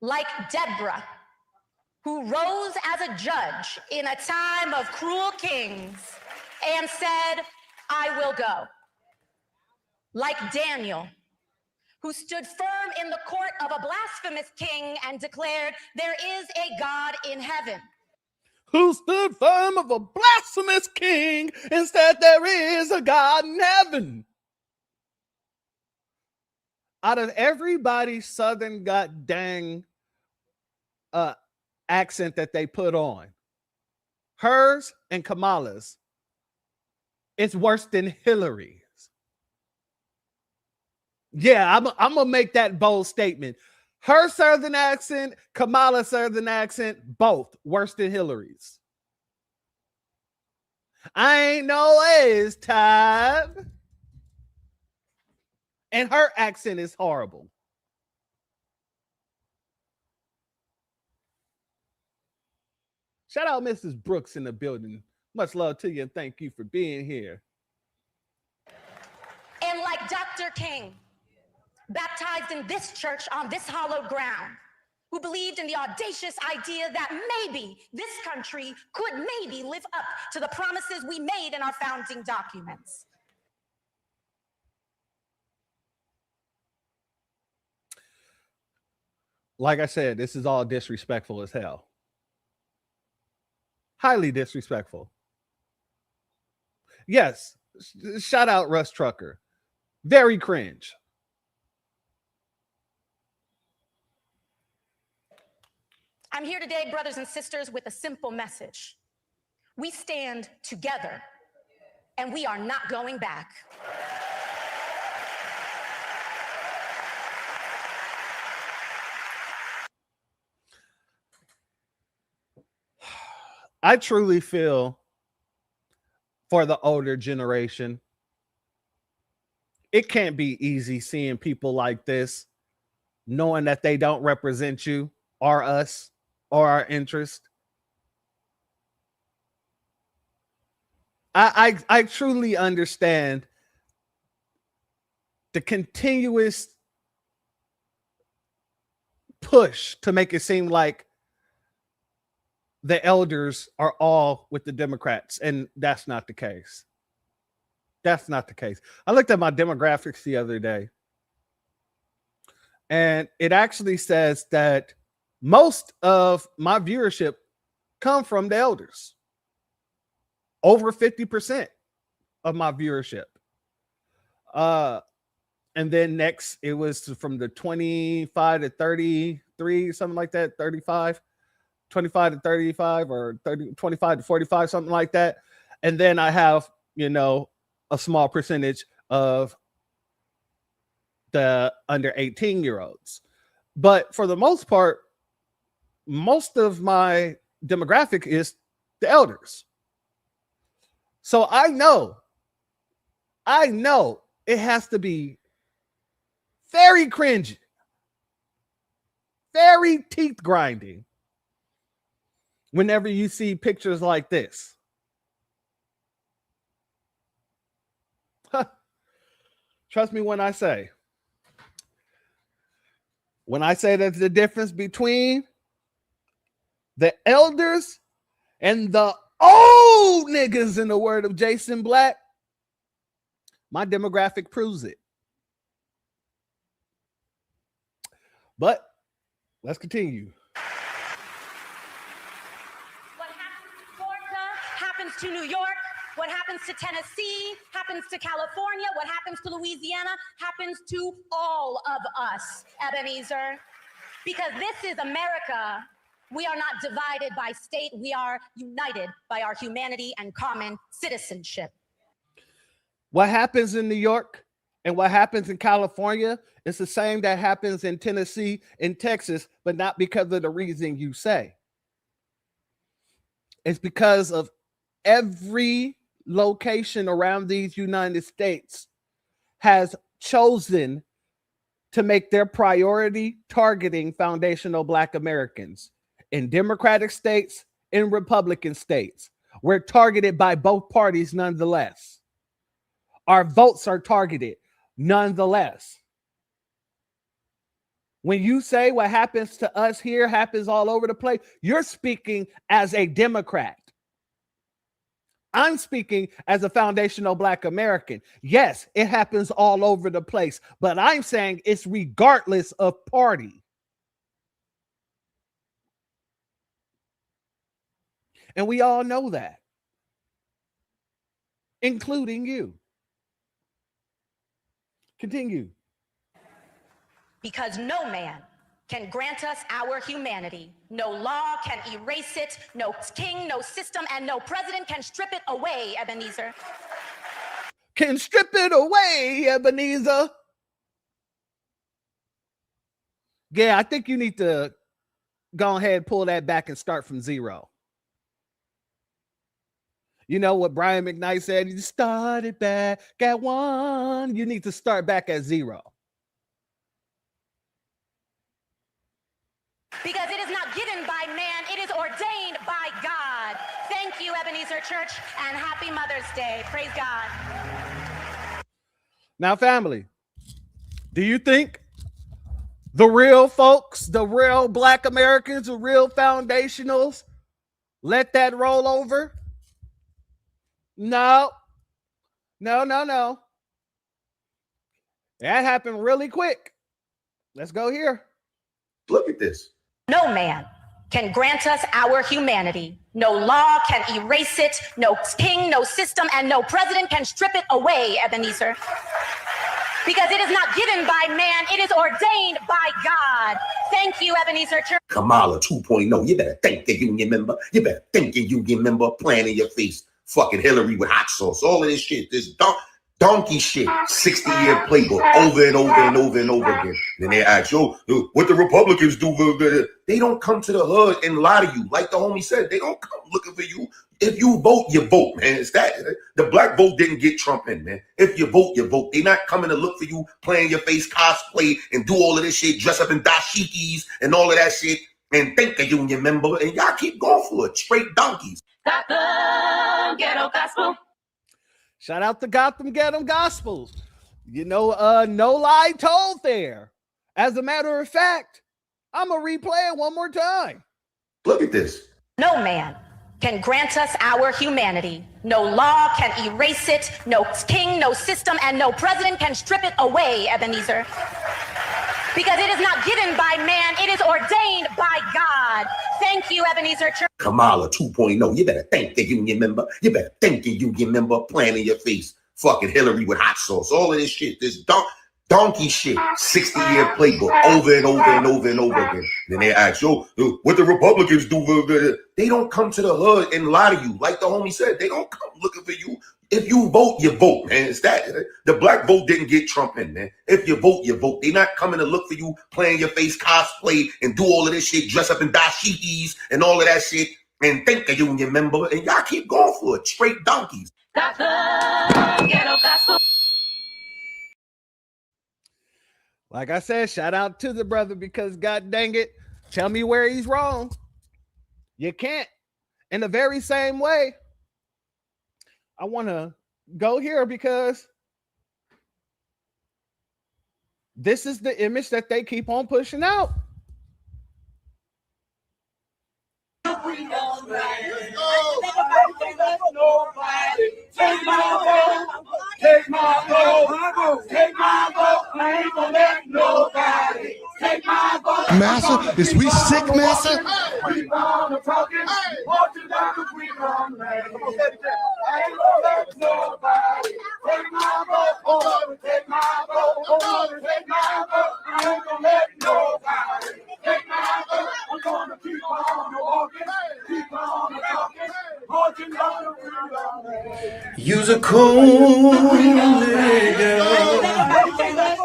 Like Deborah, who rose as a judge in a time of cruel kings and said, I will go. Like Daniel, who stood firm in the court of a blasphemous king and declared, there is a God in heaven. Who stood firm of a blasphemous king and said there is a God in heaven. Out of everybody's Southern goddamn accent that they put on, hers and Kamala's, it's worse than Hillary's. Yeah, I'm gonna make that bold statement. Her Southern accent, Kamala's Southern accent, both worse than Hillary's. I ain't no ways, Todd. And her accent is horrible. Shout out Mrs. Brooks in the building. Much love to you and thank you for being here. And like Dr. King, baptized in this church on this hallowed ground, who believed in the audacious idea that maybe this country could maybe live up to the promises we made in our founding documents. Like I said, this is all disrespectful as hell. Highly disrespectful. Yes, shout out Russ Trucker. Very cringe. I'm here today, brothers and sisters, with a simple message. We stand together, and we are not going back. I truly feel for the older generation, it can't be easy seeing people like this, knowing that they don't represent you or us or our interest. I truly understand the continuous push to make it seem like the elders are all with the Democrats, and that's not the case. That's not the case. I looked at my demographics the other day, and it actually says that most of my viewership come from the elders. Over 50% of my viewership. And then next, it was from the 25 to 33, something like that, 35. 25 to 35 or 25 to 45, something like that. And then I have, a small percentage of the under 18-year-olds. But for the most part, most of my demographic is the elders. So I know it has to be very cringy, very teeth grinding whenever you see pictures like this. Huh. Trust me when I say there's the difference between the elders and the old niggas, in the word of Jason Black, my demographic proves it. But let's continue. What happens to Georgia happens to New York. What happens to Tennessee happens to California. What happens to Louisiana happens to all of us, Ebenezer. Because this is America. We are not divided by state. We are united by our humanity and common citizenship. What happens in New York and what happens in California is the same that happens in Tennessee and Texas, but not because of the reason you say. It's because of every location around these United States has chosen to make their priority targeting foundational Black Americans. In Democratic states, in Republican states, we're targeted by both parties nonetheless. Our votes are targeted nonetheless. When you say what happens to us here happens all over the place, you're speaking as a Democrat. I'm speaking as a foundational Black American. Yes, it happens all over the place, but I'm saying it's regardless of party. And we all know that, including you. Continue. Because no man can grant us our humanity. No law can erase it. No king, no system, and no president can strip it away, Ebenezer. Can strip it away, Ebenezer. Yeah, I think you need to go ahead and pull that back and start from zero. You know what Brian McKnight said? You started back at one. You need to start back at zero. Because it is not given by man, it is ordained by God. Thank you, Ebenezer Church, and happy Mother's Day. Praise God. Now, family, do you think the real folks, the real Black Americans, the real foundationals let that roll over? No. That happened really quick. Let's go here. Look at this. No man can grant us our humanity. No law can erase it. No king, no system, and no president can strip it away, Ebenezer. Because it is not given by man, it is ordained by God. Thank you, Ebenezer Church. Kamala 2.0. You better thank the union member. You better thank your union member playing in your face. Fucking Hillary with hot sauce. All of this shit. This donkey shit. 60-year playbook over and over and over and over again. Then they ask, yo, what the Republicans do? They don't come to the hood and lie to you. Like the homie said, they don't come looking for you. If you vote, you vote, man. It's that. The Black vote didn't get Trump in, man. If you vote, you vote. They not coming to look for you, playing your face, cosplay, and do all of this shit, dress up in dashikis and all of that shit, and thank the union member. And y'all keep going for it. Straight donkeys. Gotham Ghetto Gospel. Shout out to Gotham Ghetto Gospels. You know, no lie told there. As a matter of fact, I'm going to replay it one more time. Look at this. No man can grant us our humanity. No law can erase it. No king, no system, and no president can strip it away, Ebenezer. Because it is not given by man, it is ordained by God. Thank you, Ebenezer Church. Kamala 2.0. You better thank the union member. You better thank your union member playing in your face. Fucking Hillary with hot sauce. All of this shit. This donkey shit. 60-year playbook over and over and over and over again. Then they ask, yo, what the Republicans do? They don't come to the hood and lie to you. Like the homie said, they don't come looking for you. If you vote, you vote, man. It's that. The Black vote didn't get Trump in, man. If you vote, you vote. They not coming to look for you, playing your face, cosplay, and do all of this shit, dress up in dashikis and all of that shit, and thank the union member. And y'all keep going for it. Straight donkeys. Gotham Ghetto Gospel. Like I said, shout out to the brother because God dang it, tell me where he's wrong. You can't. In the very same way, I want to go here because this is the image that they keep on pushing out. Take my vote, take my vote, take my vote. I ain't gonna let nobody take my vote. Massa, is we sick, Massa? Keep on talking, marching down the street on Lane. I ain't gonna let nobody take my vote. Oh, take my vote. Oh, take my vote. I ain't gonna let nobody take my vote. I'm gonna keep on walking, keep on talking, marching down the street on Lane. You's a cool nigga.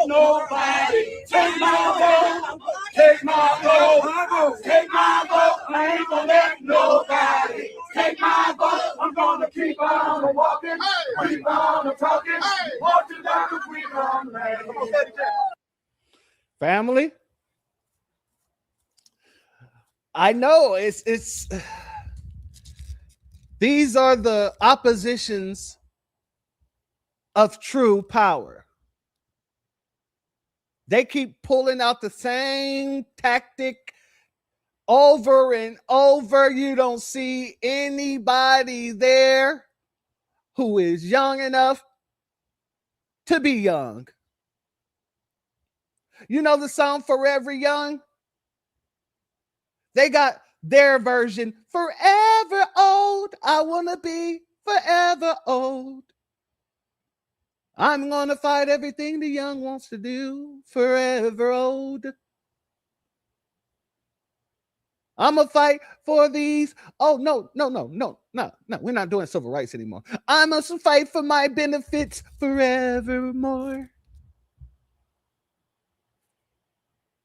Nobody take my vote, take my vote, take my vote. I ain't gonna let nobody take my vote. I'm gonna keep on walking, keep on talking, marching down the street on Lane. Family, I know it's these are the oppositions of true power. They keep pulling out the same tactic over and over. You don't see anybody there who is young enough to be young. You know the song Forever Young? They got their version, Forever Old. I want to be forever old. I'm going to fight everything the young wants to do, forever old. I'm going to fight for these. Oh, no. We're not doing civil rights anymore. I must fight for my benefits forevermore.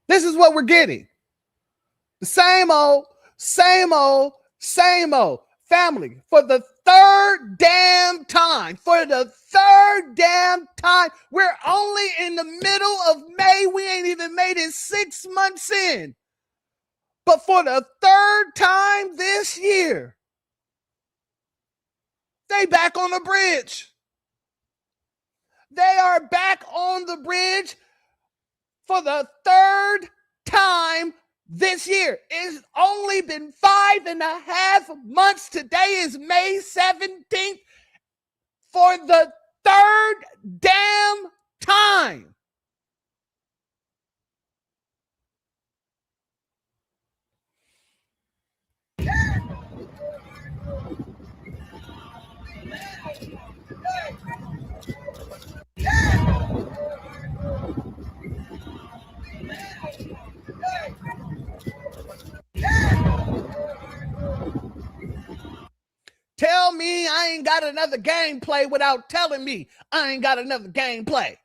This is what we're getting. The same old. Family, for the third damn time, we're only in the middle of May. We ain't even made it 6 months in. But for the third time this year, they back on the bridge. They are back on the bridge for the third time this year. It's only been 5.5 months. Today is May 17th. For the third damn time. Tell me I ain't got another gameplay without telling me I ain't got another gameplay.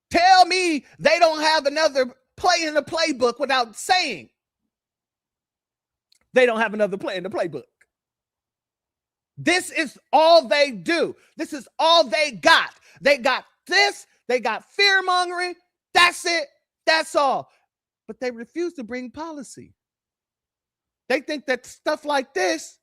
Tell me they don't have another play in the playbook without saying they don't have another play in the playbook. This is all they do. This is all they got. They got this. They got fear mongering. That's it. That's all. But they refuse to bring policy. They think that stuff like this,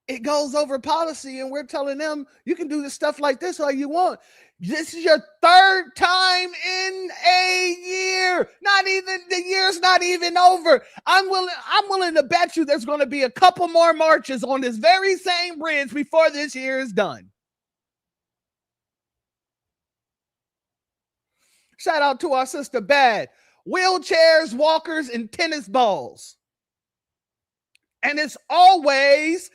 it goes over policy, and we're telling them you can do this stuff like this all you want. This is your third time in a year. The year's not even over. I'm willing to bet you there's going to be a couple more marches on this very same bridge before this year is done. Shout out to our sister Bad. Wheelchairs, walkers, and tennis balls. And it's always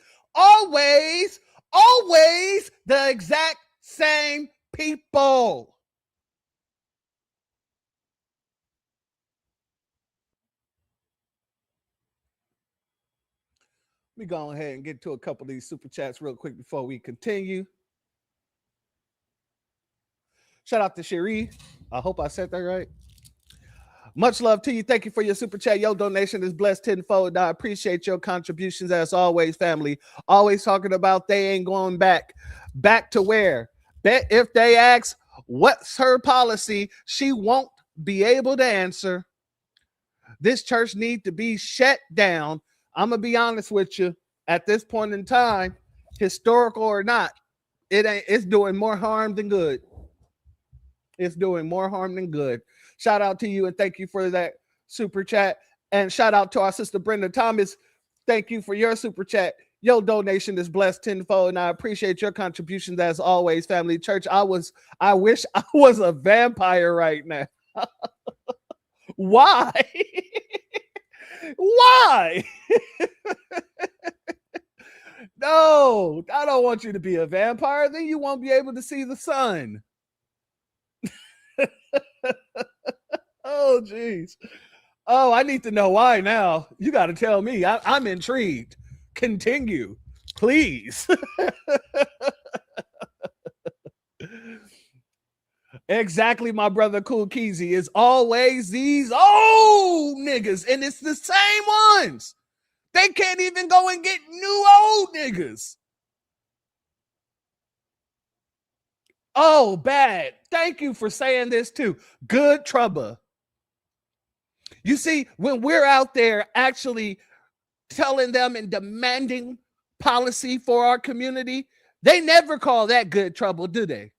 the exact same people. Let me go ahead and get to a couple of these super chats real quick before we continue. Shout out to Cherie. I hope I said that right. Much love to you. Thank you for your super chat. Your donation is blessed tenfold. I appreciate your contributions as always, family. Always talking about they ain't going back. Back to where? Bet if they ask what's her policy, she won't be able to answer. This church needs to be shut down. I'm going to be honest with you. At this point in time, historical or not, it's doing more harm than good. It's doing more harm than good. Shout out to you and thank you for that super chat. And shout out to our sister Brenda Thomas. Thank you for your super chat. Your donation is blessed tenfold, and I appreciate your contributions as always, family. Church, I wish I was a vampire right now. Why? Why? No, I don't want you to be a vampire. Then you won't be able to see the sun. Oh, geez. Oh, I need to know why now. You got to tell me. I'm intrigued. Continue, please. Exactly, my brother Cool Keezy. Is always these old niggas, and it's the same ones. They can't even go and get new old niggas. Oh, bad. Thank you for saying this too. Good trouble. You see, when we're out there actually telling them and demanding policy for our community, they never call that good trouble, do they?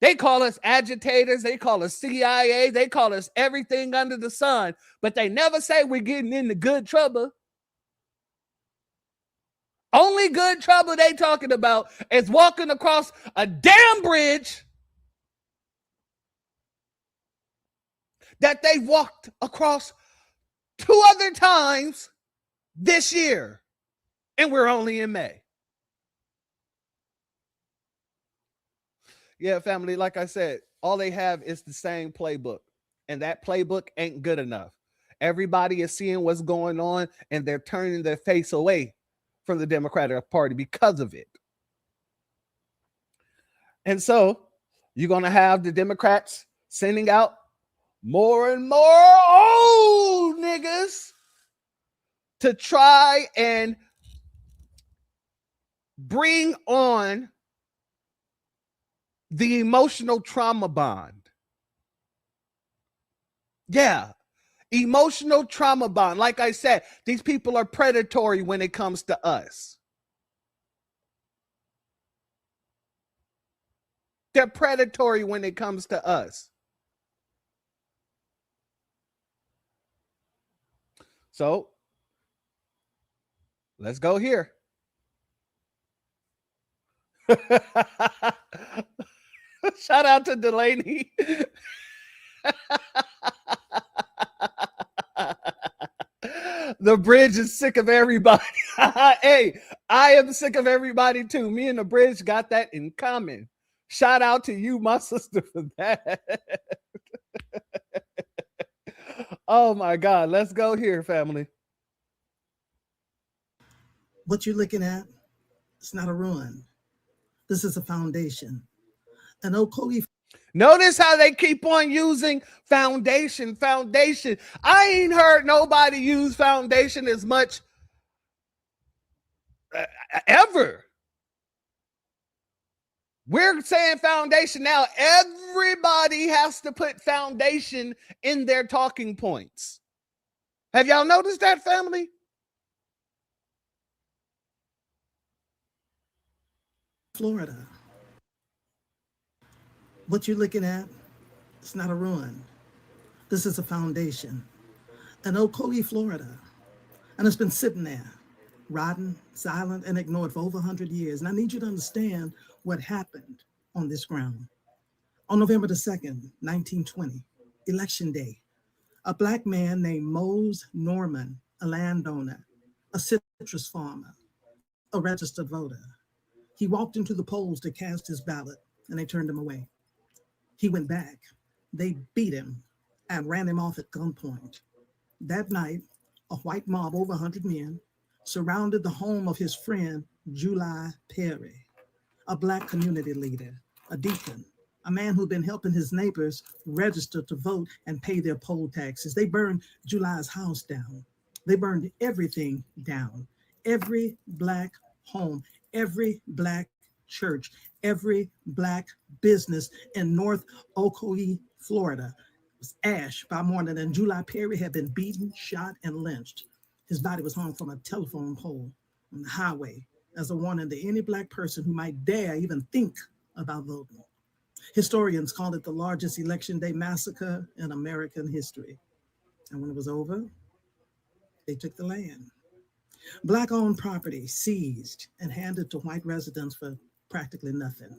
They call us agitators. They call us CIA. They call us everything under the sun, but they never say we're getting into good trouble. Only good trouble they talking about is walking across a damn bridge that they walked across 2 other times this year, and we're only in May. Yeah, family, like I said, all they have is the same playbook, and that playbook ain't good enough. Everybody is seeing what's going on, and they're turning their face away from the Democratic Party because of it. And so you're going to have the Democrats sending out more and more old niggas to try and bring on the emotional trauma bond. Yeah, emotional trauma bond. Like I said, these people are predatory when it comes to us. They're predatory when it comes to us. So let's go here. Shout out to Delaney. The bridge is sick of everybody. Hey, I am sick of everybody too. Me and the bridge got that in common. Shout out to you, my sister, for that. Oh my God. Let's go here, family. What you're looking at, it's not a ruin. This is a foundation. An Okogie. Notice how they keep on using foundation. I ain't heard nobody use foundation as much ever. We're saying foundation now. Everybody has to put foundation in their talking points. Have y'all noticed that, family? Florida. What you're looking at, it's not a ruin. This is a foundation. An Okogie, Florida. And it's been sitting there, rotten, silent, and ignored for over 100 years. And I need you to understand what happened on this ground. On November the 2nd, 1920, Election Day, a Black man named Mose Norman, a landowner, a citrus farmer, a registered voter. He walked into the polls to cast his ballot, and they turned him away. He went back. They beat him and ran him off at gunpoint. That night, a white mob, over 100 men, surrounded the home of his friend, July Perry, a Black community leader, a deacon, a man who'd been helping his neighbors register to vote and pay their poll taxes. They burned July's house down. They burned everything down. Every Black home, every Black church, every Black business in North Okogie, Florida. was ash by morning, and July Perry had been beaten, shot, and lynched. His body was hung from a telephone pole on the highway as a warning to any Black person who might dare even think about voting. Historians call it the largest Election Day massacre in American history. And when it was over, they took the land. Black-owned property seized and handed to white residents for practically nothing.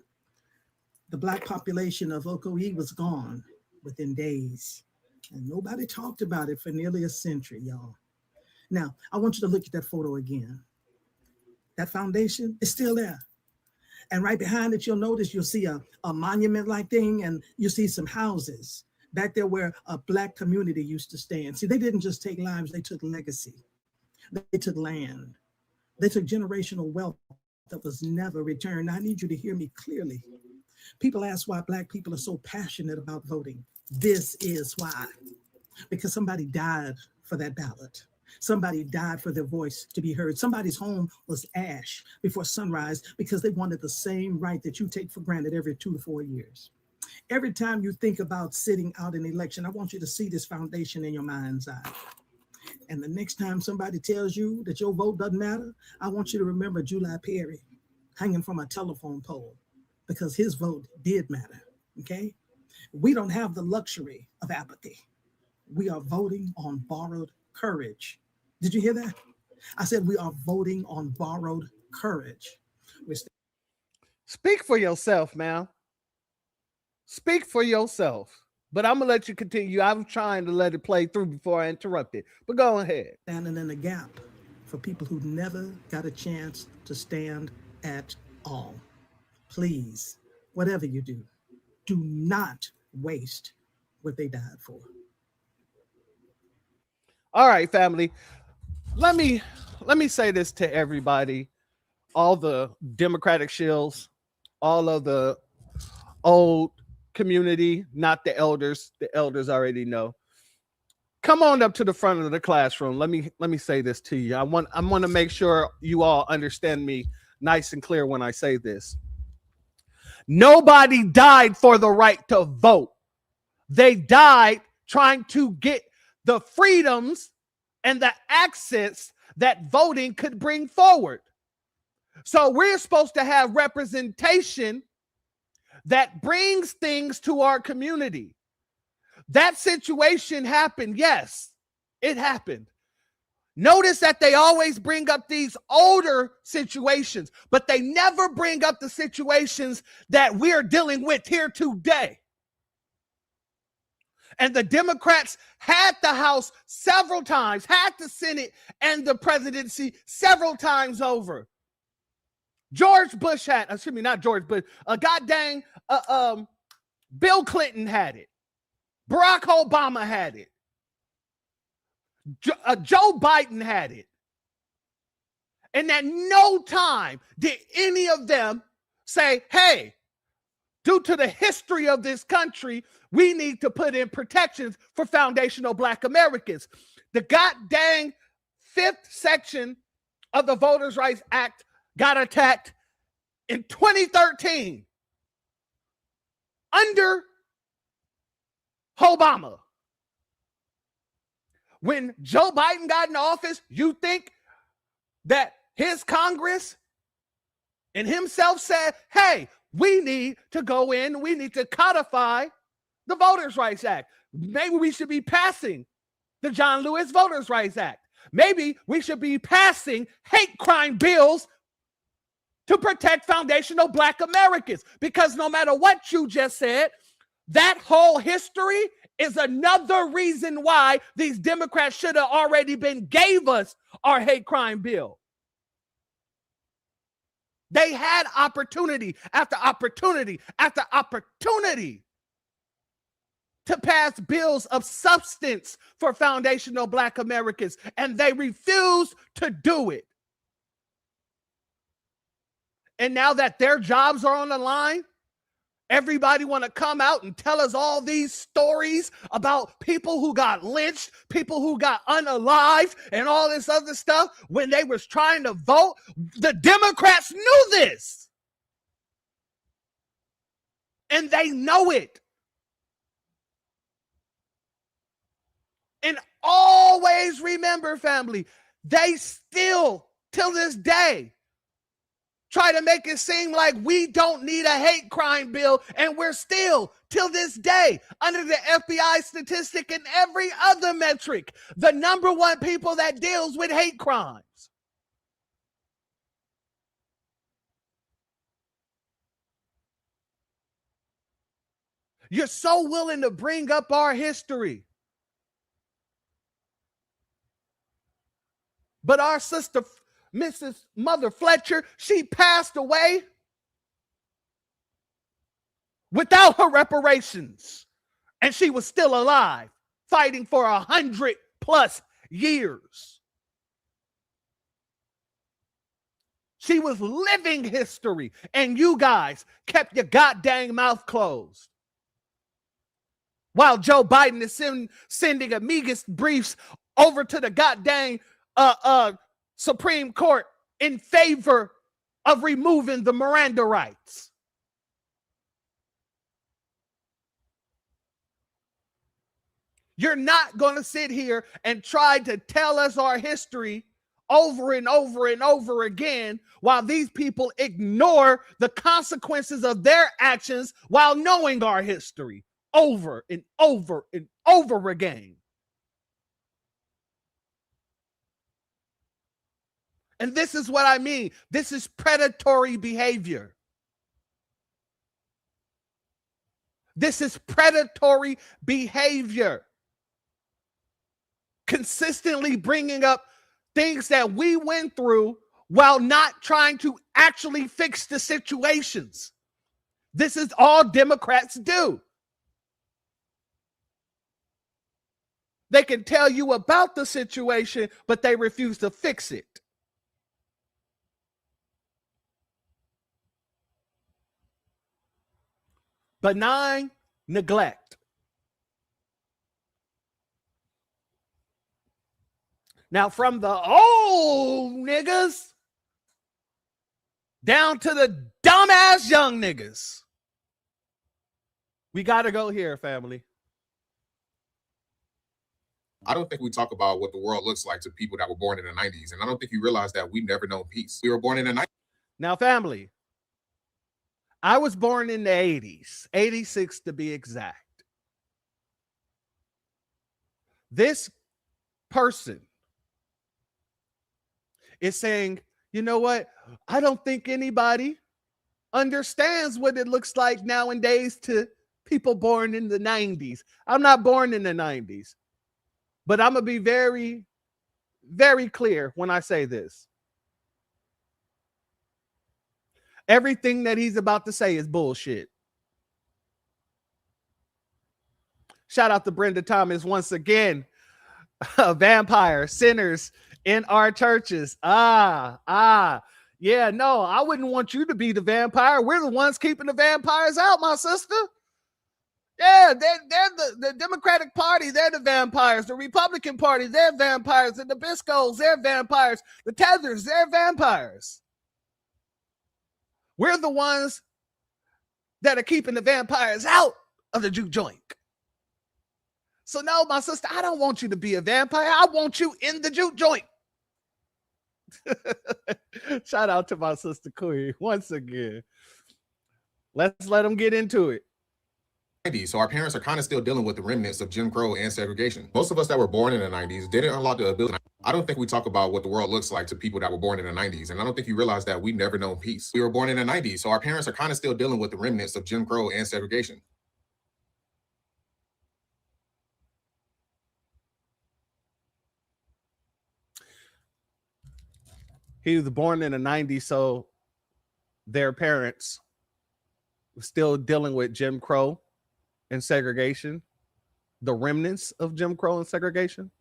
The Black population of Ocoee was gone within days, and nobody talked about it for nearly a century, y'all. Now, I want you to look at that photo again. That foundation is still there. And right behind it, you'll notice you'll see a monument-like thing, and you see some houses back there where a Black community used to stand. See, they didn't just take lives, they took legacy. They took land. They took generational wealth that was never returned. I need you to hear me clearly. People ask why Black people are so passionate about voting. This is why. Because somebody died for that ballot. Somebody died for their voice to be heard. Somebody's home was ash before sunrise because they wanted the same right that you take for granted every 2 to 4 years. Every time you think about sitting out an election, I want you to see this foundation in your mind's eye. And the next time somebody tells you that your vote doesn't matter, I want you to remember July Perry hanging from a telephone pole because his vote did matter, okay? We don't have the luxury of apathy. We are voting on borrowed courage. Did you hear that? I said we are voting on borrowed courage. Speak for yourself, man. Speak for yourself. But I'm going to let you continue. I'm trying to let it play through before I interrupt it. But go ahead. Standing in the gap for people who never got a chance to stand at all. Please, whatever you do, do not waste what they died for. All right, family. Let me say this to everybody, all the Democratic shills, all of the old community, not the elders. The elders already know. Come on up to the front of the classroom. Let me say this to you. I want to make sure you all understand me nice and clear when I say this. Nobody died for the right to vote. They died trying to get the freedoms and the access that voting could bring forward. So we're supposed to have representation that brings things to our community. That situation happened. Yes, it happened. Notice that they always bring up these older situations, but they never bring up the situations that we're dealing with here today. And the Democrats had the House several times, had the Senate and the presidency several times over. George Bush had, excuse me, not George Bush, Bill Clinton had it. Barack Obama had it. Joe Biden had it. And at no time did any of them say, hey, due to the history of this country, we need to put in protections for foundational Black Americans. The goddamn 5th section of the Voters' Rights Act got attacked in 2013 under Obama. When Joe Biden got in office, you think that his Congress and himself said, hey, we need to go in, we need to codify the Voters' Rights Act. Maybe we should be passing the John Lewis Voters' Rights Act. Maybe we should be passing hate crime bills to protect foundational Black Americans. Because no matter what you just said, that whole history is another reason why these Democrats should have already gave us our hate crime bill. They had opportunity after opportunity after opportunity to pass bills of substance for foundational Black Americans, and they refused to do it. And now that their jobs are on the line, everybody want to come out and tell us all these stories about people who got lynched, people who got unalived, and all this other stuff when they was trying to vote. The Democrats knew this. And they know it. always remember, family, they still, till this day, try to make it seem like we don't need a hate crime bill, and we're still, till this day, under the FBI statistic and every other metric, the number one people that deals with hate crimes. You're so willing to bring up our history. But our sister, Mrs. Mother Fletcher, she passed away without her reparations. And she was still alive, fighting for 100+ years. She was living history, and you guys kept your goddamn mouth closed. While Joe Biden is sending amicus briefs over to the goddamn Supreme Court in favor of removing the Miranda rights. You're not going to sit here and try to tell us our history over and over and over again while these people ignore the consequences of their actions while knowing our history over and over and over again. And this is what I mean. This is predatory behavior. This is predatory behavior. Consistently bringing up things that we went through while not trying to actually fix the situations. This is all Democrats do. They can tell you about the situation, but they refuse to fix it. Benign neglect. Now, from the old niggas down to the dumbass young niggas, we got to go here, family. I don't think we talk about what the world looks like to people that were born in the 90s. And I don't think you realize that we've never known peace. We were born in the 90s. Now, family, I was born in the 80s, 86 to be exact. This person is saying, you know what? I don't think anybody understands what it looks like nowadays to people born in the 90s. I'm not born in the 90s, but I'm going to be very, very clear when I say this. Everything that he's about to say is bullshit. Shout out to Brenda Thomas once again. Vampire sinners in our churches. Yeah, no, I wouldn't want you to be the vampire. We're the ones keeping the vampires out, my sister. Yeah, they're the Democratic Party, they're the vampires. The Republican Party, they're vampires. The Nabiscos, they're vampires. The Tethers, they're vampires. We're the ones that are keeping the vampires out of the juke joint. So no, my sister, I don't want you to be a vampire. I want you in the juke joint. Shout out to my sister Queen once again. Let's let them get into it. So our parents are kind of still dealing with the remnants of Jim Crow and segregation. Most of us that were born in the 90s didn't unlock the ability. I don't think we talk about what the world looks like to people that were born in the 90s. And I don't think you realize that we've never known peace. We were born in the 90s. So our parents are kind of still dealing with the remnants of Jim Crow and segregation. He was born in the 90s, so their parents were still dealing with Jim Crow and segregation, the remnants of Jim Crow and segregation.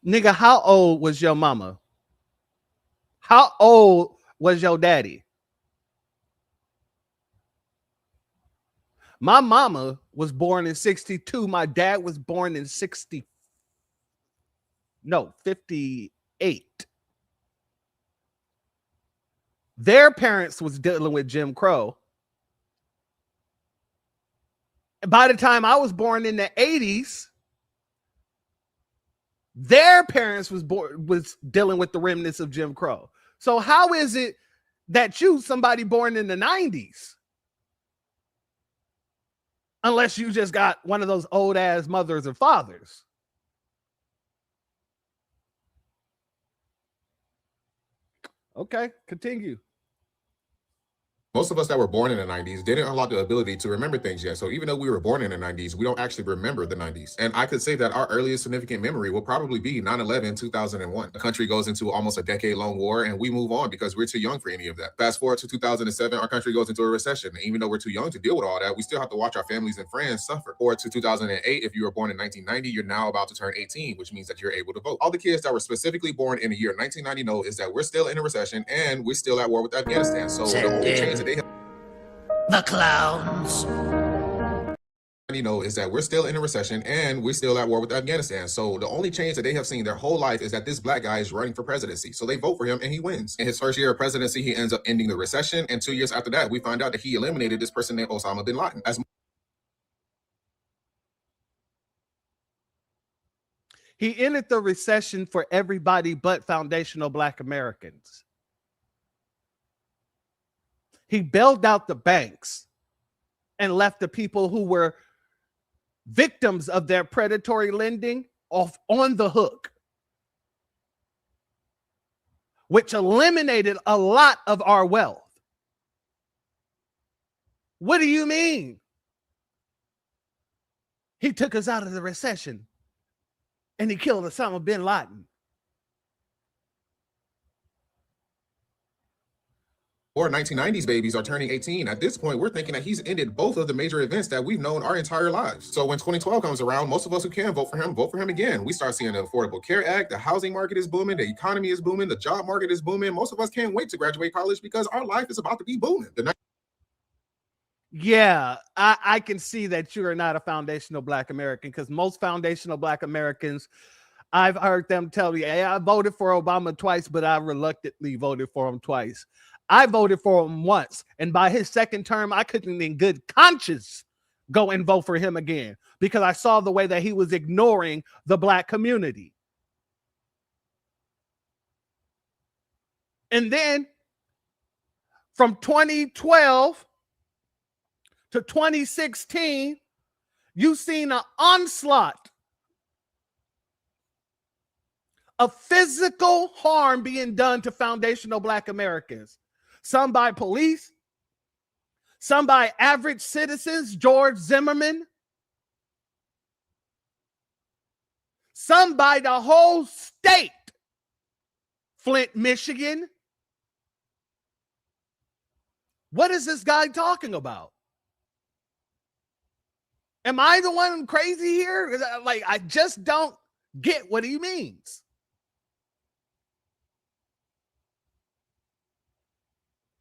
Nigga, how old was your mama? How old was your daddy? My mama was born in 62. My dad was born in 58. Their parents was dealing with Jim Crow. By the time I was born in the 80s, their parents was dealing with the remnants of Jim Crow. So how is it that somebody born in the 90s, unless you just got one of those old ass mothers or fathers? Okay, continue. Most of us that were born in the 90s didn't unlock the ability to remember things yet. So even though we were born in the 90s, we don't actually remember the 90s. And I could say that our earliest significant memory will probably be 9/11, 2001. The country goes into almost a decade-long war, and we move on because we're too young for any of that. Fast forward to 2007, our country goes into a recession. And even though we're too young to deal with all that, we still have to watch our families and friends suffer. Forward to 2008, if you were born in 1990, you're now about to turn 18, which means that you're able to vote. All the kids that were specifically born in the year 1990 know is that we're still in a recession and we're still at war with Afghanistan. So the only change that they have The clowns. Is that we're still in a recession and we're still at war with Afghanistan. So the only change that they have seen their whole life is that this black guy is running for presidency. So they vote for him and he wins. In his first year of presidency, he ends up ending the recession. And 2 years after that, we find out that he eliminated this person named Osama bin Laden. He ended the recession for everybody but foundational Black Americans. He bailed out the banks and left the people who were victims of their predatory lending off on the hook, which eliminated a lot of our wealth. What do you mean? He took us out of the recession and he killed Osama bin Laden. Or 1990s babies are turning 18. At this point, we're thinking that he's ended both of the major events that we've known our entire lives. So when 2012 comes around, most of us who can vote for him again. We start seeing the Affordable Care Act, the housing market is booming, the economy is booming, the job market is booming. Most of us can't wait to graduate college because our life is about to be booming. Yeah, I can see that you are not a foundational Black American, because most foundational Black Americans, I've heard them tell me, hey, I voted for Obama twice, but I reluctantly voted for him twice. I voted for him once, and by his second term, I couldn't in good conscience go and vote for him again because I saw the way that he was ignoring the Black community. And then from 2012 to 2016, you've seen an onslaught of physical harm being done to foundational Black Americans. Some by police, some by average citizens, George Zimmerman, some by the whole state, Flint, Michigan. What is this guy talking about? Am I the one crazy here? Like, I just don't get what he means.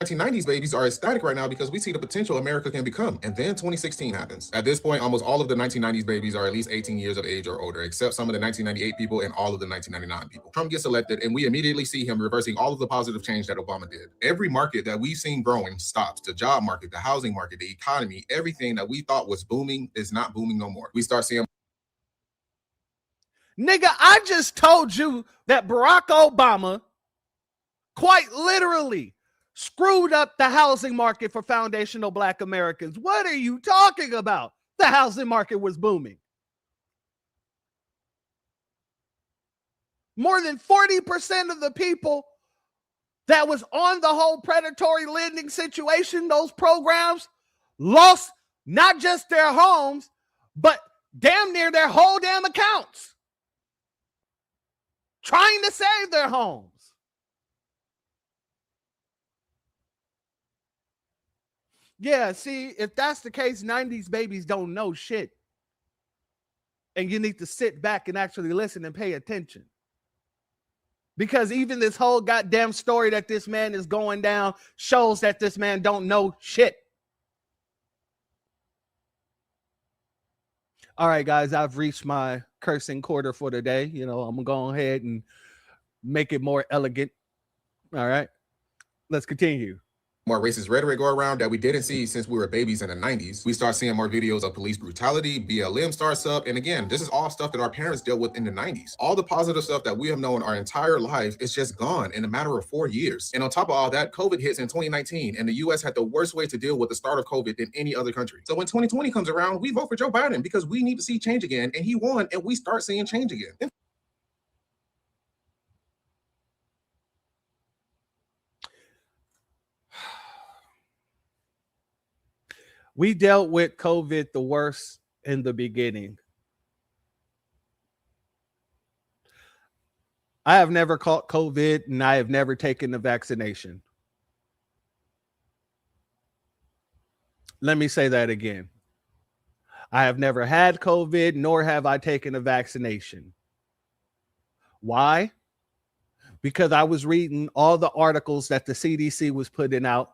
1990s babies are ecstatic right now because we see the potential America can become. And then 2016 happens. At this point, almost all of the 1990s babies are at least 18 years of age or older, except some of the 1998 people and all of the 1999 people. Trump gets elected, and we immediately see him reversing all of the positive change that Obama did. Every market that we've seen growing stops. The job market, the housing market, the economy, everything that we thought was booming is not booming no more. We start seeing... Nigga, I just told you that Barack Obama quite literally screwed up the housing market for foundational Black Americans. What are you talking about? The housing market was booming. More than 40% of the people that was on the whole predatory lending situation, those programs, lost not just their homes, but damn near their whole damn accounts, trying to save their homes. Yeah, see, if that's the case, 90s babies don't know shit. And you need to sit back and actually listen and pay attention. Because even this whole goddamn story that this man is going down shows that this man don't know shit. All right, guys, I've reached my cursing quarter for the day. You know, I'm going to go ahead and make it more elegant. All right, let's continue. more racist rhetoric go around that we didn't see since we were babies in the 90s. We start seeing more videos of police brutality, BLM starts up. And again, this is all stuff that our parents dealt with in the 90s. All the positive stuff that we have known our entire life is just gone in a matter of 4 years. And on top of all that, COVID hits in 2019, and the US had the worst way to deal with the start of COVID than any other country. So when 2020 comes around, we vote for Joe Biden because we need to see change again, and he won, and we start seeing change again. We dealt with COVID the worst in the beginning. I have never caught COVID, and I have never taken the vaccination. Let me say that again. I have never had COVID, nor have I taken a vaccination. Why? Because I was reading all the articles that the CDC was putting out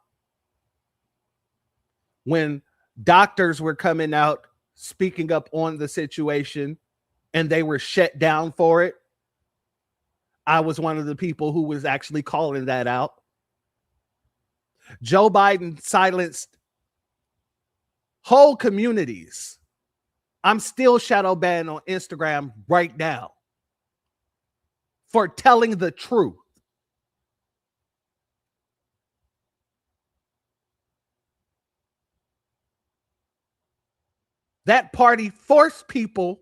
when doctors were coming out speaking up on the situation and they were shut down for it. I was one of the people who was actually calling that out. Joe Biden silenced whole communities. I'm still shadow banned on Instagram right now for telling the truth. That party forced people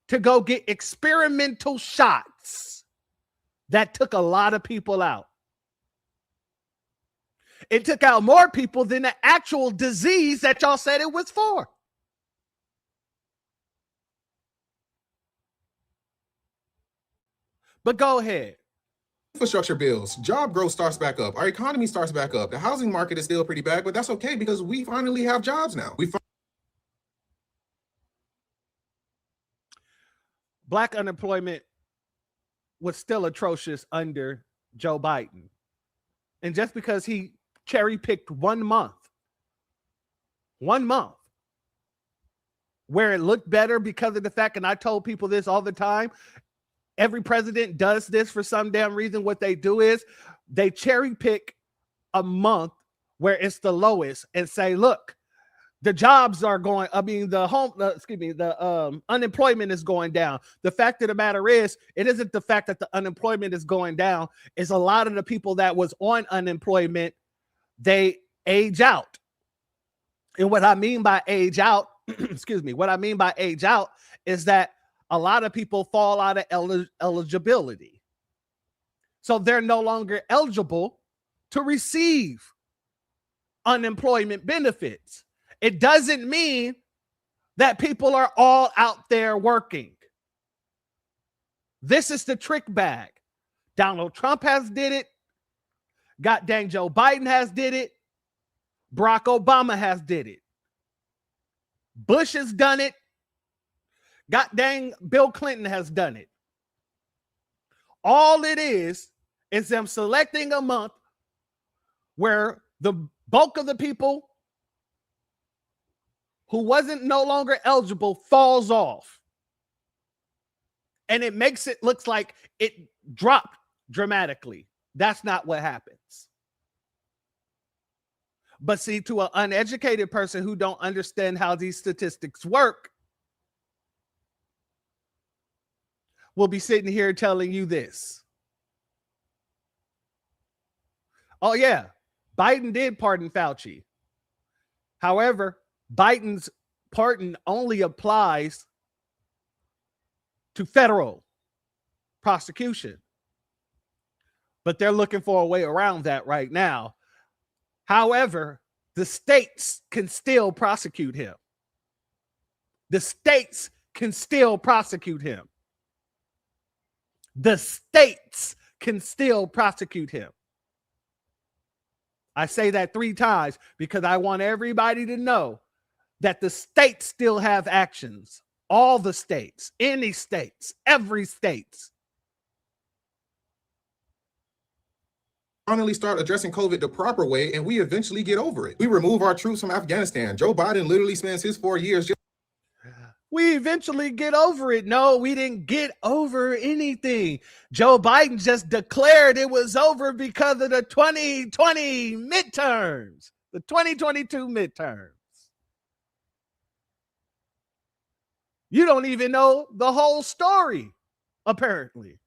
to go get experimental shots that took a lot of people out. It took out more people than the actual disease that y'all said it was for. But go ahead. Infrastructure bills, job growth starts back up, our economy starts back up. The housing market is still pretty bad, but that's okay because we finally have jobs now. Black unemployment was still atrocious under Joe Biden. And just because he cherry-picked 1 month where it looked better because of the fact, and I told people this all the time, every president does this for some damn reason. What they do is they cherry-pick a month where it's the lowest and say, look, the jobs are going, the unemployment is going down. The fact of the matter is, it isn't the fact that the unemployment is going down. It's a lot of the people that was on unemployment, they age out. And what I mean by age out, what I mean by age out is that a lot of people fall out of eligibility. So they're no longer eligible to receive unemployment benefits. It doesn't mean that people are all out there working. This is the trick bag. Donald Trump has did it. God dang Joe Biden has did it. Barack Obama has did it. Bush has done it. God dang Bill Clinton has done it. All it is them selecting a month where the bulk of the people who wasn't no longer eligible falls off. And it makes it looks like it dropped dramatically. That's not what happens. But see, to an uneducated person who don't understand how these statistics work, we'll be sitting here telling you this. Oh yeah, Biden did pardon Fauci. However, Biden's pardon only applies to federal prosecution. But they're looking for a way around that right now. However, the states can still prosecute him. The states can still prosecute him. The states can still prosecute him. I say that 3 times because I want everybody to know that the states still have actions. All the states, any states, every states. Finally start addressing COVID the proper way, and we eventually get over it. We remove our troops from Afghanistan. Joe Biden literally spends his 4 years just We eventually get over it. No, we didn't get over anything. Joe Biden just declared it was over because of the 2020 midterms, the 2022 midterms. You don't even know the whole story, apparently.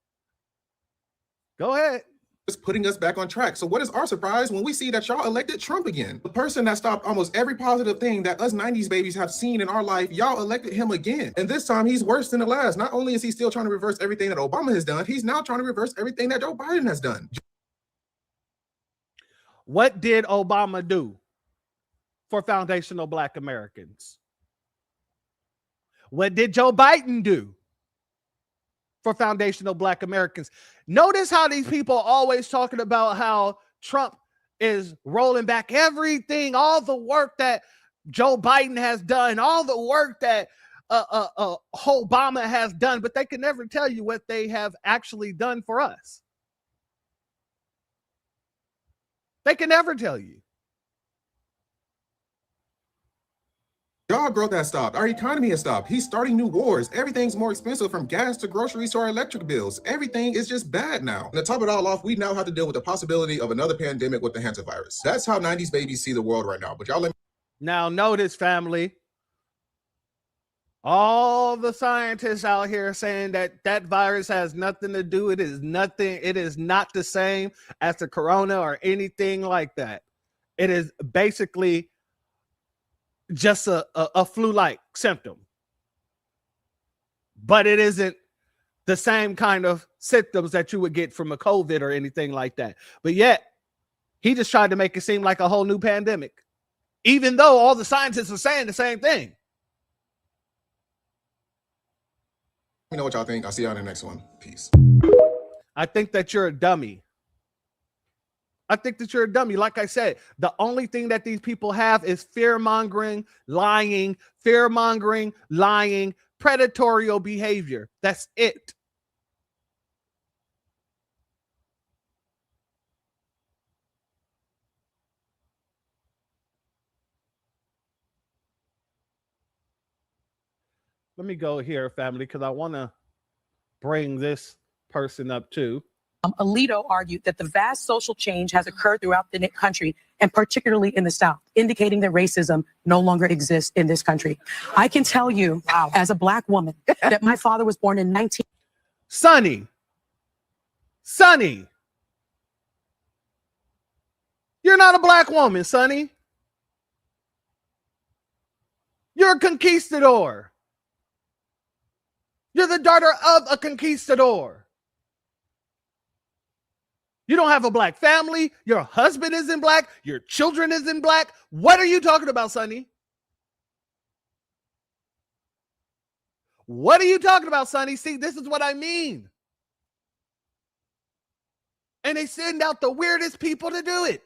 Go ahead. It's putting us back on track. So what is our surprise when we see that y'all elected Trump again? The person that stopped almost every positive thing that us 90s babies have seen in our life, y'all elected him again. And this time he's worse than the last. Not only is he still trying to reverse everything that Obama has done, he's now trying to reverse everything that Joe Biden has done. What did Obama do for foundational Black Americans? What did Joe Biden do for foundational Black Americans? Notice how these people are always talking about how Trump is rolling back everything, all the work that Joe Biden has done, all the work that Obama has done, but they can never tell you what they have actually done for us. They can never tell you. Job growth has stopped. Our economy has stopped. He's starting new wars. Everything's more expensive, from gas to groceries to our electric bills. Everything is just bad now. And to top it all off, we now have to deal with the possibility of another pandemic with the hantavirus. That's how 90s babies see the world right now. But y'all let me... Now notice, family, all the scientists out here saying that that virus has nothing to do. It is nothing. It is not the same as the corona or anything like that. It is basically just a flu-like symptom, but it isn't the same kind of symptoms that you would get from a COVID or anything like that. But yet he just tried to make it seem like a whole new pandemic, even though all the scientists are saying the same thing. Let me know what y'all think. I'll see y'all in the next one. Peace. I think that you're a dummy. I think that you're a dummy. Like I said, the only thing that these people have is fear-mongering, lying, predatorial behavior. That's it. Let me go here, family, because I want to bring this person up too. Alito argued that the vast social change has occurred throughout the country, and particularly in the South, indicating that racism no longer exists in this country. I can tell you, as a Black woman, that my father was born in 19... Sonny, you're not a Black woman, Sonny. You're a conquistador. You're the daughter of a conquistador. You don't have a Black family. Your husband isn't Black. Your children isn't Black. What are you talking about, Sonny? What are you talking about, Sonny? See, this is what I mean. And they send out the weirdest people to do it.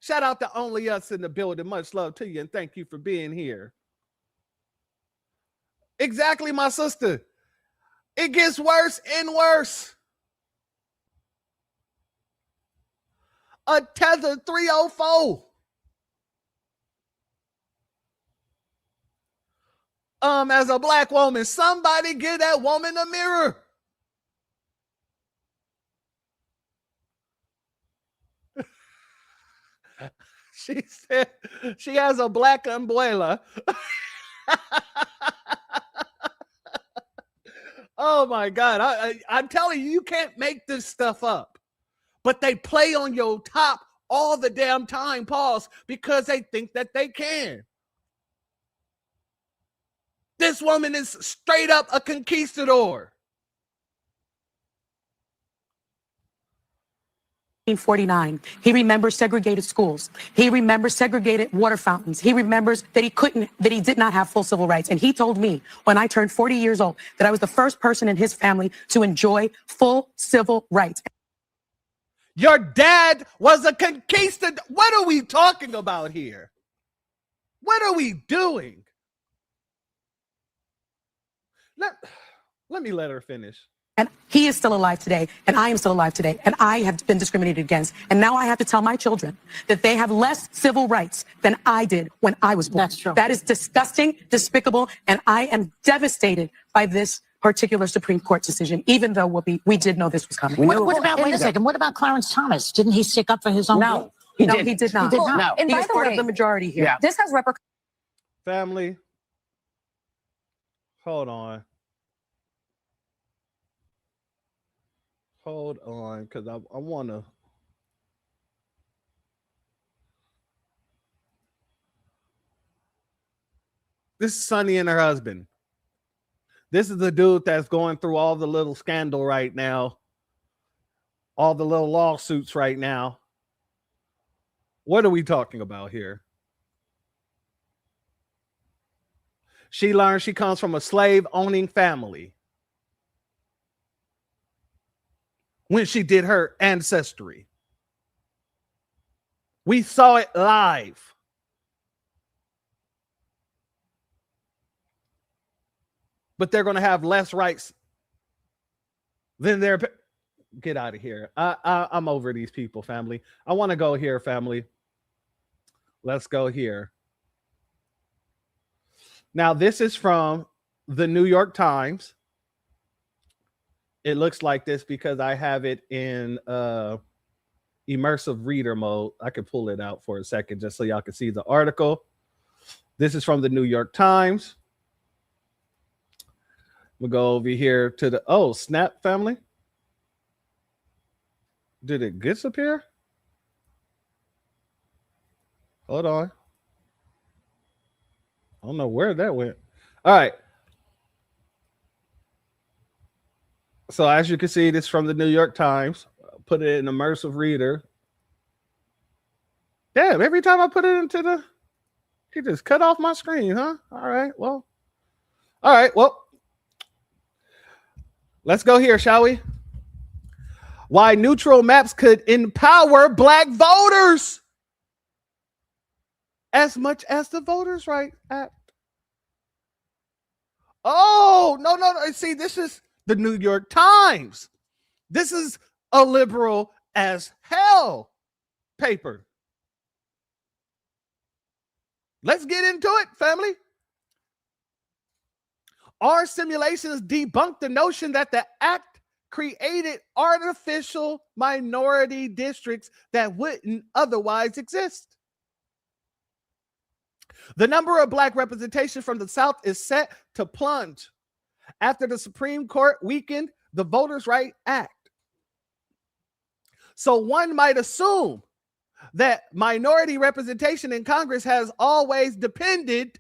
Shout out to Only Us in the building. Much love to you, and thank you for being here. Exactly, my sister. It gets worse and worse. A Tether 304. As a Black woman, somebody give that woman a mirror. She said she has a Black umbrella. Oh my God. I'm telling you, you can't make this stuff up. But they play on your top all the damn time, pause, because they think that they can. This woman is straight up a conquistador. 1949. He remembers segregated schools. He remembers segregated water fountains. He remembers that he did not have full civil rights. And he told me when I turned 40 years old that I was the first person in his family to enjoy full civil rights. Your dad was a conquistador. What are we talking about here? What are we doing? Let me let her finish. And he is still alive today, and I am still alive today, and I have been discriminated against. And now I have to tell my children that they have less civil rights than I did when I was born. That's true. That is disgusting, despicable, and I am devastated by this particular Supreme Court decision, even though we did know this was coming. What about, wait a second, what about Clarence Thomas? Didn't he stick up for his own group? He did not. He did not. No. And He by was the part way, of the majority here. Yeah. this has repercussions. Family, hold on. Hold on, because I want to. This is Sonny and her husband. This is the dude that's going through all the little scandal right now, all the little lawsuits right now. What are we talking about here? She learned she comes from a slave-owning family when she did her ancestry. We saw it live. But they're going to have less rights than their... Get out of here. I'm over these people, family. I want to go here, family. Let's go here. Now, this is from the New York Times. It looks like this because I have it in immersive reader mode. I can pull it out for a second just so y'all can see the article. This is from the New York Times. We'll go over here to the snap, family. Did it disappear? Hold on. I don't know where that went. All right. So as you can see, this is from the New York Times. Put it in immersive reader. Damn, every time I put it into the... He just cut off my screen, huh? All right, well. Let's go here, shall we? Why neutral maps could empower black voters as much as the Voters' Rights Act. Oh, no. See, this is the New York Times. This is a liberal as hell paper. Let's get into it, family. Our simulations debunk the notion that the act created artificial minority districts that wouldn't otherwise exist. The number of black representation from the South is set to plunge after the Supreme Court weakened the Voters' Rights Act. So one might assume that minority representation in Congress has always depended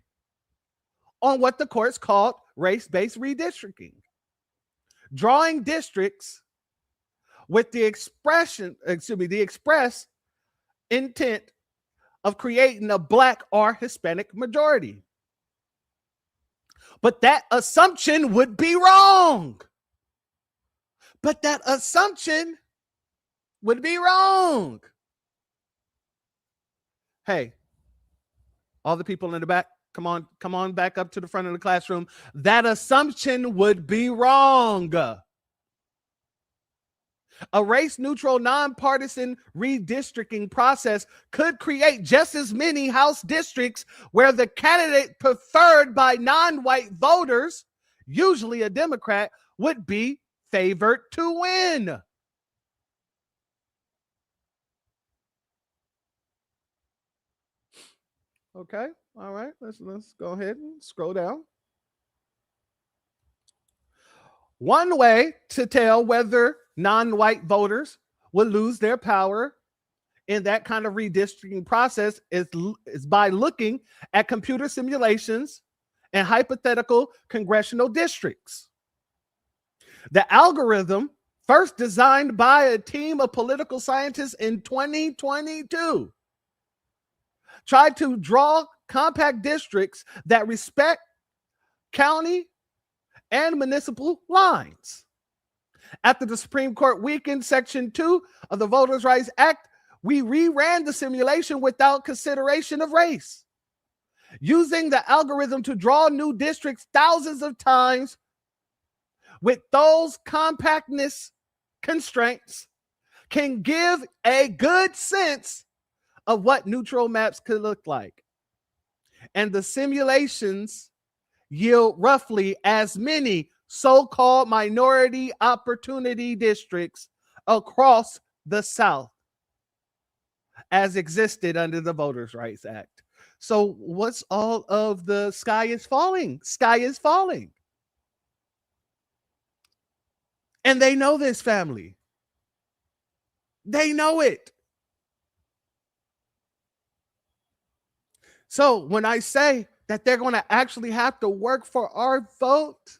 on what the courts called race-based redistricting, drawing districts with the express intent of creating a black or Hispanic majority. But that assumption would be wrong. Hey, all the people in the back, come on back up to the front of the classroom. That assumption would be wrong. A race-neutral, nonpartisan redistricting process could create just as many House districts where the candidate preferred by non-white voters, usually a Democrat, would be favored to win. Okay, all right, let's go ahead and scroll down. One way to tell whether non-white voters will lose their power in that kind of redistricting process is by looking at computer simulations and hypothetical congressional districts. The algorithm, first designed by a team of political scientists in 2022, tried to draw compact districts that respect county and municipal lines. After the Supreme Court weakened Section 2 of the Voters' Rights Act, we reran the simulation without consideration of race, using the algorithm to draw new districts thousands of times with those compactness constraints can give a good sense of what neutral maps could look like. And the simulations yield roughly as many so-called minority opportunity districts across the South as existed under the Voters' Rights Act. So what's all of the sky is falling? Sky is falling. And they know this, family. They know it. So when I say that they're going to actually have to work for our vote,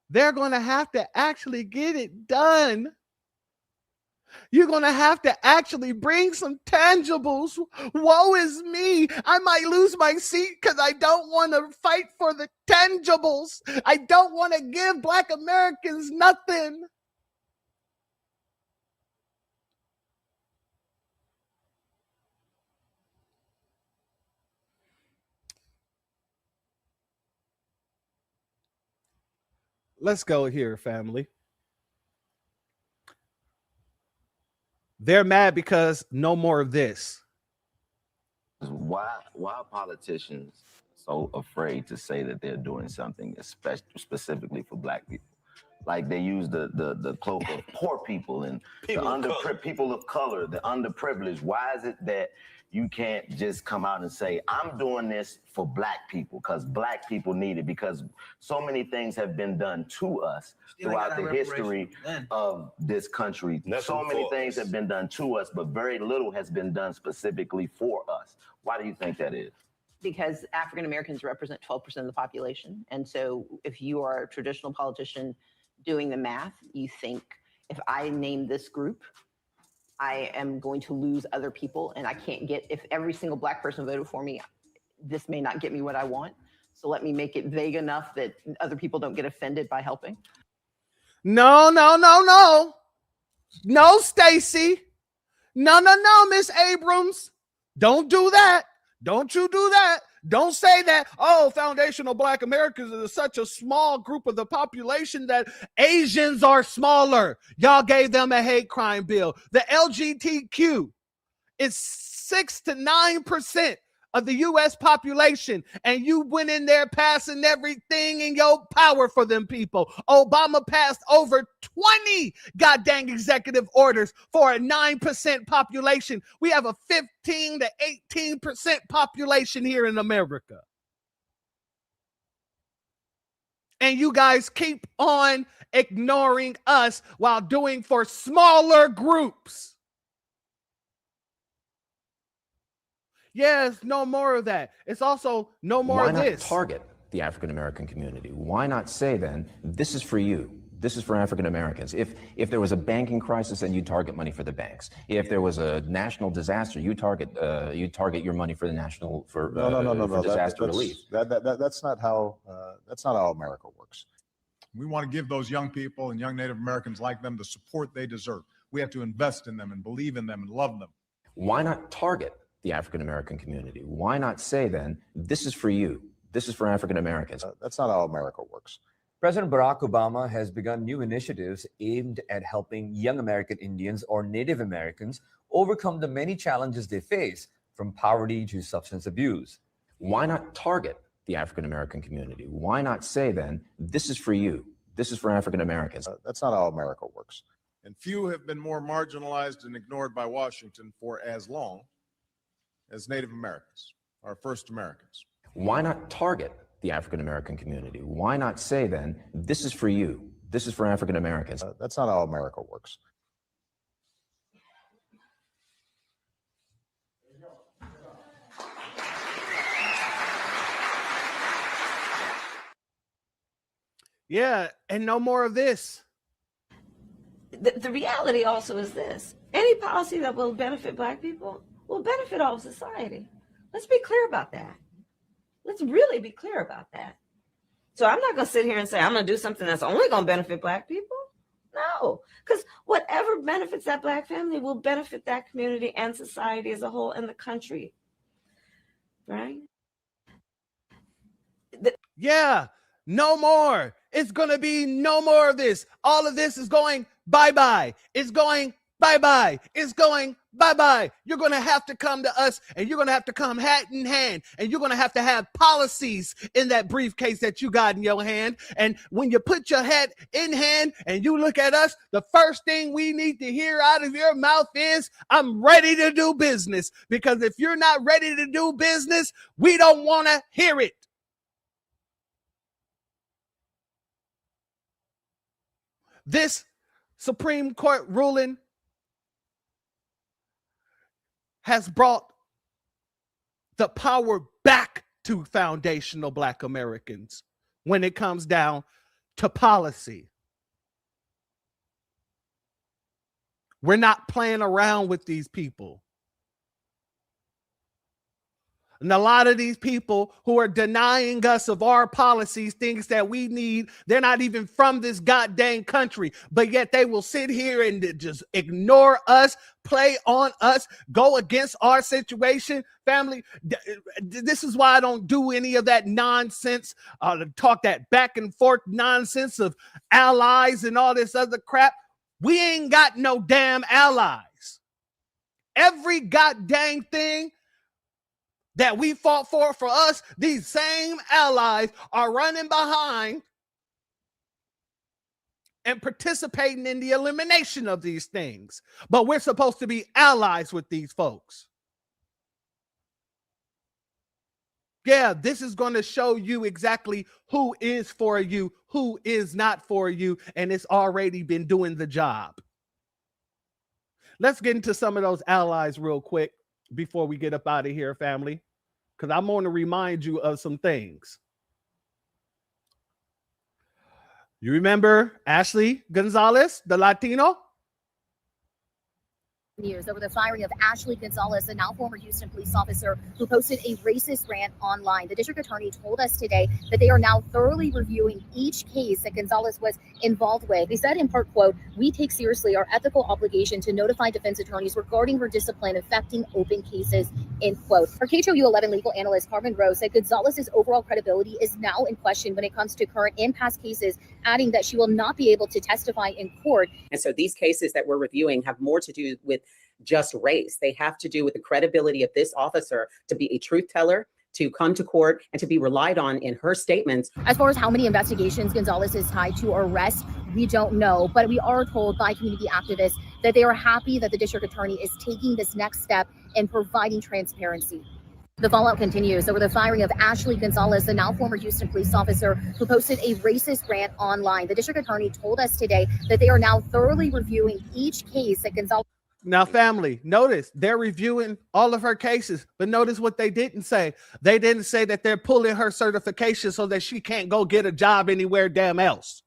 they're going to have to actually get it done. You're going to have to actually bring some tangibles. Woe is me. I might lose my seat because I don't want to fight for the tangibles. I don't want to give Black Americans nothing. Let's go here, family. They're mad because no more of this. Why are politicians so afraid to say that they're doing something specifically for Black people? Like they use the cloak of poor people and people of color, the underprivileged. Why is it that you can't just come out and say, I'm doing this for Black people because Black people need it? Because so many things have been done to us throughout the history of this country. So many things have been done to us, but very little has been done specifically for us. Why do you think that is? Because African Americans represent 12% of the population. And so if you are a traditional politician doing the math, you think if I name this group, I am going to lose other people, and I can't get, if every single Black person voted for me, this may not get me what I want. So let me make it vague enough that other people don't get offended by helping. No, Stacey. No, Miss Abrams. Don't do that. Don't you do that. Don't say that, oh, foundational Black Americans is such a small group of the population that Asians are smaller. Y'all gave them a hate crime bill. The LGBTQ is 6 to 9% of the U.S. population, and you went in there passing everything in your power for them people. Obama passed over 20 goddamn executive orders for a 9% population. We have a 15 to 18% population here in America. And you guys keep on ignoring us while doing for smaller groups. Yes, no more of that. It's also no more of this. Why not target the African American community? Why not say then, this is for you. This is for African Americans. If there was a banking crisis, then you target money for the banks. If there was a national disaster, you target your money for the national for disaster relief. That's not how America works. We want to give those young people and young Native Americans like them the support they deserve. We have to invest in them and believe in them and love them. Why not target the African American community? Why not say then, this is for you. This is for African Americans. That's not how America works. President Barack Obama has begun new initiatives aimed at helping young American Indians or Native Americans overcome the many challenges they face, from poverty to substance abuse. Why not target the African American community? Why not say then, this is for you. This is for African Americans. That's not how America works. And few have been more marginalized and ignored by Washington for as long as Native Americans, our first Americans. Why not target the African American community? Why not say then, this is for you. This is for African Americans. That's not how America works. Yeah, and no more of this. The reality also is this: any policy that will benefit Black people will benefit all of society. Let's be clear about that. Let's really be clear about that. So I'm not going to sit here and say I'm going to do something that's only going to benefit Black people. No, because whatever benefits that Black family will benefit that community and society as a whole and the country. Right? Yeah, no more. It's going to be no more of this. All of this is going bye-bye. It's going bye-bye. It's going bye-bye. You're going to have to come to us, and you're going to have to come hat in hand, and you're going to have policies in that briefcase that you got in your hand. And when you put your hat in hand and you look at us, the first thing we need to hear out of your mouth is, I'm ready to do business. Because if you're not ready to do business, we don't want to hear it. This Supreme Court ruling has brought the power back to foundational Black Americans when it comes down to policy. We're not playing around with these people. And a lot of these people who are denying us of our policies, things that we need, they're not even from this goddamn country, but yet they will sit here and just ignore us, play on us, go against our situation. Family, this is why I don't do any of that nonsense, talk that back and forth nonsense of allies and all this other crap. We ain't got no damn allies. Every goddamn thing that we fought for us, these same allies are running behind and participating in the elimination of these things. But we're supposed to be allies with these folks. Yeah, this is going to show you exactly who is for you, who is not for you, and it's already been doing the job. Let's get into some of those allies real quick before we get up out of here, family, because I'm going to remind you of some things. You remember Ashley Gonzalez, the Latino? Years over the firing of Ashley Gonzalez, a now former Houston police officer who posted a racist rant online. The district attorney told us today that they are now thoroughly reviewing each case that Gonzalez was involved with. They said in part, quote, "We take seriously our ethical obligation to notify defense attorneys regarding her discipline affecting open cases," end quote. Our KHOU 11 legal analyst Carmen Rose said Gonzalez's overall credibility is now in question when it comes to current and past cases, adding that she will not be able to testify in court. And so these cases that we're reviewing have more to do with just race. They have to do with the credibility of this officer to be a truth teller, to come to court, and to be relied on in her statements. As far as how many investigations Gonzalez is tied to arrest, we don't know, but we are told by community activists that they are happy that the district attorney is taking this next step in providing transparency. The fallout continues over the firing of Ashley Gonzalez, the now former Houston police officer who posted a racist rant online. The district attorney told us today that they are now thoroughly reviewing each case that Gonzalez. Now, family, notice they're reviewing all of her cases, but notice what they didn't say. They didn't say that they're pulling her certification so that she can't go get a job anywhere damn else.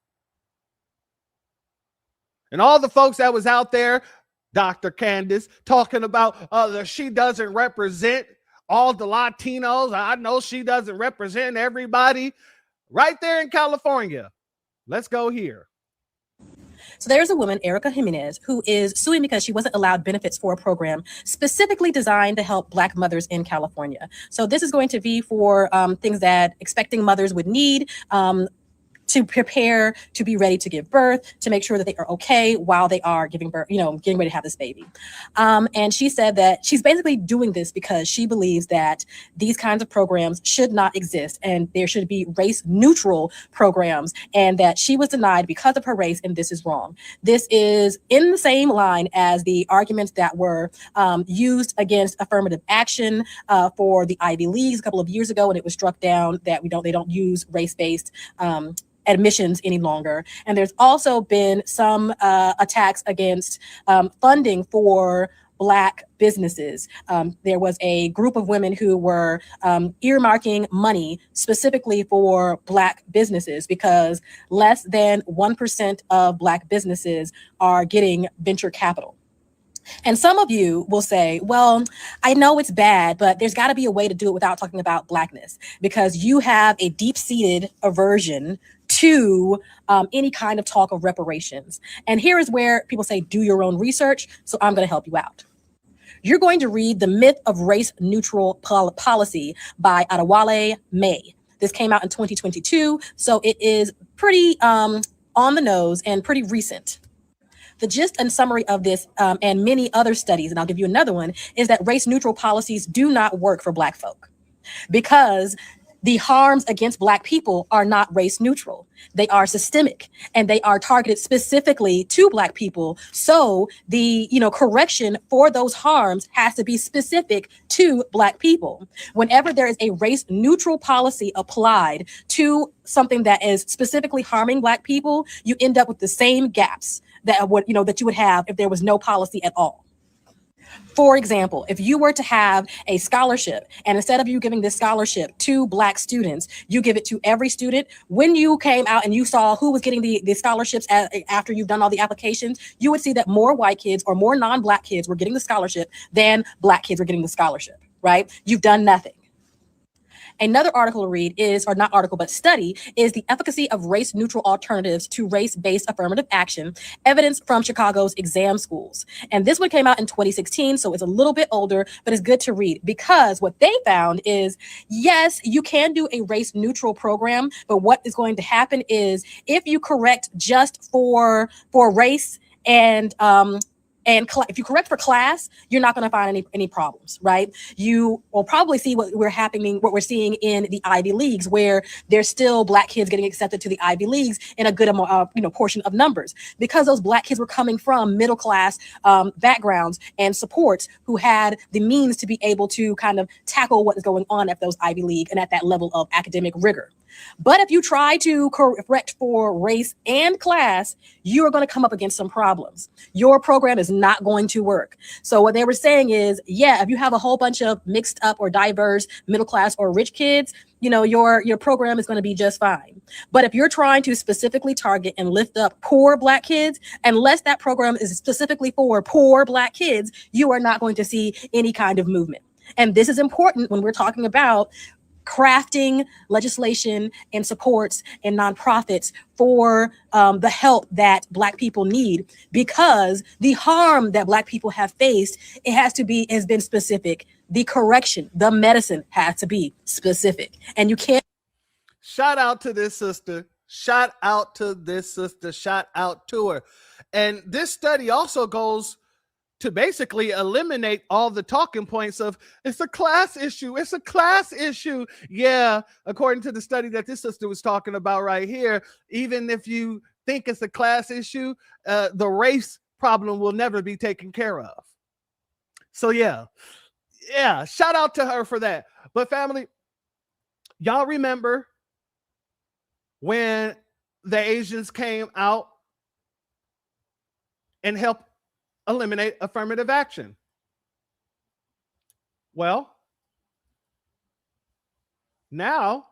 And all the folks that was out there, Dr. Candace, talking about that she doesn't represent all the Latinos. I know she doesn't represent everybody. Right there in California. Let's go here. So there's a woman, Erica Jimenez, who is suing because she wasn't allowed benefits for a program specifically designed to help Black mothers in California. So this is going to be for things that expecting mothers would need to prepare to be ready to give birth, to make sure that they are okay while they are giving birth, getting ready to have this baby. And she said that she's basically doing this because she believes that these kinds of programs should not exist and there should be race neutral programs, and that she was denied because of her race, and this is wrong. This is in the same line as the arguments that were used against affirmative action for the Ivy Leagues a couple of years ago, and it was struck down that they don't use race-based admissions any longer. And there's also been some attacks against funding for Black businesses. There was a group of women who were earmarking money specifically for Black businesses because less than 1% of Black businesses are getting venture capital. And some of you will say, well, I know it's bad, but there's got to be a way to do it without talking about Blackness, because you have a deep-seated aversion to any kind of talk of reparations. And here is where people say, do your own research. So I'm going to help you out. You're going to read The Myth of Race Neutral Policy by Adewale May. This came out in 2022, so it is pretty on the nose and pretty recent. The gist and summary of this and many other studies, and I'll give you another one, is that race neutral policies do not work for Black folk because the harms against Black people are not race neutral. They are systemic and they are targeted specifically to Black people. So the correction for those harms has to be specific to Black people. Whenever there is a race neutral policy applied to something that is specifically harming Black people, you end up with the same gaps that would that you would have if there was no policy at all. For example, if you were to have a scholarship and instead of you giving this scholarship to Black students, you give it to every student, when you came out and you saw who was getting the scholarships after you've done all the applications, you would see that more white kids or more non-Black kids were getting the scholarship than Black kids were getting the scholarship, right? You've done nothing. Another article to read is, or not article, but study, is the efficacy of race-neutral alternatives to race-based affirmative action, evidence from Chicago's exam schools. And this one came out in 2016, so it's a little bit older, but it's good to read because what they found is, yes, you can do a race-neutral program, but what is going to happen is if you correct just for race and if you correct for class, you're not going to find any problems, right? You will probably see what we're seeing in the Ivy Leagues, where there's still Black kids getting accepted to the Ivy Leagues in a good portion of numbers, because those Black kids were coming from middle class backgrounds and supports who had the means to be able to kind of tackle what is going on at those Ivy League and at that level of academic rigor. But if you try to correct for race and class, you are going to come up against some problems. Your program is not going to work. So what they were saying is, yeah, if you have a whole bunch of mixed up or diverse middle class or rich kids, your program is going to be just fine. But if you're trying to specifically target and lift up poor Black kids, unless that program is specifically for poor Black kids, you are not going to see any kind of movement. And this is important when we're talking about crafting legislation and supports and nonprofits for the help that Black people need, because the harm that Black people have faced, has been specific. The correction, the medicine has to be specific, and you can't. Shout out to this sister. Shout out to this sister. Shout out to her. And this study also goes to basically eliminate all the talking points of it's a class issue. It's a class issue. Yeah, according to the study that this sister was talking about right here, even if you think it's a class issue, the race problem will never be taken care of. So yeah, shout out to her for that. But family, y'all remember when the Asians came out and helped eliminate affirmative action? Well, now.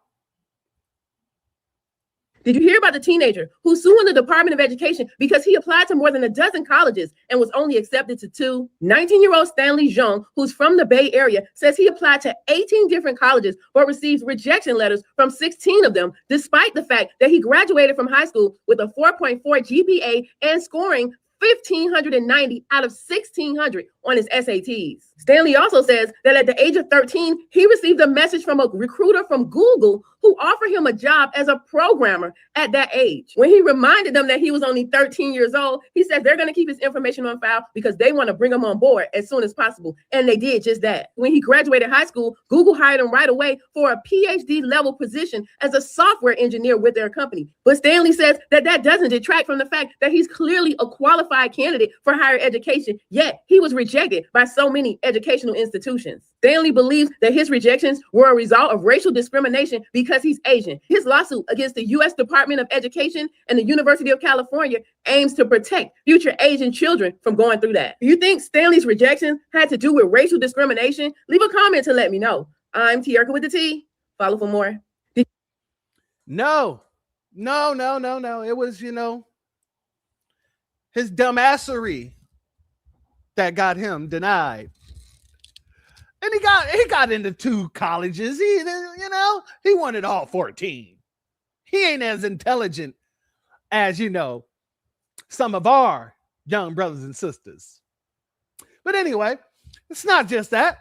Did you hear about the teenager who's suing the Department of Education because he applied to more than a dozen colleges and was only accepted to 2? 19-year-old Stanley Zhang, who's from the Bay Area, says he applied to 18 different colleges but received rejection letters from 16 of them, despite the fact that he graduated from high school with a 4.4 GPA and scoring 1,590 out of 1,600 on his SATs. Stanley also says that at the age of 13, he received a message from a recruiter from Google who offered him a job as a programmer at that age. When he reminded them that he was only 13 years old, he said they're going to keep his information on file because they want to bring him on board as soon as possible. And they did just that. When he graduated high school, Google hired him right away for a PhD level position as a software engineer with their company. But Stanley says that doesn't detract from the fact that he's clearly a qualified candidate for higher education, yet he was rejected by so many educational institutions. Stanley believes that his rejections were a result of racial discrimination because he's Asian. His lawsuit against the U.S. Department of Education and the University of California aims to protect future Asian children from going through that. Do you think Stanley's rejection had to do with racial discrimination? Leave a comment to let me know. I'm Tiarka with the T. Follow for more. No. It was, his dumbassery that got him denied. And he got into 2 colleges. He wanted all 14. He ain't as intelligent as, some of our young brothers and sisters. But anyway, it's not just that.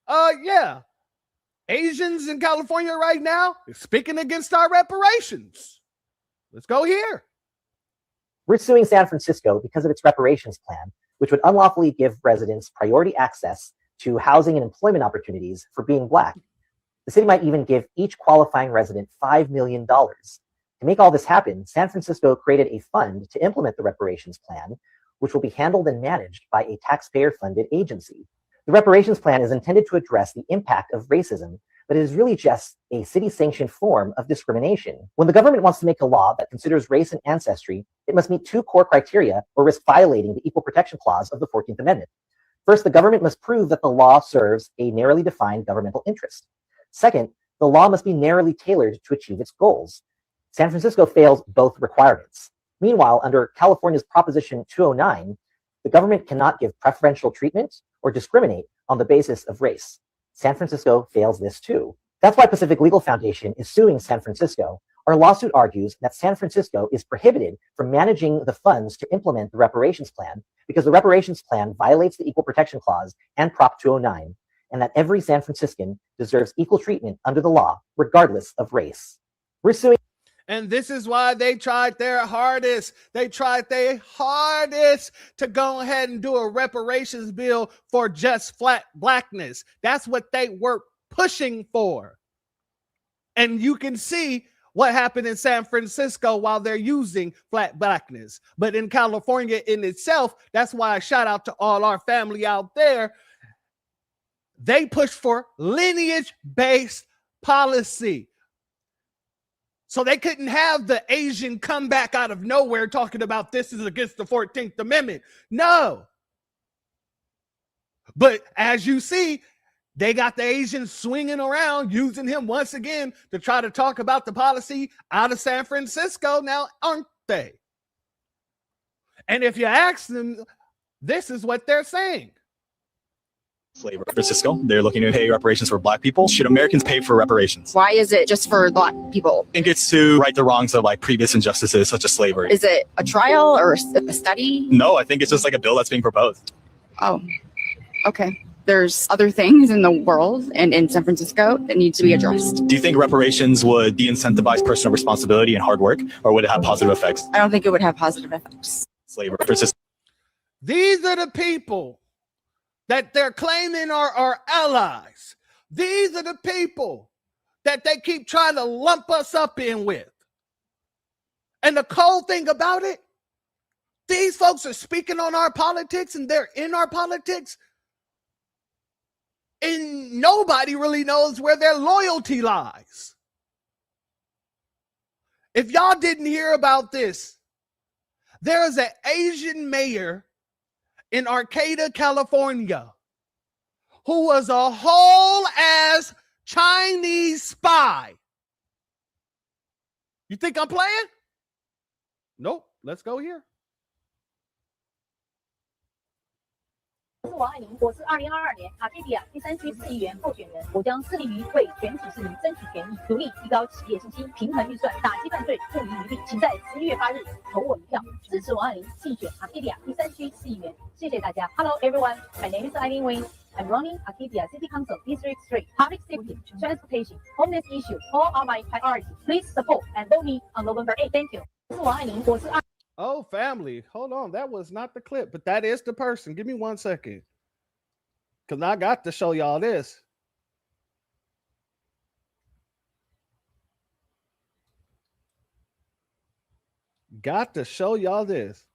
Yeah. Asians in California right now is speaking against our reparations. Let's go here. We're suing San Francisco because of its reparations plan, which would unlawfully give residents priority access to housing and employment opportunities for being Black. The city might even give each qualifying resident $5 million. To make all this happen, San Francisco created a fund to implement the reparations plan, which will be handled and managed by a taxpayer-funded agency. The reparations plan is intended to address the impact of racism, but it is really just a city-sanctioned form of discrimination. When the government wants to make a law that considers race and ancestry, it must meet two core criteria or risk violating the Equal Protection Clause of the 14th Amendment. First, the government must prove that the law serves a narrowly defined governmental interest. Second, the law must be narrowly tailored to achieve its goals. San Francisco fails both requirements. Meanwhile, under California's Proposition 209, the government cannot give preferential treatment or discriminate on the basis of race. San Francisco fails this too. That's why Pacific Legal Foundation is suing San Francisco. Our lawsuit argues that San Francisco is prohibited from managing the funds to implement the reparations plan because the reparations plan violates the Equal Protection Clause and Prop 209, and that every San Franciscan deserves equal treatment under the law, regardless of race. We're suing. And this is why they tried their hardest. They tried their hardest to go ahead and do a reparations bill for just flat Blackness. That's what they were pushing for. And you can see what happened in San Francisco while they're using flat Blackness. But in California in itself, that's why I shout out to all our family out there. They push for lineage-based policy. So they couldn't have the Asian come back out of nowhere talking about this is against the 14th Amendment. No. But as you see, they got the Asians swinging around, using him once again to try to talk about the policy out of San Francisco now, aren't they? And if you ask them, this is what they're saying. Flavor Francisco. They're looking to pay reparations for Black people. Should Americans pay for reparations? Why is it just for Black people? I think it's to right the wrongs of like previous injustices such as slavery. Is it a trial or a study? No, I think it's just like a bill that's being proposed. Oh, okay. There's other things in the world and in San Francisco that need to be addressed. Do you think reparations would de-incentivize personal responsibility and hard work, or would it have positive effects? I don't think it would have positive effects. Slavery Francisco. These are the people that they're claiming are our allies. These are the people that they keep trying to lump us up in with. And the cold thing about it, these folks are speaking on our politics and they're in our politics, and nobody really knows where their loyalty lies. If y'all didn't hear about this, there is an Asian mayor in Arcata, California, who was a whole ass Chinese spy. You think I'm playing? Nope. Let's go here. 我是王爱玲，我是2022年阿基比亚第3区市议员候选人。我将致力于为全体市民争取权益，努力提高企业信心，平衡预算，打击犯罪，不遗余力。请在11月8日投我一票，支持王爱玲竞选阿基比亚第3区市议员。谢谢大家。Hello everyone, my name is Eileen Wing. I'm running Arcadia City Council District 3. Public safety, transportation, homeless issues, all are my priorities. Please support and vote me on November 8. Thank you. 我是王爱玲，我是Oh, family. Hold on. That was not the clip, but that is the person. Give me 1 second. Because I got to show y'all this. Got to show y'all this.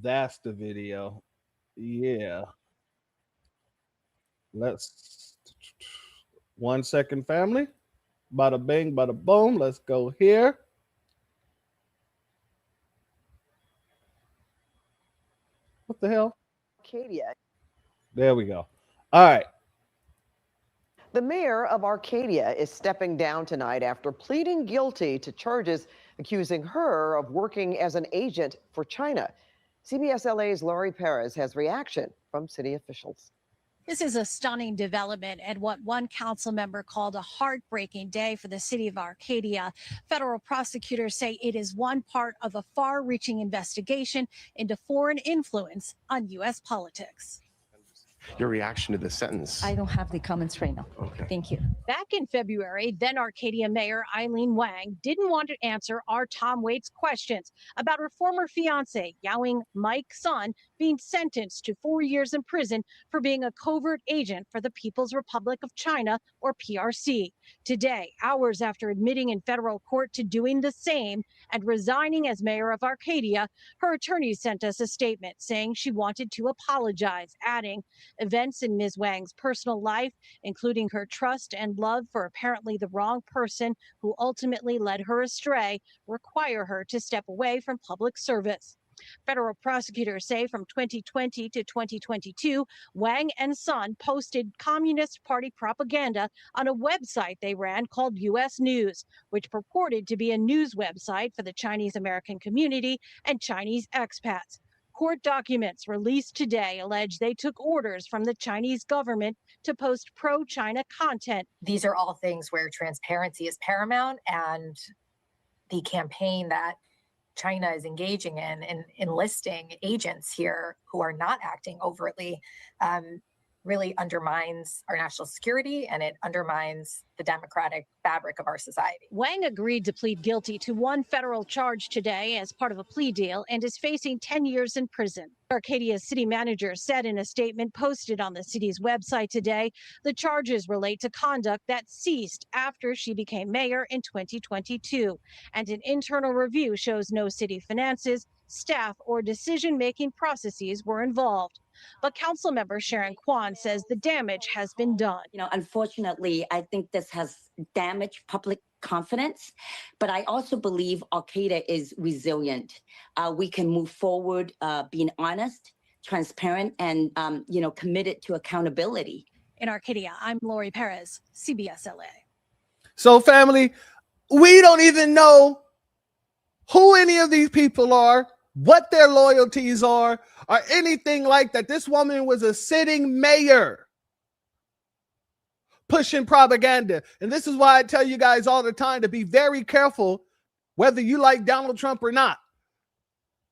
That's the video. Yeah. Let's 1 second, family. Bada bing, bada boom. Let's go here. What the hell? Arcadia. There we go. All right. The mayor of Arcadia is stepping down tonight after pleading guilty to charges accusing her of working as an agent for China. CBS LA's Laurie Perez has reaction from city officials. This is a stunning development and what one council member called a heartbreaking day for the city of Arcadia. Federal prosecutors say it is one part of a far-reaching investigation into foreign influence on U.S. politics. Your reaction to the sentence? I don't have the comments right now. Okay. Thank you. Back in February, then Arcadia Mayor Eileen Wang didn't want to answer our Tom Waits questions about her former fiance, Yao Mike's son, being sentenced to 4 years in prison for being a covert agent for the People's Republic of China, or PRC. Today, hours after admitting in federal court to doing the same and resigning as mayor of Arcadia, her attorney sent us a statement saying she wanted to apologize, adding, events in Ms. Wang's personal life, including her trust and love for apparently the wrong person who ultimately led her astray, require her to step away from public service. Federal prosecutors say from 2020 to 2022, Wang and Son posted Communist Party propaganda on a website they ran called U.S. News, which purported to be a news website for the Chinese American community and Chinese expats. Court documents released today allege they took orders from the Chinese government to post pro-China content. These are all things where transparency is paramount, and the campaign that China is engaging in and enlisting agents here who are not acting overtly really undermines our national security, and it undermines the democratic fabric of our society. Wang agreed to plead guilty to one federal charge today as part of a plea deal and is facing 10 years in prison. Arcadia's city manager said in a statement posted on the city's website today, the charges relate to conduct that ceased after she became mayor in 2022. And an internal review shows no city finances, staff, or decision-making processes were involved. But council member Sharon Kwan says the damage has been done. Unfortunately, I think this has damaged public confidence, but I also believe Arcadia is resilient. We can move forward being honest, transparent, and committed to accountability. In Arcadia, I'm Lori Perez, CBS LA. So, family, we don't even know who any of these people are, what their loyalties are, or anything like that. This woman was a sitting mayor pushing propaganda. And this is why I tell you guys all the time to be very careful whether you like Donald Trump or not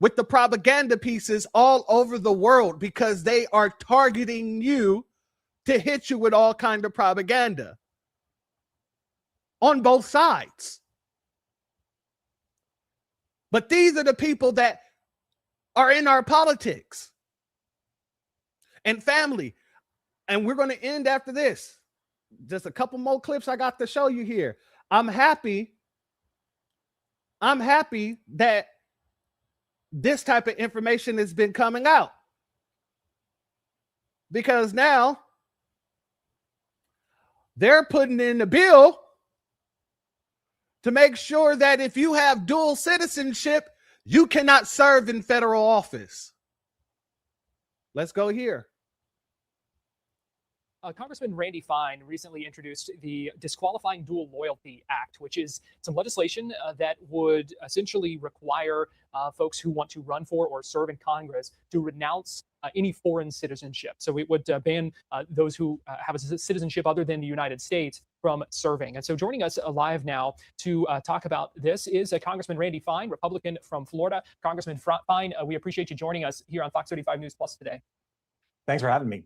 with the propaganda pieces all over the world, because they are targeting you to hit you with all kind of propaganda on both sides. But these are the people that are in our politics. And family, and we're going to end after this. Just a couple more clips I got to show you here. I'm happy that this type of information has been coming out, because now they're putting in the bill to make sure that if you have dual citizenship, you cannot serve in federal office. Let's go here. Congressman Randy Fine recently introduced the Disqualifying Dual Loyalty Act, which is some legislation that would essentially require folks who want to run for or serve in Congress to renounce any foreign citizenship. So it would ban those who have a citizenship other than the United States from serving. And so joining us live now to talk about this is Congressman Randy Fine, Republican from Florida. Congressman Fine, we appreciate you joining us here on Fox 35 News Plus today. Thanks for having me.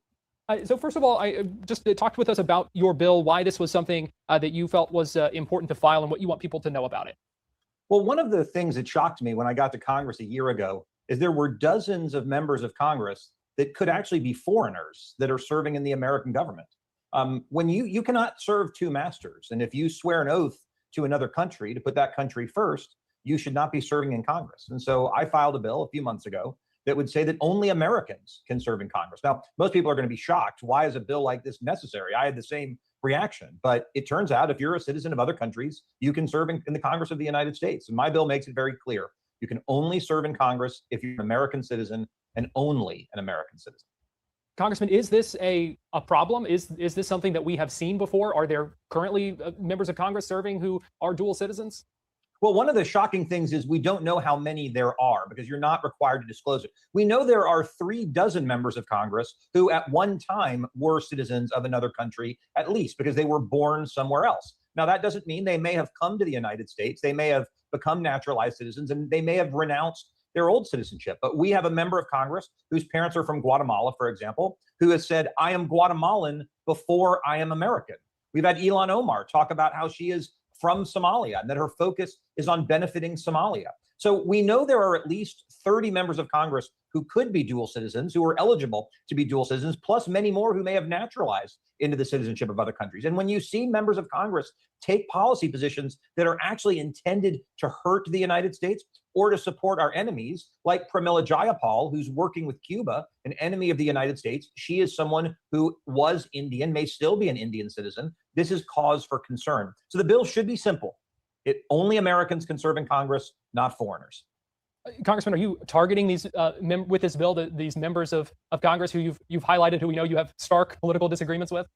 So first of all, I just talked with us about your bill, why this was something that you felt was important to file and what you want people to know about it. Well, one of the things that shocked me when I got to Congress a year ago is there were dozens of members of Congress that could actually be foreigners that are serving in the American government. When you cannot serve two masters, and if you swear an oath to another country to put that country first, you should not be serving in Congress. And so I filed a bill a few months ago that would say that only Americans can serve in Congress. Now, most people are going to be shocked. Why is a bill like this necessary? I had the same reaction, but it turns out if you're a citizen of other countries, you can serve in the Congress of the United States. And my bill makes it very clear. You can only serve in Congress if you're an American citizen and only an American citizen. Congressman, is this a problem? Is this something that we have seen before? Are there currently members of Congress serving who are dual citizens? Well, one of the shocking things is we don't know how many there are because you're not required to disclose it. We know there are 36 members of Congress who at one time were citizens of another country, at least because they were born somewhere else. Now, that doesn't mean they may have come to the United States. They may have become naturalized citizens and they may have renounced their old citizenship. But we have a member of Congress whose parents are from Guatemala, for example, who has said, I am Guatemalan before I am American. We've had Ilhan Omar talk about how she is from Somalia and that her focus is on benefiting Somalia. So we know there are at least 30 members of Congress who could be dual citizens, who are eligible to be dual citizens, plus many more who may have naturalized into the citizenship of other countries. And when you see members of Congress take policy positions that are actually intended to hurt the United States or to support our enemies, like Pramila Jayapal, who's working with Cuba, an enemy of the United States. She is someone who was Indian, may still be an Indian citizen. This is cause for concern. So the bill should be simple. Only Americans can serve in Congress, not foreigners. Congressman, are you targeting these with this bill these members of Congress who you've highlighted, who we know you have stark political disagreements with?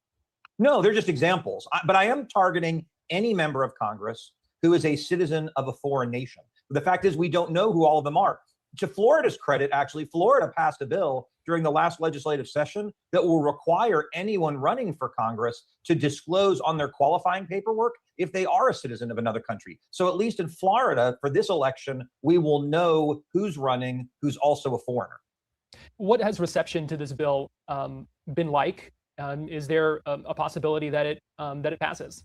No, they're just examples. But I am targeting any member of Congress who is a citizen of a foreign nation. The fact is, we don't know who all of them are. To Florida's credit, actually, Florida passed a bill during the last legislative session that will require anyone running for Congress to disclose on their qualifying paperwork if they are a citizen of another country. So at least in Florida, for this election, we will know who's running, who's also a foreigner. What has reception to this bill been like? Is there a possibility that it passes?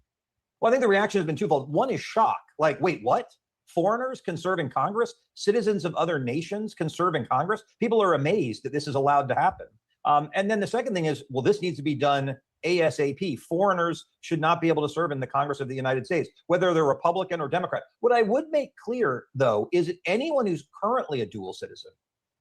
Well, I think the reaction has been twofold. One is shock, like, wait, what? Foreigners can serve in Congress? Citizens of other nations can serve in Congress? People are amazed that this is allowed to happen. And then the second thing is, well, this needs to be done ASAP. Foreigners should not be able to serve in the Congress of the United States, whether they're Republican or Democrat. What I would make clear, though, is that anyone who's currently a dual citizen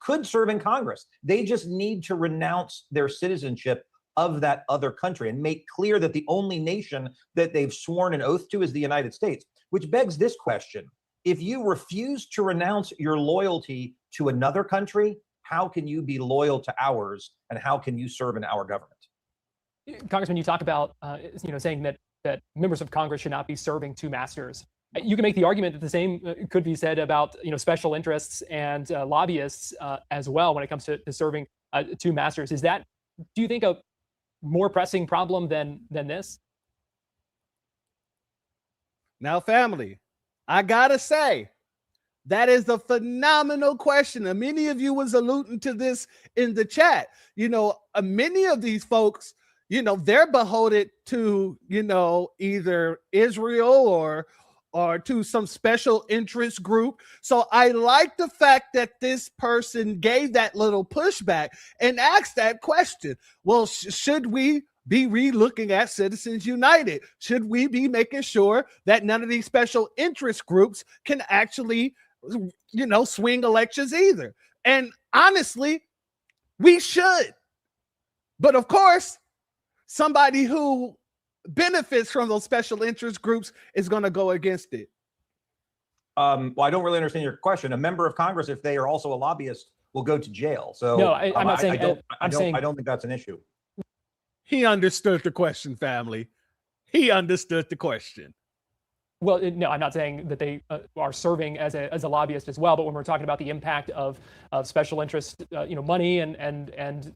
could serve in Congress. They just need to renounce their citizenship of that other country and make clear that the only nation that they've sworn an oath to is the United States, which begs this question. If you refuse to renounce your loyalty to another country, how can you be loyal to ours and how can you serve in our government? Congressman, you talk about saying that members of Congress should not be serving two masters. You can make the argument that the same could be said about special interests and lobbyists as well when it comes to serving two masters. Is that, do you think, a more pressing problem than this? Now, family, I gotta say, that is a phenomenal question. And many of you was alluding to this in the chat. Many of these folks, they're beholden to, either Israel or to some special interest group. So I like the fact that this person gave that little pushback and asked that question. Well, should we be re-looking at Citizens United? Should we be making sure that none of these special interest groups can actually, swing elections either? And honestly, we should. But of course, somebody who benefits from those special interest groups is going to go against it. Well, I don't really understand your question. A member of Congress, if they are also a lobbyist, will go to jail. So no, I'm not saying. I don't think that's an issue. He understood the question, family. He understood the question. Well, no, I'm not saying that they are serving as a lobbyist as well. But when we're talking about the impact of special interest, money and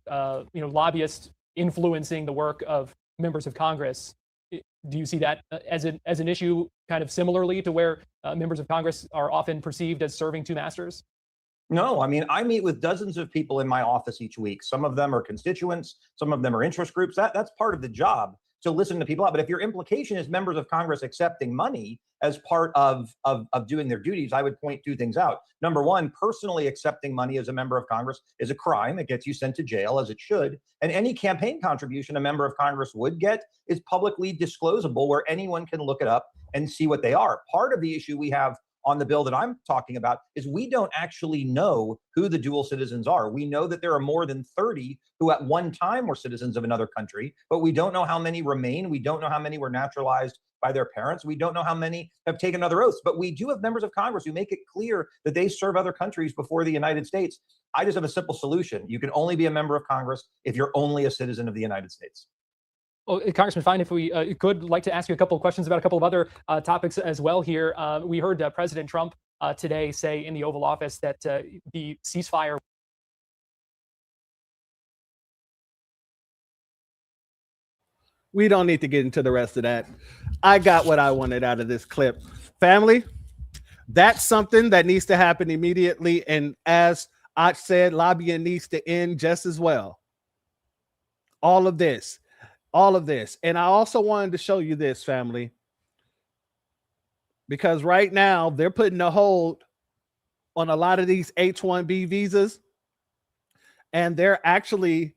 lobbyists influencing the work of members of Congress, do you see that as an issue kind of similarly to where members of Congress are often perceived as serving two masters? No, I mean, I meet with dozens of people in my office each week. Some of them are constituents, some of them are interest groups. That's part of the job, to listen to people out. But if your implication is members of Congress accepting money as part of doing their duties, I would point two things out. Number one, personally accepting money as a member of Congress is a crime. It gets you sent to jail, as it should. And any campaign contribution a member of Congress would get is publicly disclosable, where anyone can look it up and see what they are. Part of the issue we have on the bill that I'm talking about is we don't actually know who the dual citizens are. We know that there are more than 30 who at one time were citizens of another country, but we don't know how many remain. We don't know how many were naturalized by their parents. We don't know how many have taken other oaths, but we do have members of Congress who make it clear that they serve other countries before the United States. I just have a simple solution. You can only be a member of Congress if you're only a citizen of the United States. Well, Congressman Fine, if we could like to ask you a couple of questions about a couple of other topics as well here. We heard President Trump today say in the Oval Office that the ceasefire. We don't need to get into the rest of that. I got what I wanted out of this clip. Family, that's something that needs to happen immediately. And as I said, lobbying needs to end just as well. All of this. And I also wanted to show you this, family, because right now they're putting a hold on a lot of these H-1B visas, and they're actually,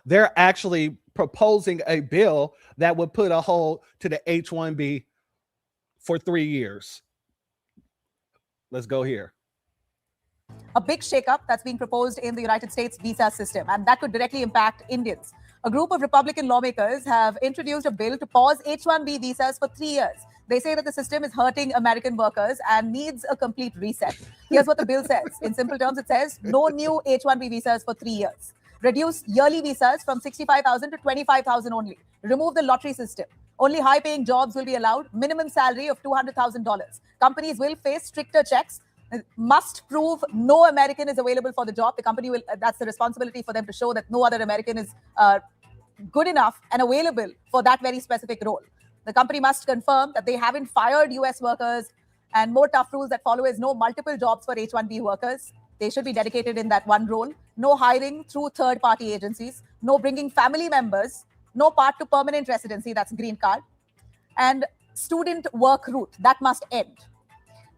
they're actually proposing a bill that would put a hold to the H-1B for 3 years. Let's go here. A big shakeup that's being proposed in the United States visa system, and that could directly impact Indians. A group of Republican lawmakers have introduced a bill to pause H-1B visas for 3 years. They say that the system is hurting American workers and needs a complete reset. Here's what the bill says. In simple terms, it says no new H-1B visas for 3 years. Reduce yearly visas from 65,000 to 25,000 only. Remove the lottery system. Only high-paying jobs will be allowed. Minimum salary of $200,000. Companies will face stricter checks. Must prove no American is available for the job. The company will, that's the responsibility for them to show that no other American is good enough and available for that very specific role. The company must confirm that they haven't fired US workers, and more tough rules that follow is no multiple jobs for H-1B workers. They should be dedicated in that one role. No hiring through third-party agencies. No bringing family members. No part to permanent residency, that's green card. And student work route, that must end.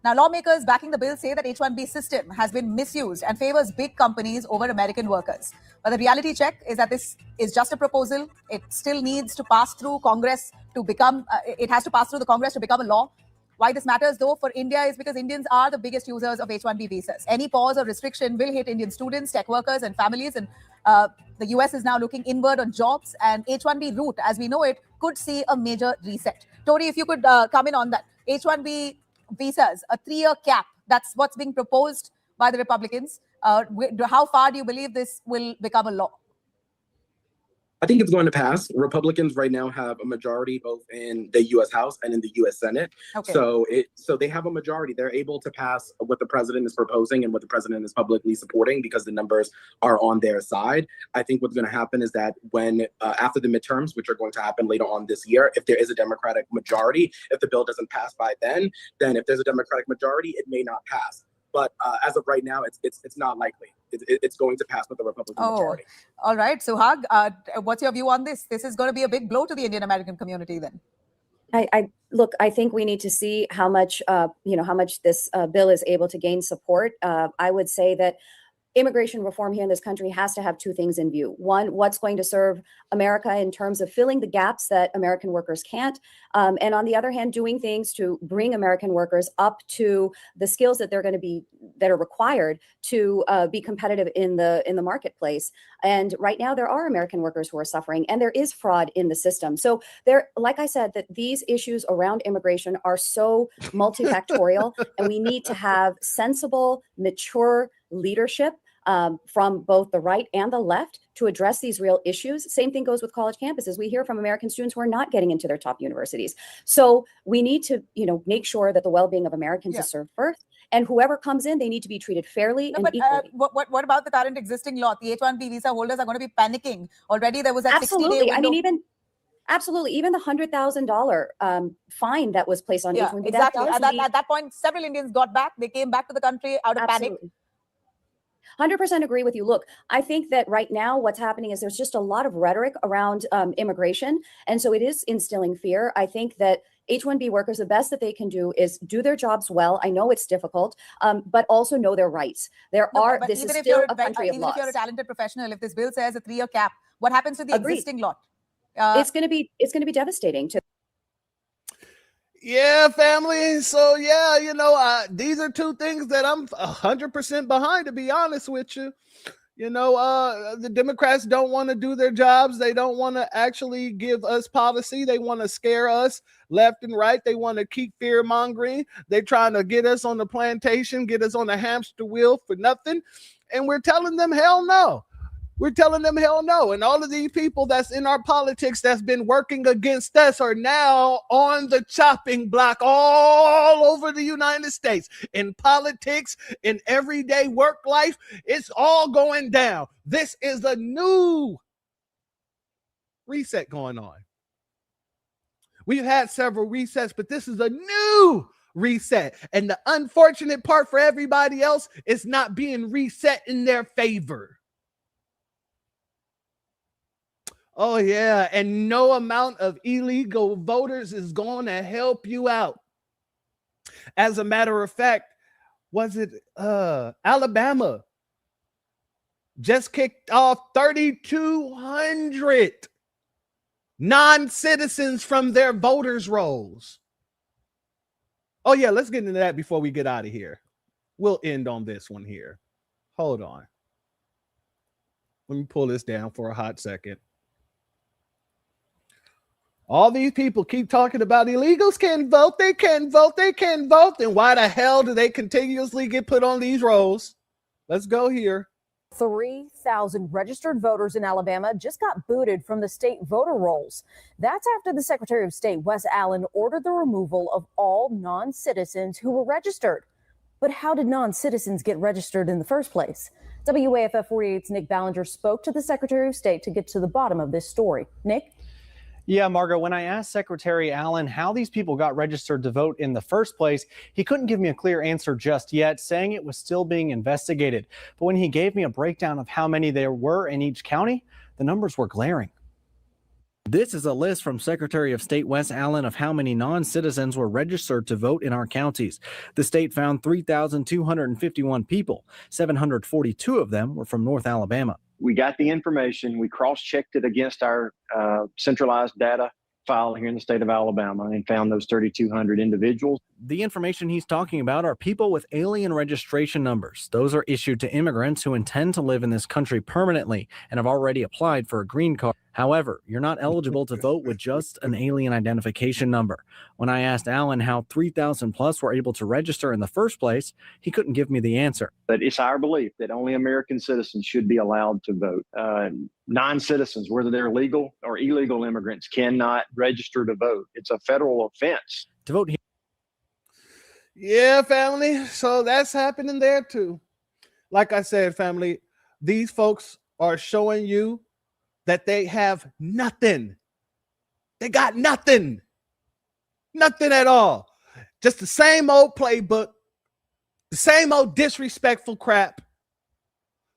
Now, lawmakers backing the bill say that H-1B system has been misused and favors big companies over American workers. But the reality check is that this is just a proposal. It still needs to pass through Congress to become, it has to pass through the Congress to become a law. Why this matters, though, for India is because Indians are the biggest users of H-1B visas. Any pause or restriction will hit Indian students, tech workers, and families. And the US is now looking inward on jobs, and H-1B route, as we know it, could see a major reset. Tori, if you could come in on that. H-1B visas, a 3-year cap. That's what's being proposed by the Republicans. How far do you believe this will become a law? I think it's going to pass. Republicans right now have a majority both in the U.S. House and in the U.S. Senate. Okay. So they have a majority. They're able to pass what the president is proposing and what the president is publicly supporting because the numbers are on their side. I think what's going to happen is that when after the midterms, which are going to happen later on this year, if there is a Democratic majority, if the bill doesn't pass by then if there's a Democratic majority, it may not pass. But as of right now, it's not likely. It's going to pass with the Republican majority. All right. Suhag, what's your view on this? This is going to be a big blow to the Indian American community then. I think we need to see how much, how much this bill is able to gain support. I would say that immigration reform here in this country has to have two things in view. One, what's going to serve America in terms of filling the gaps that American workers can't. And on the other hand, doing things to bring American workers up to the skills that that are required to be competitive in the marketplace. And right now there are American workers who are suffering, and there is fraud in the system. So like I said, that these issues around immigration are so multifactorial, and we need to have sensible, mature leadership from both the right and the left to address these real issues. Same thing goes with college campuses. We hear from American students who are not getting into their top universities. So we need to, make sure that the well-being of Americans is served first. And whoever comes in, they need to be treated fairly and equally. What about the current existing law? The H-1B visa holders are going to be panicking. Already there was that 60-day window. Absolutely. Even the $100,000 fine that was placed on H-1B. Exactly. At that point, several Indians got back. They came back to the country out of panic. 100% agree with you. Look, I think that right now what's happening is there's just a lot of rhetoric around immigration. And so it is instilling fear. I think that H-1B workers, the best that they can do is do their jobs well. I know it's difficult, but also know their rights. This is still a country of laws. Even if you're a talented professional, if this bill says a 3-year cap, what happens to the existing lot? It's going to be devastating to. Yeah, family. So yeah, these are two things that I'm 100% behind, to be honest with you. The Democrats don't want to do their jobs. They don't want to actually give us policy. They want to scare us left and right. They want to keep fear mongering. They're trying to get us on the plantation, get us on the hamster wheel for nothing. And we're telling them hell no. We're telling them hell no. And all of these people that's in our politics that's been working against us are now on the chopping block all over the United States. In politics, in everyday work life, it's all going down. This is a new reset going on. We've had several resets, but this is a new reset. And the unfortunate part for everybody else is not being reset in their favor. Oh, yeah. And no amount of illegal voters is going to help you out. As a matter of fact, was it Alabama just kicked off 3,200 non-citizens from their voters' rolls. Oh, yeah. Let's get into that before we get out of here. We'll end on this one here. Hold on. Let me pull this down for a hot second. All these people keep talking about illegals can't vote. They can't vote. They can't vote. Then why the hell do they continuously get put on these rolls? Let's go here. 3,000 registered voters in Alabama just got booted from the state voter rolls. That's after the Secretary of State, Wes Allen, ordered the removal of all non-citizens who were registered. But how did non-citizens get registered in the first place? WAFF 48's Nick Ballinger spoke to the Secretary of State to get to the bottom of this story. Nick? Yeah, Margo, when I asked Secretary Allen how these people got registered to vote in the first place, he couldn't give me a clear answer just yet, saying it was still being investigated. But when he gave me a breakdown of how many there were in each county, the numbers were glaring. This is a list from Secretary of State Wes Allen of how many non-citizens were registered to vote in our counties. The state found 3,251 people. 742 of them were from North Alabama. We got the information. We cross-checked it against our centralized data file here in the state of Alabama and found those 3,200 individuals. The information he's talking about are people with alien registration numbers. Those are issued to immigrants who intend to live in this country permanently and have already applied for a green card. However, you're not eligible to vote with just an alien identification number. When I asked Allen how 3,000 plus were able to register in the first place, he couldn't give me the answer. But it's our belief that only American citizens should be allowed to vote. Non-citizens, whether they're legal or illegal immigrants, cannot register to vote. It's a federal offense. To vote here. Yeah, family. So that's happening there too. Like I said, family, these folks are showing you that they have nothing. They got nothing. Nothing at all. Just the same old playbook, the same old disrespectful crap.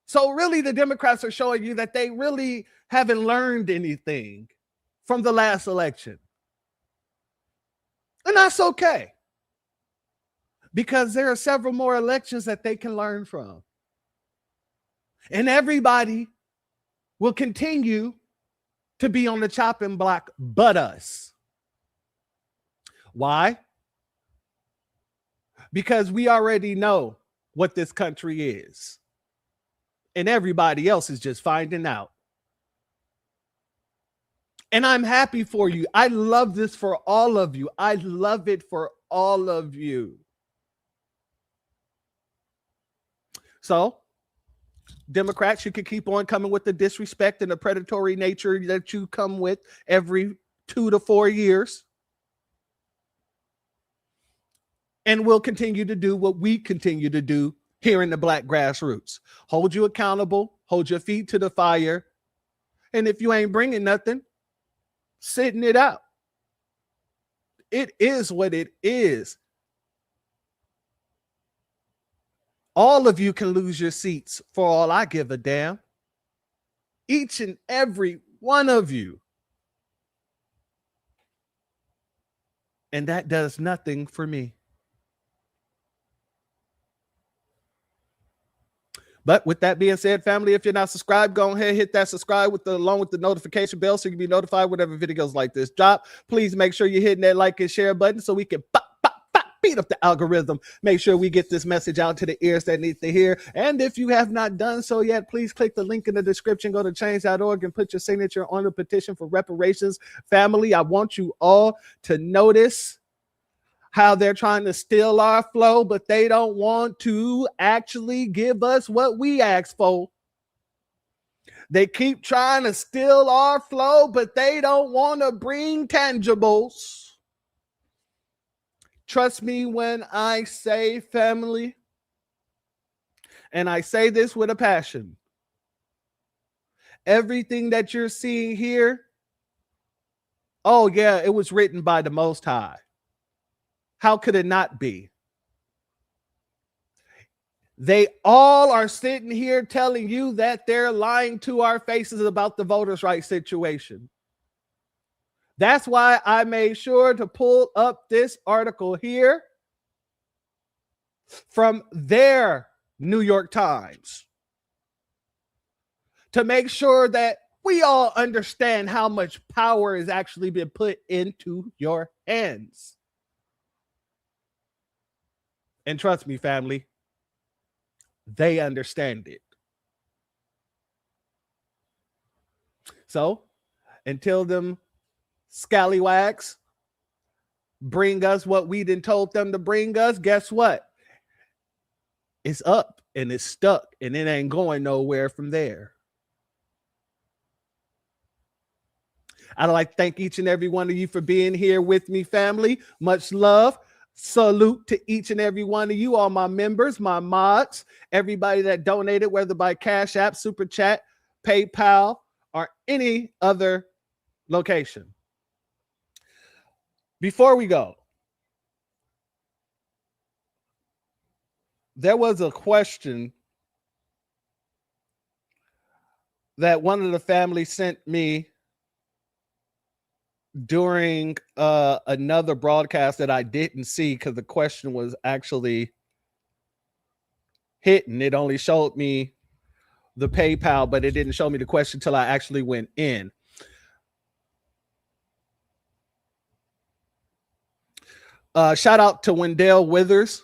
So really, the Democrats are showing you that they really haven't learned anything from the last election. And that's okay, because there are several more elections that they can learn from. And everybody will continue to be on the chopping block but us. Why? Because we already know what this country is. And everybody else is just finding out. And I'm happy for you. I love this for all of you. I love it for all of you. So, Democrats, you can keep on coming with the disrespect and the predatory nature that you come with every 2 to 4 years. And we'll continue to do what we continue to do here in the Black grassroots. Hold you accountable, hold your feet to the fire. And if you ain't bringing nothing, sitting it out. It is what it is. All of you can lose your seats for all I give a damn. Each and every one of you. And that does nothing for me. But with that being said, family, if you're not subscribed, go ahead and hit that subscribe along with the notification bell so you can be notified whenever videos like this drop. Please make sure you're hitting that like and share button so we can beat up the algorithm. Make sure we get this message out to the ears that need to hear. And if you have not done so yet, please click the link in the description. Go to change.org and put your signature on the petition for reparations. Family, I want you all to notice how they're trying to steal our flow, but they don't want to actually give us what we ask for. They keep trying to steal our flow, but they don't want to bring tangibles. Trust me when I say, family, and I say this with a passion, everything that you're seeing here, oh yeah, it was written by the Most High. How could it not be? They all are sitting here telling you that they're lying to our faces about the voters' rights situation. That's why I made sure to pull up this article here from their New York Times to make sure that we all understand how much power has actually been put into your hands. And trust me, family, they understand it. So until them scallywags bring us what we done told them to bring us, guess what? It's up and it's stuck and it ain't going nowhere from there. I'd like to thank each and every one of you for being here with me, family. Much love. Salute to each and every one of you, all my members, my mods, everybody that donated, whether by Cash App, Super Chat, PayPal, or any other location. Before we go, there was a question that one of the families sent me during another broadcast that I didn't see because the question was actually hidden. It only showed me the PayPal, but it didn't show me the question till I actually went in. Shout out to Wendell Withers,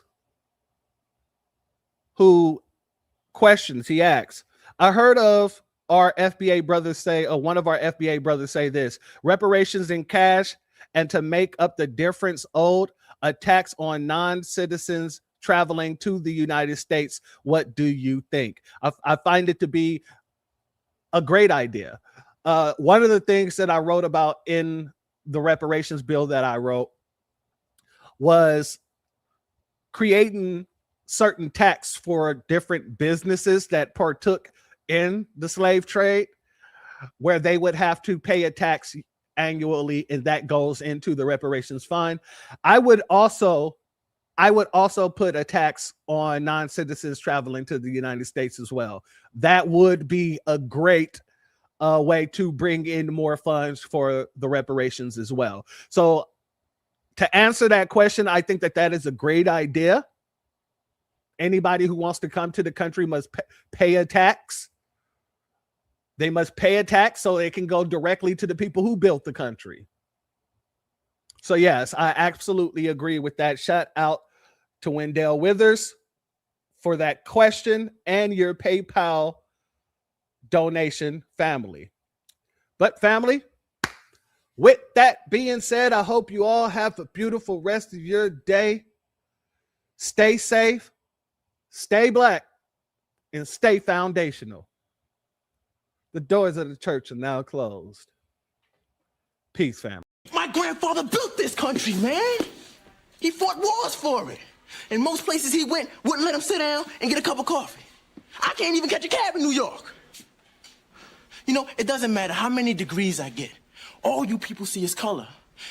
who questions, he asks, I heard of our FBA brothers say, or one of our FBA brothers say this: reparations in cash, and to make up the difference owed, a tax on non-citizens traveling to the United States. What do you think? I find it to be a great idea. One of the things that I wrote about in the reparations bill that I wrote was creating certain tax for different businesses that partook in the slave trade, where they would have to pay a tax annually, and that goes into the reparations fund. I would also put a tax on non-citizens traveling to the United States as well. That would be a great way to bring in more funds for the reparations as well. So to answer that question, I think that that is a great idea. Anybody who wants to come to the country must pay a tax. They must pay a tax so it can go directly to the people who built the country. So yes, I absolutely agree with that. Shout out to Wendell Withers for that question and your PayPal donation, family. But family, with that being said, I hope you all have a beautiful rest of your day. Stay safe, stay black, and stay foundational. The doors of the church are now closed. Peace, family. My grandfather built this country, man. He fought wars for it. And most places he went wouldn't let him sit down and get a cup of coffee. I can't even catch a cab in New York. You know, it doesn't matter how many degrees I get. All you people see is color.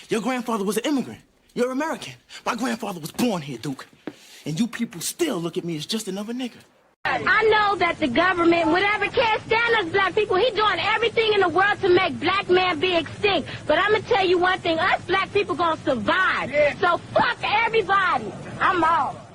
Your grandfather was an immigrant. You're American. My grandfather was born here, Duke. And you people still look at me as just another nigga. I know that the government, whatever, can't stand us black people. He's doing everything in the world to make black man be extinct. But I'm going to tell you one thing. Us black people going to survive. So fuck everybody. I'm out.